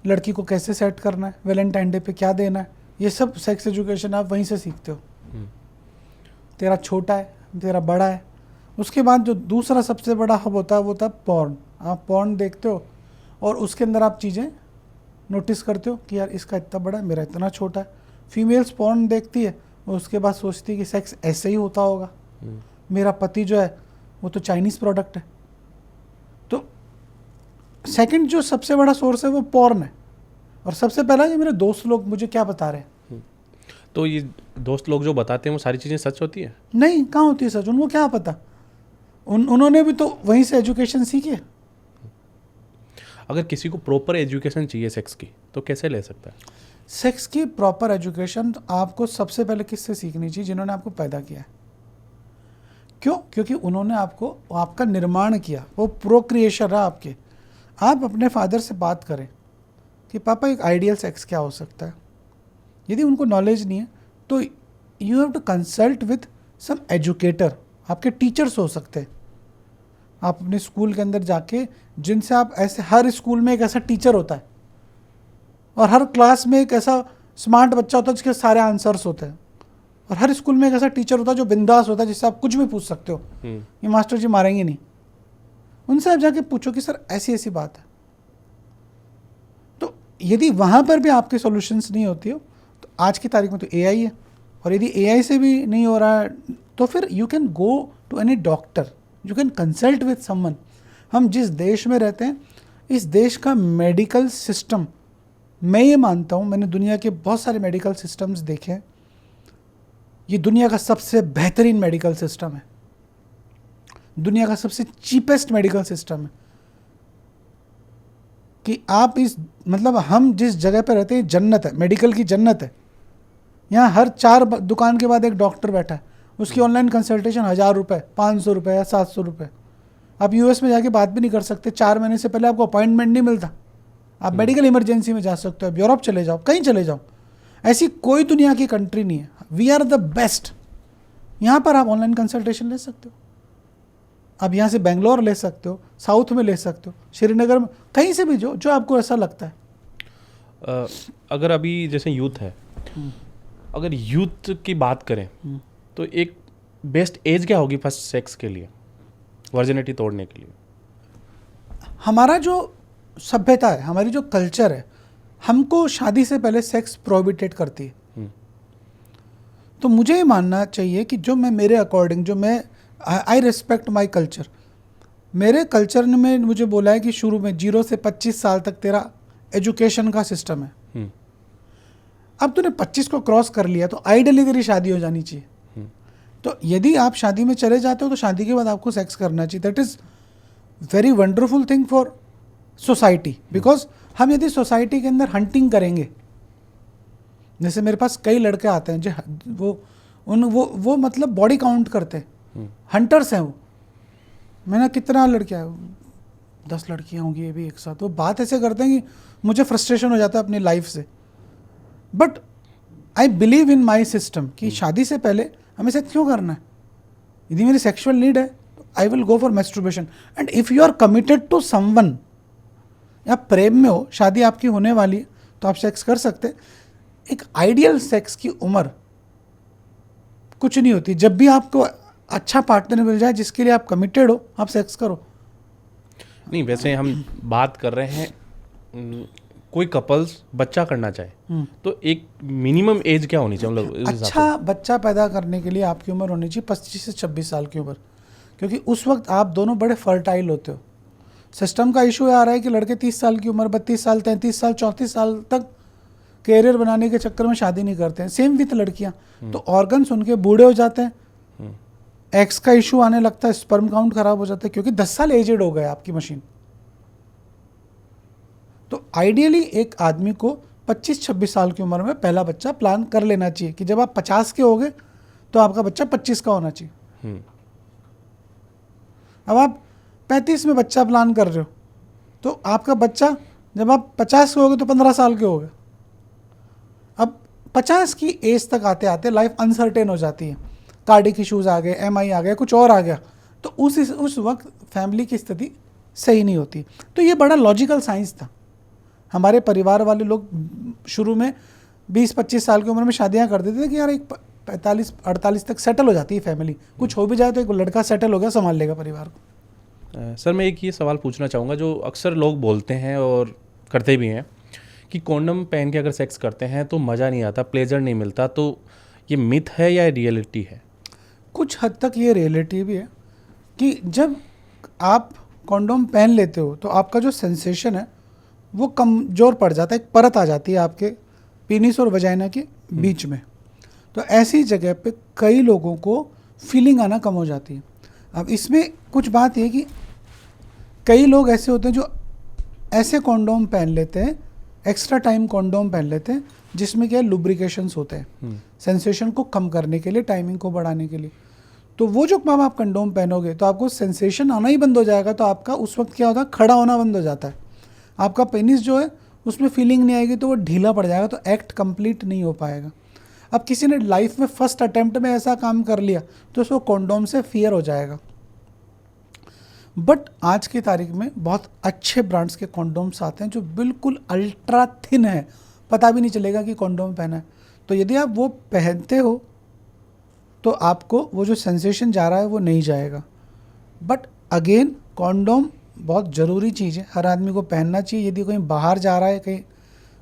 लड़की को कैसे सेट करना है, वैलेंटाइन डे पे क्या देना है, ये सब सेक्स एजुकेशन आप वहीं से सीखते हो। तेरा छोटा है, तेरा बड़ा है। उसके बाद जो दूसरा सबसे बड़ा हब होता है वो होता है पॉर्न। आप पॉर्न देखते हो और उसके अंदर आप चीज़ें नोटिस करते हो कि यार इसका इतना बड़ा है, मेरा इतना छोटा है। फीमेल्स पॉर्न देखती है और उसके बाद सोचती है कि सेक्स ऐसे ही होता होगा, मेरा पति जो है वो तो चाइनीज़ प्रोडक्ट है। तो सेकंड जो सबसे बड़ा सोर्स है वो पॉर्न है, और सबसे पहला ये मेरे दोस्त लोग मुझे क्या बता रहे हैं। तो ये दोस्त लोग जो बताते हैं वो सारी चीज़ें सच होती है? नहीं, कहाँ होती है सच, उनको क्या पता, उन्होंने भी तो वहीं से एजुकेशन सीखी है। अगर किसी को प्रॉपर एजुकेशन चाहिए सेक्स की तो कैसे ले सकता है? सेक्स की प्रॉपर एजुकेशन आपको सबसे पहले किससे सीखनी चाहिए? जिन्होंने आपको पैदा किया है। क्यों? क्योंकि उन्होंने आपको आपका निर्माण किया, वो प्रोक्रिएशन है आपके। आप अपने फादर से बात करें कि पापा एक आइडियल सेक्स क्या हो सकता है। यदि उनको नॉलेज नहीं है तो you have to consult with some educator. आपके टीचर्स हो सकते हैं, आप अपने स्कूल के अंदर जाके जिनसे आप ऐसे, हर स्कूल में एक ऐसा टीचर होता है और हर क्लास में एक ऐसा स्मार्ट बच्चा होता है जिसके सारे आंसर्स होते हैं, और हर स्कूल में एक ऐसा टीचर होता है जो बिंदास होता है जिससे आप कुछ भी पूछ सकते हो, ये मास्टर जी मारेंगे नहीं। उनसे आप जाके पूछो कि सर ऐसी ऐसी बात है। तो यदि वहाँ पर भी आपके सॉल्यूशंस नहीं होती हो तो आज की तारीख में तो एआई है, और यदि एआई से भी नहीं हो रहा है तो फिर you can go to any doctor, you can consult with someone. हम जिस देश में रहते हैं, इस देश का मेडिकल सिस्टम, मैं ये मानता हूँ, मैंने दुनिया के बहुत सारे मेडिकल सिस्टम्स देखे हैं, ये दुनिया का सबसे बेहतरीन मेडिकल सिस्टम है, दुनिया का सबसे चीपेस्ट मेडिकल सिस्टम है। कि आप इस, मतलब हम जिस जगह पर रहते हैं जन्नत है, मेडिकल की जन्नत है। यहाँ हर 4 दुकान के बाद एक डॉक्टर बैठा है, उसकी ऑनलाइन कंसल्टेशन 1000 रुपये, 500 रुपये या 700 रुपये। आप यूएस में जाके बात भी नहीं कर सकते, 4 महीने से पहले आपको अपॉइंटमेंट नहीं मिलता। आप मेडिकल इमरजेंसी में जा सकते हो, आप यूरोप चले जाओ, कहीं चले जाओ, ऐसी कोई दुनिया की कंट्री नहीं है। We are the best. यहाँ पर आप ऑनलाइन कंसल्टेशन ले सकते हो, आप यहाँ से बेंगलोर ले सकते हो, साउथ में ले सकते हो, श्रीनगर में, कहीं से भी जो आपको ऐसा लगता है। अगर अभी जैसे यूथ है, अगर यूथ की बात करें तो एक बेस्ट एज क्या होगी फर्स्ट सेक्स के लिए, वर्जिनिटी तोड़ने के लिए? हमारा जो सभ्यता है, हमारी जो कल्चर है, हमको शादी से पहले सेक्स प्रोहिबिटेड करती है। तो मुझे ये मानना चाहिए कि जो मैं, मेरे अकॉर्डिंग, जो मैं, आई रिस्पेक्ट माई कल्चर। मेरे कल्चर ने में मुझे बोला है कि शुरू में 0 से 25 साल तक तेरा एजुकेशन का सिस्टम है। अब तूने 25 को क्रॉस कर लिया तो आइडियली तेरी शादी हो जानी चाहिए। तो यदि आप शादी में चले जाते हो तो शादी के बाद आपको सेक्स करना चाहिए। That is very wonderful thing for society, because हम यदि सोसाइटी के अंदर हंटिंग करेंगे, जैसे मेरे पास कई लड़के आते हैं जो वो मतलब बॉडी काउंट करते हैं, हंटर्स हैं वो। मैंने कितना लड़कियाँ, 10 लड़कियाँ होंगी ये भी एक साथ, वो बात ऐसे करते हैं कि मुझे फ्रस्ट्रेशन हो जाता है अपनी लाइफ से। But I believe in my system कि शादी से पहले हमें सेक्स क्यों करना है। यदि मेरी सेक्सुअल नीड है तो I will go for masturbation. And if you are committed to someone, या प्रेम में हो, शादी आपकी होने वाली है, तो आप सेक्स कर सकते। एक आइडियल सेक्स की उम्र कुछ नहीं होती। जब भी आपको अच्छा पार्टनर मिल जाए जिसके लिए आप कमिटेड हो, आप सेक्स करो। नहीं, वैसे हम बात कर रहे हैं कोई कपल्स बच्चा करना चाहे तो एक मिनिमम एज क्या होनी चाहिए? मतलब अच्छा बच्चा पैदा करने के लिए आपकी उम्र होनी चाहिए 25 से 26 साल की उम्र, क्योंकि उस वक्त आप दोनों बड़े फर्टाइल होते हो। सिस्टम का इशू आ रहा है कि लड़के 30 साल की उम्र, 32 साल, 33 साल, 34 साल तक कैरियर बनाने के चक्कर में शादी नहीं करते हैं। सेम विथ लड़कियां, तो ऑर्गन्स उनके बूढ़े हो जाते हैं, एक्स का इशू आने लगता है, स्पर्म काउंट खराब हो जाता है, क्योंकि 10 साल एजेड हो गए आपकी मशीन। तो आइडियली एक आदमी को 25-26 साल की उम्र में पहला बच्चा प्लान कर लेना चाहिए कि जब आप 50 के होगे तो आपका बच्चा 25 का होना चाहिए। अब आप 35 में बच्चा प्लान कर रहे हो तो आपका बच्चा जब आप 50 के हो गए तो 15 साल के हो गए। अब 50 की एज तक आते आते लाइफ अनसर्टेन हो जाती है, कार्डिक इश्यूज आ गए, MI आ गया, कुछ और आ गया, तो उस वक्त फैमिली की स्थिति सही नहीं होती। तो ये बड़ा लॉजिकल साइंस था। हमारे परिवार वाले लोग शुरू में 20-25 साल की उम्र में शादियां कर देते थे कि यार एक 45-48 तक सेटल हो जाती है फैमिली, कुछ हो भी जाए तो एक लड़का सेटल हो गया, संभाल लेगा परिवार को। सर मैं एक ये सवाल पूछना चाहूँगा जो अक्सर लोग बोलते हैं और करते भी हैं कि कॉन्डम पहन के अगर सेक्स करते हैं तो मज़ा नहीं आता, प्लेजर नहीं मिलता, तो ये मिथ है या रियलिटी है? कुछ हद तक ये रियलिटी भी है कि जब आप कॉन्डोम पहन लेते हो तो आपका जो सेंसेशन है वो कमज़ोर पड़ जाता है, एक परत आ जाती है आपके पेनिस और वजाइना के बीच में। तो ऐसी जगह पे कई लोगों को फीलिंग आना कम हो जाती है। अब इसमें कुछ बात ये कि कई लोग ऐसे होते हैं जो ऐसे कॉन्डोम पहन लेते हैं, एक्स्ट्रा टाइम कॉन्डोम पहन लेते हैं जिसमें क्या लुब्रिकेशंस होते हैं सेंसेशन को कम करने के लिए, टाइमिंग को बढ़ाने के लिए। तो वो जो आप कंडोम पहनोगे तो आपको सेंसेशन आना ही बंद हो जाएगा, तो आपका उस वक्त क्या होता है, खड़ा होना बंद हो जाता है, आपका पेनिस जो है उसमें फीलिंग नहीं आएगी, तो वो ढीला पड़ जाएगा, तो एक्ट कंप्लीट नहीं हो पाएगा। अब किसी ने लाइफ में फर्स्ट अटेम्प्ट में ऐसा काम कर लिया तो उसको कॉन्डोम से फियर हो जाएगा। बट आज की तारीख में बहुत अच्छे ब्रांड्स के कॉन्डोम्स आते हैं जो बिल्कुल अल्ट्रा थिन है, पता भी नहीं चलेगा कि कॉन्डोम पहना है। तो यदि आप वो पहनते हो तो आपको वो जो सेंसेशन जा रहा है वो नहीं जाएगा। बट अगेन कॉन्डोम बहुत ज़रूरी चीज़ है, हर आदमी को पहनना चाहिए। यदि कहीं बाहर जा रहा है, कहीं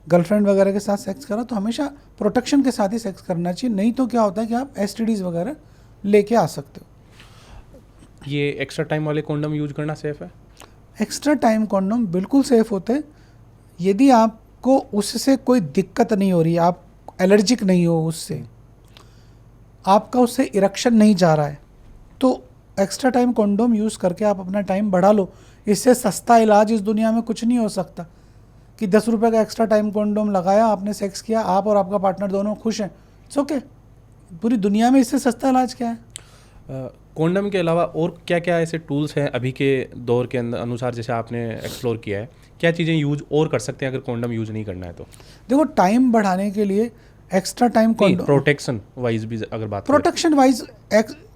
गर्लफ्रेंड वगैरह के साथ सेक्स कर रहा है तो हमेशा प्रोटेक्शन के साथ ही सेक्स करना चाहिए, नहीं तो क्या होता है कि आप STDs वगैरह लेके आ सकते हो। ये एक्स्ट्रा टाइम वाले कॉन्डम यूज करना सेफ है? एक्स्ट्रा टाइम कॉन्डोम बिल्कुल सेफ़ होते हैं यदि आपको उससे कोई दिक्कत नहीं हो रही है, आप एलर्जिक नहीं हो उससे, आपका उससे इरेक्शन नहीं जा रहा है, तो एक्स्ट्रा टाइम कॉन्डोम यूज़ करके आप अपना टाइम बढ़ा लो। इससे सस्ता इलाज इस दुनिया में कुछ नहीं हो सकता कि 10 रुपये का एक्स्ट्रा टाइम कॉन्डोम लगाया, आपने सेक्स किया, आप और आपका पार्टनर दोनों खुश हैं, इट्स ओके। पूरी दुनिया में इससे सस्ता इलाज क्या है? कॉन्डम के अलावा और क्या क्या ऐसे टूल्स हैं अभी के दौर के अंदर अनुसार, जैसे आपने एक्सप्लोर किया है, क्या चीज़ें यूज और कर सकते हैं अगर कॉन्डम यूज नहीं करना है तो? देखो, टाइम बढ़ाने के लिए extra time condom, protection wise भी अगर बात प्रोटेक्शन वाइज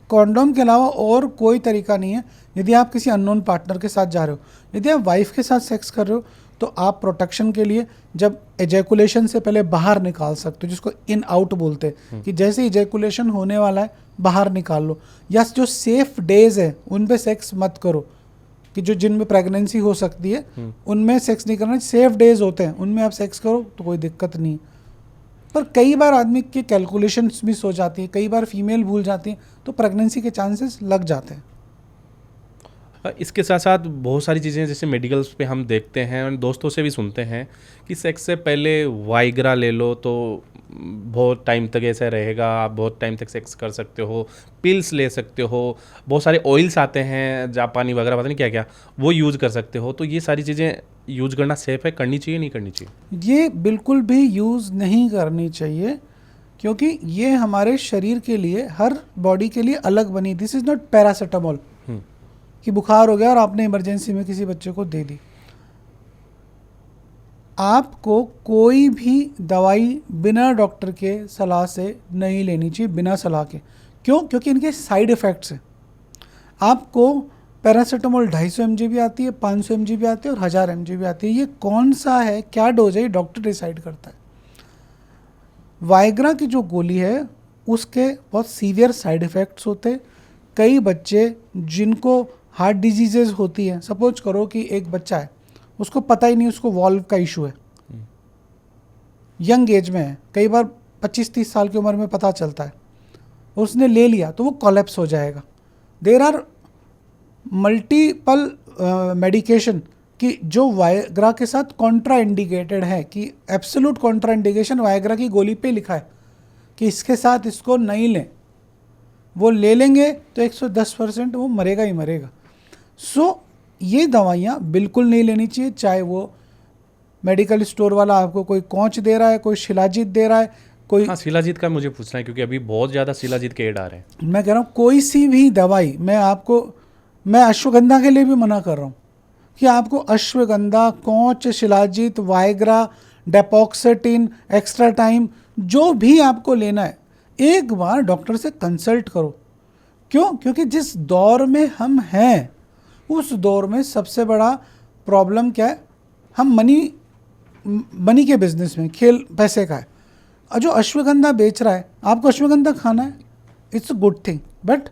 कॉन्डोम के अलावा और कोई तरीका नहीं है। यदि आप किसी अननोन पार्टनर के साथ जा रहे हो, यदि आप वाइफ के साथ सेक्स कर रहे हो, तो आप प्रोटेक्शन के लिए जब एजैकुलेशन से पहले बाहर निकाल सकते हो, जिसको इन आउट बोलते हैं, कि जैसे एजैकुलेशन होने वाला है बाहर निकाल लो। या जो सेफ डेज है उन पे सेक्स मत करो, कि जो जिनमें प्रेगनेंसी हो सकती है उनमें सेक्स नहीं करना। सेफ डेज होते हैं उनमें आप सेक्स करो तो कोई दिक्कत नहीं। पर कई बार आदमी की कैलकुलेशंस मिस हो जाती है, कई बार फीमेल भूल जाती है, तो प्रेगनेंसी के चांसेस लग जाते हैं। इसके साथ साथ बहुत सारी चीज़ें जैसे मेडिकल्स पे हम देखते हैं और दोस्तों से भी सुनते हैं कि सेक्स से पहले वाइग्रा ले लो तो बहुत टाइम तक ऐसा रहेगा, आप बहुत टाइम तक सेक्स कर सकते हो, पिल्स ले सकते हो, बहुत सारे ऑयल्स आते हैं जापानी वगैरह, पता नहीं क्या क्या, वो यूज़ कर सकते हो। तो ये सारी चीज़ें यूज़ करना सेफ़ है, करनी चाहिए नहीं करनी चाहिए? ये बिल्कुल भी यूज़ नहीं करनी चाहिए, क्योंकि ये हमारे शरीर के लिए, हर बॉडी के लिए अलग बनी। दिस इज़ नॉट पैरासीटामोल कि बुखार हो गया और आपने इमरजेंसी में किसी बच्चे को दे दी। आपको कोई भी दवाई बिना डॉक्टर के सलाह से नहीं लेनी चाहिए, बिना सलाह के। क्यों? क्योंकि इनके साइड इफ़ेक्ट्स हैं। आपको पैरासीटामोल 250 mg भी आती है, 500 mg भी आती है और 1000 mg भी आती है। ये कौन सा है, क्या डोज है, डॉक्टर डिसाइड करता है। वाइग्रा की जो गोली है उसके बहुत सीवियर साइड इफ़ेक्ट्स होते हैं। कई बच्चे जिनको हार्ट डिजीजेज होती हैं, सपोज करो कि एक बच्चा है, उसको पता ही नहीं उसको वॉल्व का इशू है, यंग एज में है, कई बार 25-30 साल की उम्र में पता चलता है, उसने ले लिया तो वो कोलैप्स हो जाएगा। देयर आर मल्टीपल मेडिकेशन कि जो वाइग्रा के साथ कॉन्ट्रा इंडिकेटेड है, कि एब्सोल्यूट कॉन्ट्रा इंडिकेशन वाइग्रा की गोली पे लिखा है कि इसके साथ इसको नहीं लें, वो ले लेंगे तो 110% वो मरेगा ही मरेगा। सो ये दवाइयाँ बिल्कुल नहीं लेनी चाहिए, चाहे वो मेडिकल स्टोर वाला आपको कोई कौच दे रहा है, कोई शिलाजीत दे रहा है, कोई। हाँ, शिलाजीत का मुझे पूछना है क्योंकि अभी बहुत ज़्यादा शिलाजीत के एड आ रहे हैं। मैं कह रहा हूँ कोई सी भी दवाई, मैं अश्वगंधा के लिए भी मना कर रहा हूँ कि आपको ashwagandha, kaunch, shilajit, Viagra, dapoxetine, extra time, जो भी आपको लेना है एक बार डॉक्टर से कंसल्ट करो। क्यों? क्योंकि जिस दौर में हम हैं उस दौर में सबसे बड़ा प्रॉब्लम क्या है, हम मनी के बिजनेस में, खेल पैसे का है। और जो अश्वगंधा बेच रहा है, आपको अश्वगंधा खाना है, it's a good thing, but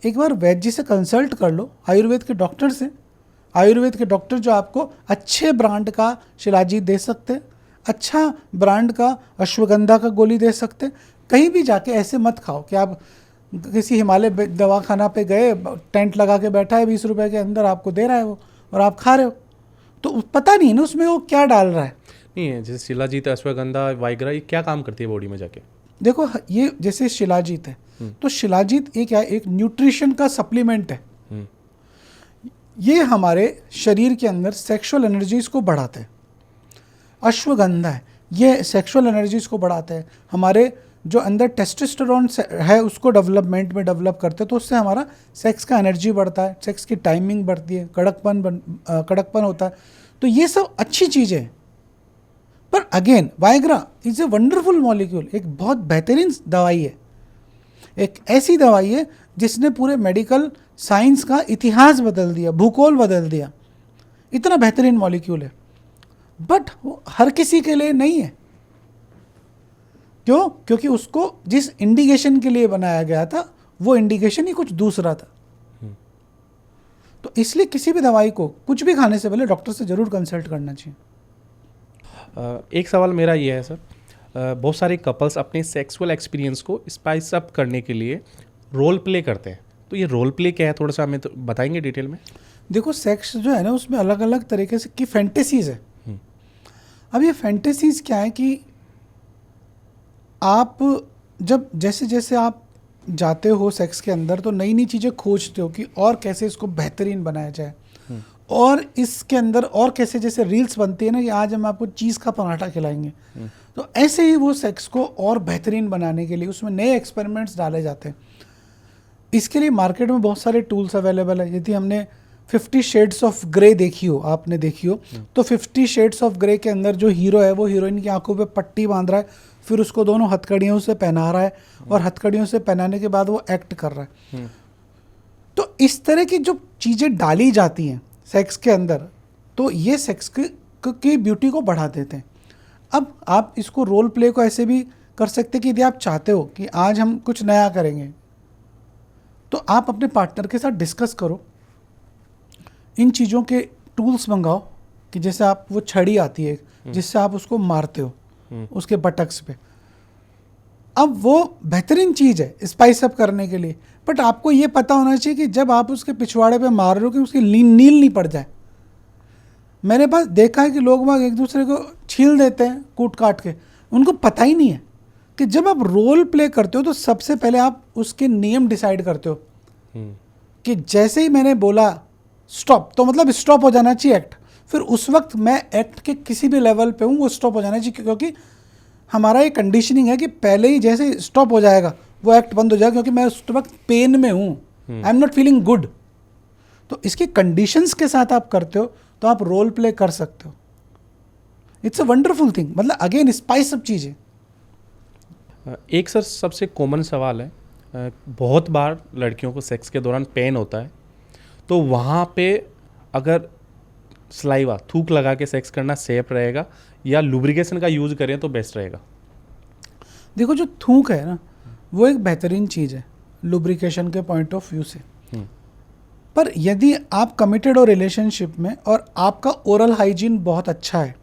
एक बार वैद्य जी से कंसल्ट कर लो, आयुर्वेद के डॉक्टर से। आयुर्वेद के डॉक्टर जो आपको अच्छे ब्रांड का शिलाजीत दे सकते हैं, अच्छा ब्रांड का अश्वगंधा का गोली दे सकते हैं। कहीं भी जाके ऐसे मत खाओ कि आप किसी हिमालय दवाखाना पे गए, टेंट लगा के बैठा है, 20 रुपए के अंदर आपको दे रहा है वो, और आप खा रहे हो, तो पता नहीं ना उसमें वो क्या डाल रहा है। नहीं है, जैसे शिलाजीत, अश्वगंधा, वाइग्रा, ये क्या काम करती है बॉडी में जाके? देखो ये जैसे शिलाजीत है, तो शिलाजीत एक क्या है, एक न्यूट्रिशन का सप्लीमेंट है। ये हमारे शरीर के अंदर सेक्सुअल एनर्जीज को बढ़ाते हैं। अश्वगंधा है, ये सेक्सुअल एनर्जीज को बढ़ाते हैं, हमारे जो अंदर टेस्टोस्टेरोन है उसको डेवलपमेंट में डेवलप करते हैं, तो उससे हमारा सेक्स का एनर्जी बढ़ता है, सेक्स की टाइमिंग बढ़ती है, कड़कपन होता है। तो ये सब अच्छी चीज़ें हैं। पर again Viagra is a wonderful molecule, एक बहुत बेहतरीन दवाई है, एक ऐसी दवाई है जिसने पूरे मेडिकल साइंस का इतिहास बदल दिया, भूगोल बदल दिया। इतना बेहतरीन मॉलिक्यूल है, बट वो हर किसी के लिए नहीं है। क्यों? क्योंकि उसको जिस इंडिकेशन के लिए बनाया गया था वो इंडिकेशन ही कुछ दूसरा था। तो इसलिए किसी भी दवाई को कुछ भी खाने से पहले डॉक्टर से जरूर कंसल्ट करना चाहिए। एक सवाल मेरा ये है सर, बहुत सारे कपल्स अपने सेक्सुअल एक्सपीरियंस को स्पाइस अप करने के लिए रोल प्ले करते हैं, तो ये रोल प्ले क्या है, थोड़ा सा हमें तो बताएंगे डिटेल में? देखो सेक्स जो है ना, उसमें अलग अलग तरीके से की फैंटेसीज है। अब ये फैंटेसीज क्या है कि आप जब जैसे जैसे आप जाते हो सेक्स के अंदर तो नई नई चीज़ें खोजते हो कि और कैसे इसको बेहतरीन बनाया जाए, और इसके अंदर और कैसे, जैसे रील्स बनती है ना कि आज हम आपको चीज़ का पराठा खिलाएंगे, तो ऐसे ही वो सेक्स को और बेहतरीन बनाने के लिए उसमें नए एक्सपेरिमेंट्स डाले जाते हैं। इसके लिए मार्केट में बहुत सारे टूल्स अवेलेबल है। यदि हमने 50 शेड्स ऑफ ग्रे देखी हो, आपने देखी हो, तो 50 शेड्स ऑफ ग्रे के अंदर जो हीरो है वो हीरोइन की आंखों पे पट्टी बांध रहा है, फिर उसको दोनों हथकड़ियों से पहना रहा है, और हथकड़ियों से पहनाने के बाद वो एक्ट कर रहा है। तो इस तरह की जो चीज़ें डाली जाती हैं सेक्स के अंदर, तो ये सेक्स की ब्यूटी को बढ़ा देते हैं। अब आप इसको रोल प्ले को ऐसे भी कर सकते कि यदि आप चाहते हो कि आज हम कुछ नया करेंगे, तो आप अपने पार्टनर के साथ डिस्कस करो, इन चीज़ों के टूल्स मंगाओ, कि जैसे आप वो छड़ी आती है जिससे आप उसको मारते हो उसके बटक्स पे। अब वो बेहतरीन चीज़ है स्पाइस अप करने के लिए, बट आपको ये पता होना चाहिए कि जब आप उसके पिछवाड़े पे मार रहे हो कि उसकी नील नहीं पड़ जाए। मैंने पास देखा है कि लोग बाग एक दूसरे को छील देते हैं कूट काट के, उनको पता ही नहीं है कि जब आप रोल प्ले करते हो तो सबसे पहले आप उसके नियम डिसाइड करते हो कि जैसे ही मैंने बोला स्टॉप, तो मतलब स्टॉप हो जाना चाहिए एक्ट, फिर उस वक्त मैं एक्ट के किसी भी लेवल पे हूँ वो स्टॉप हो जाना चाहिए, क्योंकि हमारा ये कंडीशनिंग है कि पहले ही जैसे स्टॉप हो जाएगा वो एक्ट बंद हो जाएगा, क्योंकि मैं उस वक्त पेन में हूँ, I am not feeling good. तो इसकी कंडीशंस के साथ आप करते हो तो आप रोल प्ले कर सकते हो। इट्स अ वंडरफुल थिंग, मतलब अगेन स्पाइस अप चीज़ें। एक सर सबसे कॉमन सवाल है, बहुत बार लड़कियों को सेक्स के दौरान पेन होता है, तो वहाँ पे अगर सलाइवा, थूक लगा के सेक्स करना सेफ रहेगा या लुब्रिकेशन का यूज़ करें तो बेस्ट रहेगा? देखो जो थूक है ना, वो एक बेहतरीन चीज़ है लुब्रिकेशन के पॉइंट ऑफ व्यू से, पर यदि आप कमिटेड हो रिलेशनशिप में और आपका ओरल हाइजीन बहुत अच्छा है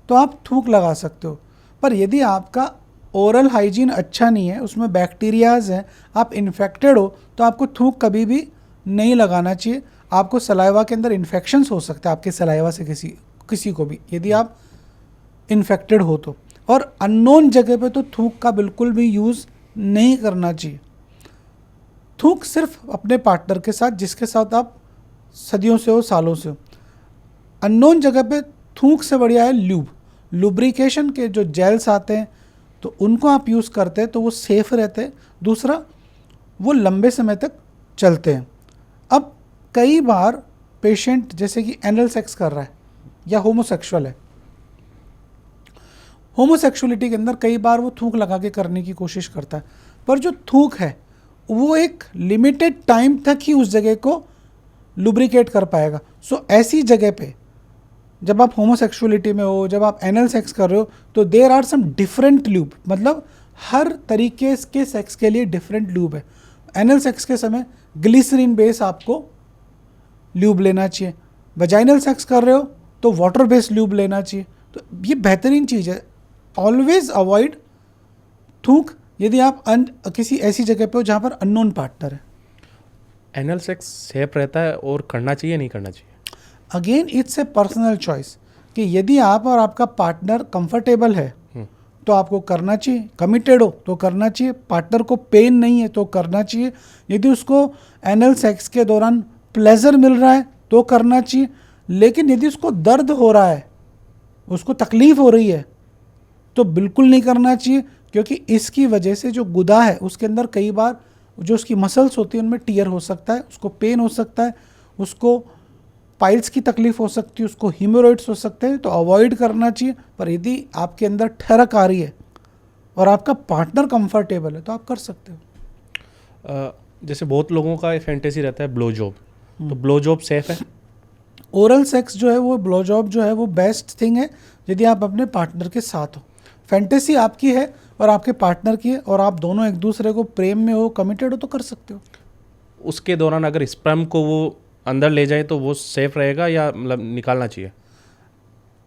तो आप थूक लगा सकते हो। पर यदि आपका ओरल हाइजीन अच्छा नहीं है, उसमें बैक्टीरियाज हैं, आप इन्फेक्टेड हो, तो आपको थूक कभी भी नहीं लगाना चाहिए। आपको सलाइवा के अंदर इन्फेक्शंस हो सकते हैं, आपके सलाइवा से किसी को भी, यदि आप इन्फेक्टेड हो तो। और अननोन जगह पे तो थूक का बिल्कुल भी यूज़ नहीं करना चाहिए। थूक सिर्फ अपने पार्टनर के साथ जिसके साथ आप सदियों से हो, सालों से हो। अननोन जगह पे थूक से बढ़िया है ल्यूब, लुब्रिकेशन के जो जेल्स आते हैं तो उनको आप यूज़ करते हैं तो वो सेफ रहते हैं। दूसरा, वो लंबे समय तक चलते हैं। अब कई बार पेशेंट जैसे कि एनल सेक्स कर रहा है या होमोसेक्सुअल है, होमोसेक्सुअलिटी के अंदर कई बार वो थूक लगा के करने की कोशिश करता है, पर जो थूक है वो एक लिमिटेड टाइम तक ही उस जगह को लुब्रिकेट कर पाएगा। सो ऐसी जगह पे जब आप होमोसेक्सुअलिटी में हो, जब आप एनल सेक्स कर रहे हो, तो there are some different lube, मतलब हर तरीके के सेक्स के लिए डिफरेंट ल्यूब है। एनल सेक्स के समय ग्लिसरीन बेस आपको ल्यूब लेना चाहिए, वजाइनल सेक्स कर रहे हो तो वाटर बेस्ड ल्यूब लेना चाहिए। तो ये बेहतरीन चीज़ है। ऑलवेज अवॉइड थूक यदि आप किसी ऐसी जगह पे हो जहाँ पर अननोन पार्टनर है। एनल सेक्स सेफ रहता है और करना चाहिए नहीं करना चाहिए? Again it's a personal choice कि यदि आप और आपका पार्टनर कंफर्टेबल है तो आपको करना चाहिए, कमिटेड हो तो करना चाहिए, पार्टनर को पेन नहीं है तो करना चाहिए, यदि उसको एनल सेक्स के दौरान प्लेजर मिल रहा है तो करना चाहिए। लेकिन यदि उसको दर्द हो रहा है, उसको तकलीफ हो रही है, तो बिल्कुल नहीं करना चाहिए, क्योंकि इसकी वजह से जो गुदा है उसके अंदर कई बार जो उसकी मसल्स होती है उनमें टीयर हो सकता है, उसको पेन हो सकता है, उसको पाइल्स की तकलीफ हो सकती है, उसको हीमोरॉइड्स हो सकते हैं, तो अवॉइड करना चाहिए। पर यदि आपके अंदर ठरक आ रही है और आपका पार्टनर कंफर्टेबल है तो आप कर सकते हो। जैसे बहुत लोगों का फैंटेसी रहता है ब्लो जॉब, तो ब्लो जॉब सेफ है? ओरल सेक्स जो है वो ब्लो जॉब जो है वो बेस्ट थिंग है यदि आप अपने पार्टनर के साथ हो। फैंटेसी आपकी है और आपके पार्टनर की है और आप दोनों एक दूसरे को प्रेम में हो, कमिटेड हो, तो कर सकते हो। उसके दौरान अगर स्पर्म को वो अंदर ले जाए तो वो सेफ रहेगा या मतलब निकालना चाहिए?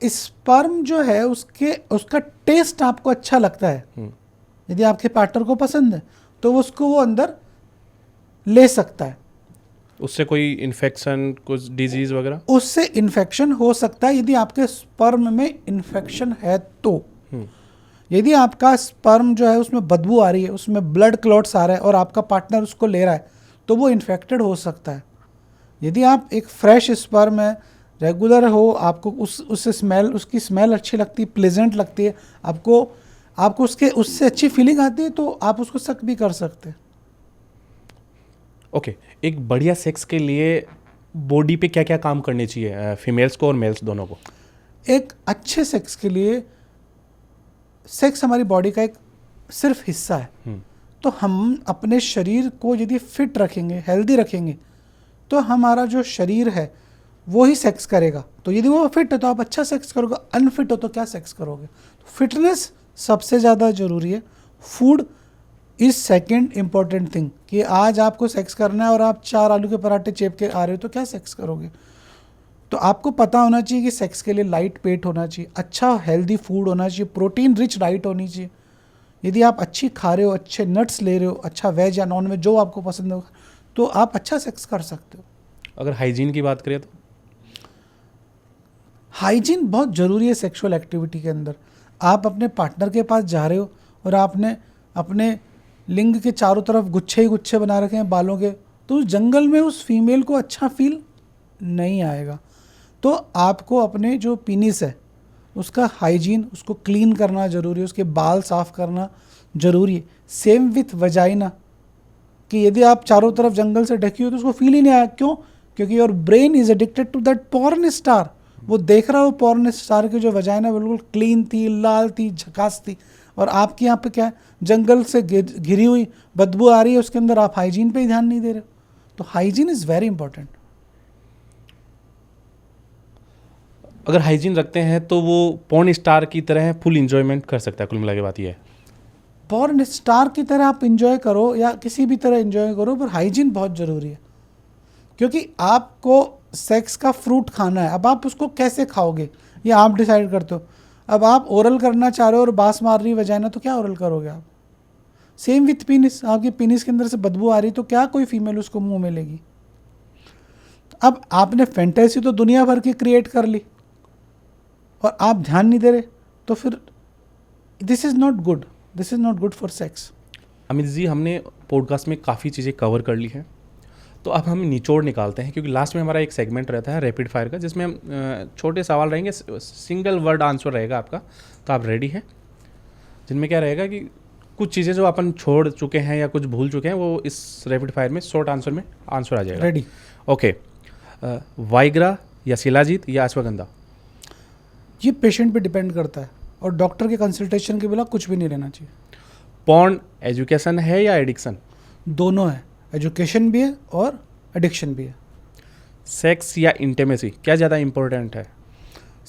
स्पर्म जो है उसका टेस्ट आपको अच्छा लगता है, यदि आपके पार्टनर को पसंद है तो उसको वो अंदर ले सकता है। उससे कोई इन्फेक्शन, कुछ डिजीज वगैरह? उससे इन्फेक्शन हो सकता है यदि आपके स्पर्म में इन्फेक्शन है तो। यदि आपका स्पर्म जो है उसमें बदबू आ रही है, उसमें ब्लड क्लॉट्स आ रहा है और आपका पार्टनर उसको ले रहा है तो वो इन्फेक्टेड हो सकता है। यदि आप एक फ्रेश स्पर्म है, रेगुलर हो, आपको उसकी स्मेल अच्छी लगती है, प्लेजेंट लगती है, आपको उससे अच्छी फीलिंग आती है, तो आप उसको सक भी कर सकते हैं। ओके, एक बढ़िया सेक्स के लिए बॉडी पे क्या क्या काम करने चाहिए फीमेल्स को और मेल्स दोनों को? एक अच्छे सेक्स के लिए सेक्स हमारी बॉडी का एक सिर्फ हिस्सा है, तो हम अपने शरीर को यदि फिट रखेंगे, हेल्दी रखेंगे, तो हमारा जो शरीर है वो ही सेक्स करेगा। तो यदि वो फिट है तो आप अच्छा सेक्स करोगे, अनफिट हो तो क्या सेक्स करोगे। तो फिटनेस सबसे ज़्यादा ज़रूरी है। Food is second important thing, कि आज आपको सेक्स करना है और आप 4 आलू के पराठे चेप के आ रहे हो तो क्या सेक्स करोगे। तो आपको पता होना चाहिए कि सेक्स के लिए लाइट पेट होना चाहिए, अच्छा हेल्दी फूड होना चाहिए, प्रोटीन रिच डाइट होनी चाहिए। यदि आप अच्छी खा रहे हो, अच्छे नट्स ले रहे हो, अच्छा वेज या नॉन वेज जो आपको पसंद हो, तो आप अच्छा सेक्स कर सकते हो। अगर हाइजीन की बात करें तो? हाइजीन बहुत ज़रूरी है सेक्सुअल एक्टिविटी के अंदर। आप अपने पार्टनर के पास जा रहे हो और आपने अपने लिंग के चारों तरफ गुच्छे ही गुच्छे बना रखे हैं बालों के, तो उस जंगल में उस फीमेल को अच्छा फील नहीं आएगा। तो आपको अपने जो पीनिस है उसका हाइजीन, उसको क्लीन करना ज़रूरी है, उसके बाल साफ़ करना ज़रूरी है। सेम विथ वजाइना, कि यदि आप चारों तरफ जंगल से ढकी हो तो उसको फील ही नहीं आया। क्यों? क्योंकि your brain is addicted to that porn star. वो देख रहा हो पॉर्न स्टार की जो वजाइना बिल्कुल क्लीन थी, लाल थी, झकास थी, और आपके यहाँ पे क्या है, जंगल से घिरी हुई बदबू आ रही है, उसके अंदर आप हाइजीन पे ही ध्यान नहीं दे रहे हो। तो हाइजीन इज़ वेरी इंपॉर्टेंट। अगर हाइजीन रखते हैं तो वो पॉर्न स्टार की तरह फुल इंजॉयमेंट कर सकता है। कुल मिला के बात ये है, पॉर्न स्टार की तरह आप इंजॉय करो या किसी भी तरह इंजॉय करो, पर हाइजीन बहुत ज़रूरी है, क्योंकि आपको सेक्स का फ्रूट खाना है। अब आप उसको कैसे खाओगे ये आप डिसाइड करते हो। अब आप ओरल करना चाह रहे हो और बांस मार रही वजाइना, तो क्या ओरल करोगे आप। सेम विथ पीनिस, आपके पीनिस के अंदर से बदबू आ रही तो क्या कोई फीमेल उसको मुंह में लेगी। अब आपने फैंटेसी तो दुनिया भर की क्रिएट कर ली और आप ध्यान नहीं दे रहे, तो फिर this is not good, this is not good for sex. Amit ji, हमने पॉडकास्ट में काफ़ी चीज़ें कवर कर ली हैं, तो अब हम निचोड़ निकालते हैं, क्योंकि लास्ट में हमारा एक सेगमेंट रहता है रैपिड फायर का, जिसमें हम छोटे सवाल रहेंगे, सिंगल वर्ड आंसर रहेगा आपका। तो आप रेडी हैं? जिनमें क्या रहेगा कि कुछ चीज़ें जो अपन छोड़ चुके हैं या कुछ भूल चुके हैं, वो इस रैपिड फायर में शॉर्ट आंसर में आंसर आ जाएगा। रेडी? ओके। वाइग्रा या शिलाजीत या अश्वगंधा? ये पेशेंट पे डिपेंड करता है और डॉक्टर के कंसल्टेशन के बिना कुछ भी नहीं लेना चाहिए। पॉर्न एजुकेशन है या एडिक्शन? दोनों है, एजुकेशन भी है और एडिक्शन भी है। सेक्स या इंटीमेसी क्या ज़्यादा इम्पोर्टेंट है?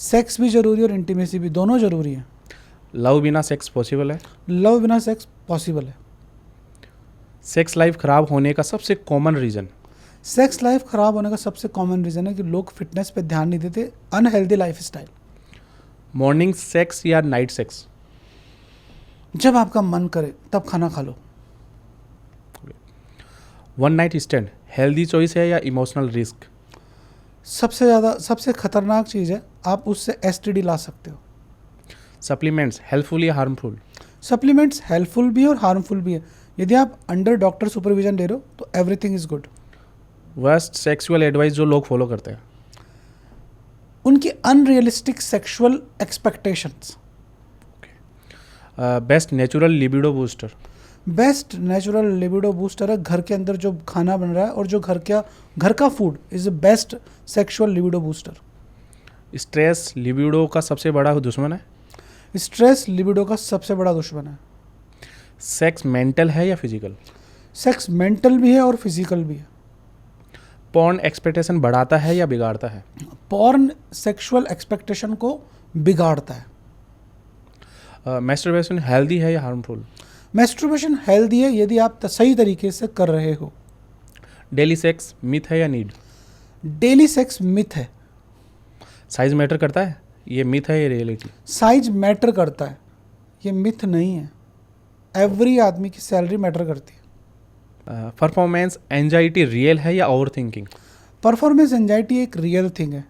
सेक्स भी जरूरी है और इंटीमेसी भी, दोनों जरूरी है। लव बिना सेक्स पॉसिबल है? लव बिना सेक्स पॉसिबल है। सेक्स लाइफ खराब होने का सबसे कॉमन रीज़न? सेक्स लाइफ खराब होने का सबसे कॉमन रीज़न है कि लोग फिटनेस पे ध्यान नहीं देते, unhealthy lifestyle. Morning sex या नाइट सेक्स? जब आपका मन करे तब खाना खा लो। One night stand healthy choice है या इमोशनल रिस्क? सबसे खतरनाक चीज़ है, आप उससे एसटीडी ला सकते हो। सप्लीमेंट्स हेल्पफुल या हार्मफुल? सप्लीमेंट्स हेल्पफुल भी है और हार्मफुल भी है। यदि आप अंडर डॉक्टर सुपरविजन ले रहे हो तो everything is good. Worst sexual advice जो लोग फॉलो करते हैं? उनकी unrealistic sexual expectations. Best natural libido booster? Best natural libido booster है घर के अंदर जो खाना बन रहा है और जो घर का food is the best sexual libido booster. Stress libido का सबसे बड़ा दुश्मन है? स्ट्रेस लिबिडो का सबसे बड़ा दुश्मन है। सेक्स मेंटल है या फिजिकल? सेक्स मेंटल भी है और फिजिकल भी है। पॉर्न एक्सपेक्टेशन बढ़ाता है या बिगाड़ता है? पॉर्न सेक्सुअल एक्सपेक्टेशन को बिगाड़ता है। मैस्टरबेशन हेल्दी है या हार्मफुल? मैस्टरबेशन हेल्दी है यदि आप सही तरीके से कर रहे हो। डेली सेक्स मिथ है या नीड? डेली सेक्स मिथ है। साइज मैटर करता है? ये मिथ है या रियलिटी? साइज मैटर करता है, ये मिथ नहीं है। एवरी आदमी की सैलरी मैटर करती है। परफॉर्मेंस एंजाइटी रियल है या ओवर थिंकिंग? परफॉर्मेंस एंजाइटी एक रियल थिंग है,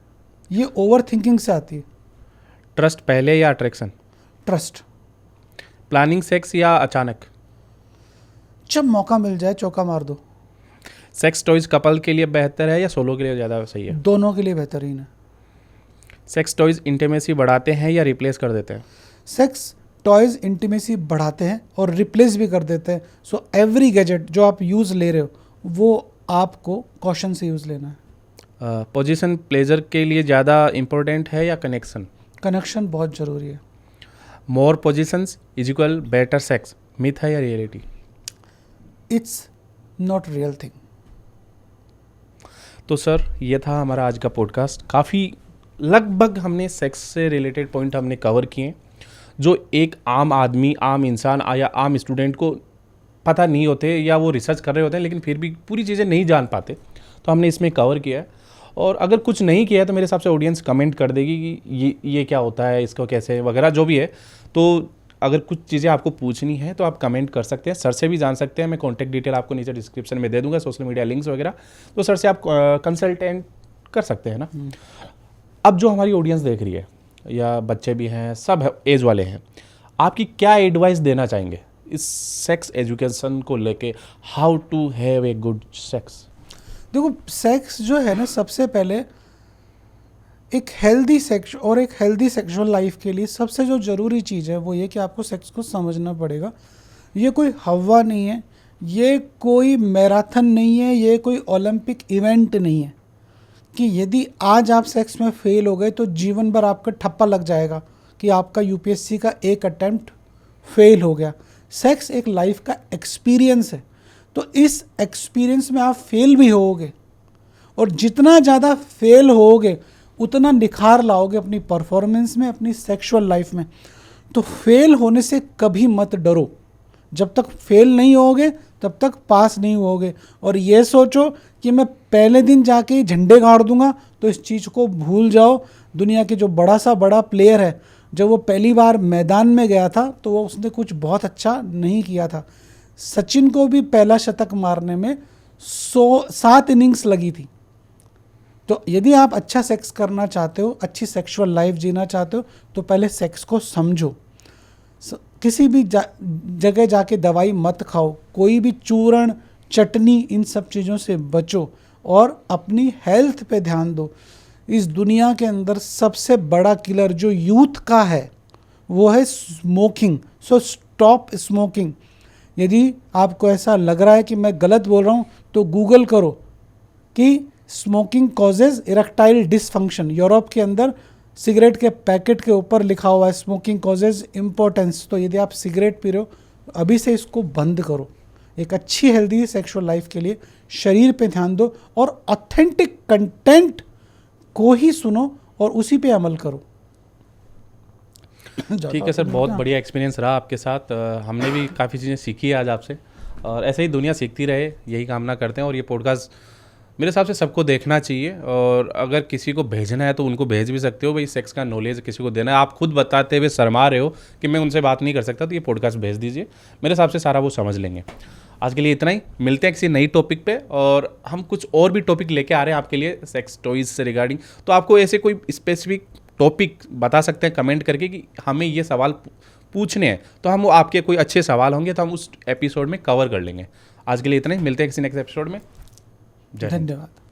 ये ओवर थिंकिंग से आती है। ट्रस्ट पहले या अट्रैक्शन? ट्रस्ट। प्लानिंग सेक्स या अचानक? जब मौका मिल जाए चौका मार दो। सेक्स टॉयज कपल के लिए बेहतर है या सोलो के लिए ज़्यादा सही है? दोनों के लिए बेहतरीन है। सेक्स टॉयज इंटीमेसी बढ़ाते हैं या रिप्लेस कर देते हैं? सेक्स टॉयज इंटीमेसी बढ़ाते हैं और रिप्लेस भी कर देते हैं। सो एवरी गैजेट जो आप यूज़ ले रहे हो वो आपको कॉशन से यूज़ लेना है। पोजीशन प्लेजर के लिए ज़्यादा इम्पोर्टेंट है या कनेक्शन? कनेक्शन बहुत ज़रूरी है। More positions is equal better sex myth है या reality? It's not real thing. तो सर ये था हमारा आज का पॉडकास्ट। काफ़ी लगभग हमने सेक्स से रिलेटेड पॉइंट हमने कवर किए जो एक आम आदमी, आम इंसान या आम स्टूडेंट को पता नहीं होते या वो रिसर्च कर रहे होते हैं लेकिन फिर भी पूरी चीज़ें नहीं जान पाते, तो हमने इसमें कवर किया है। और अगर कुछ नहीं किया है तो मेरे हिसाब से ऑडियंस कमेंट कर देगी कि ये क्या होता है, इसको कैसे वगैरह जो भी है। तो अगर कुछ चीज़ें आपको पूछनी है तो आप कमेंट कर सकते हैं, सर से भी जान सकते हैं। मैं कॉन्टैक्ट डिटेल आपको नीचे डिस्क्रिप्शन में दे दूंगा, सोशल मीडिया लिंक्स वगैरह, तो सर से आप कंसल्टेंट कर सकते हैं ना। अब जो हमारी ऑडियंस देख रही है या बच्चे भी हैं, सब एज वाले हैं, आपकी क्या एडवाइस देना चाहेंगे इस सेक्स एजुकेशन को लेके? How to have a good sex? देखो, सेक्स जो है ना, सबसे पहले एक हेल्दी सेक्स और एक हेल्दी सेक्सुअल लाइफ के लिए सबसे जो ज़रूरी चीज़ है वो ये कि आपको सेक्स को समझना पड़ेगा। ये कोई हवा नहीं है, ये कोई मैराथन नहीं है, ये कोई ओलंपिक इवेंट नहीं है कि यदि आज आप सेक्स में फेल हो गए तो जीवन भर आपका ठप्पा लग जाएगा कि आपका यूपीएससी का एक अटेम्प्ट फेल हो गया। सेक्स एक लाइफ का एक्सपीरियंस है, तो इस एक्सपीरियंस में आप फेल भी होगे और जितना ज़्यादा फेल होगे उतना निखार लाओगे अपनी परफॉर्मेंस में, अपनी सेक्सुअल लाइफ में। तो फेल होने से कभी मत डरो। जब तक फेल नहीं होगे तब तक पास नहीं होगे। और ये सोचो कि मैं पहले दिन जाके झंडे गाड़ दूंगा, तो इस चीज़ को भूल जाओ। दुनिया के जो बड़ा प्लेयर है, जब वो पहली बार मैदान में गया था तो वो उसने कुछ बहुत अच्छा नहीं किया था। सचिन को भी पहला शतक मारने में 7 इनिंग्स लगी थी। तो यदि आप अच्छा सेक्स करना चाहते हो, अच्छी सेक्सुअल लाइफ जीना चाहते हो, तो पहले सेक्स को समझो। किसी भी जगह जाके दवाई मत खाओ, कोई भी चूर्ण चटनी इन सब चीज़ों से बचो और अपनी हेल्थ पे ध्यान दो। इस दुनिया के अंदर सबसे बड़ा किलर जो यूथ का है वो है स्मोकिंग। So stop smoking. यदि आपको ऐसा लग रहा है कि मैं गलत बोल रहा हूँ तो गूगल करो कि smoking causes erectile dysfunction. Europe के अंदर सिगरेट के पैकेट के ऊपर लिखा हुआ है स्मोकिंग कॉजेज इम्पोर्टेंस। तो यदि आप सिगरेट पी रहे हो अभी से इसको बंद करो। एक अच्छी हेल्दी सेक्सुअल लाइफ के लिए शरीर पे ध्यान दो और ऑथेंटिक कंटेंट को ही सुनो और उसी पे अमल करो। ठीक है सर, बहुत बढ़िया एक्सपीरियंस रहा आपके साथ। हमने भी काफ़ी चीज़ें सीखी है आज आपसे, और ऐसे ही दुनिया सीखती रहे, यही कामना करते हैं। और ये पॉडकास्ट मेरे हिसाब से सबको देखना चाहिए, और अगर किसी को भेजना है तो उनको भेज भी सकते हो। भाई सेक्स का नॉलेज किसी को देना है, आप खुद बताते हुए शर्मा रहे हो कि मैं उनसे बात नहीं कर सकता, तो ये पॉडकास्ट भेज दीजिए, मेरे हिसाब से सारा वो समझ लेंगे। आज के लिए इतना ही, मिलते हैं किसी नई टॉपिक पे, और हम कुछ और भी टॉपिक लेके आ रहे हैं आपके लिए सेक्स टॉयज़ से रिगार्डिंग। तो आपको ऐसे कोई स्पेसिफिक टॉपिक बता सकते हैं कमेंट करके कि हमें ये सवाल पूछने हैं, तो हम वो आपके कोई अच्छे सवाल होंगे तो हम उस एपिसोड में कवर कर लेंगे। आज के लिए इतना ही, मिलते हैं किसी नेक्स्ट एपिसोड में। जय हिंद। धन्यवाद।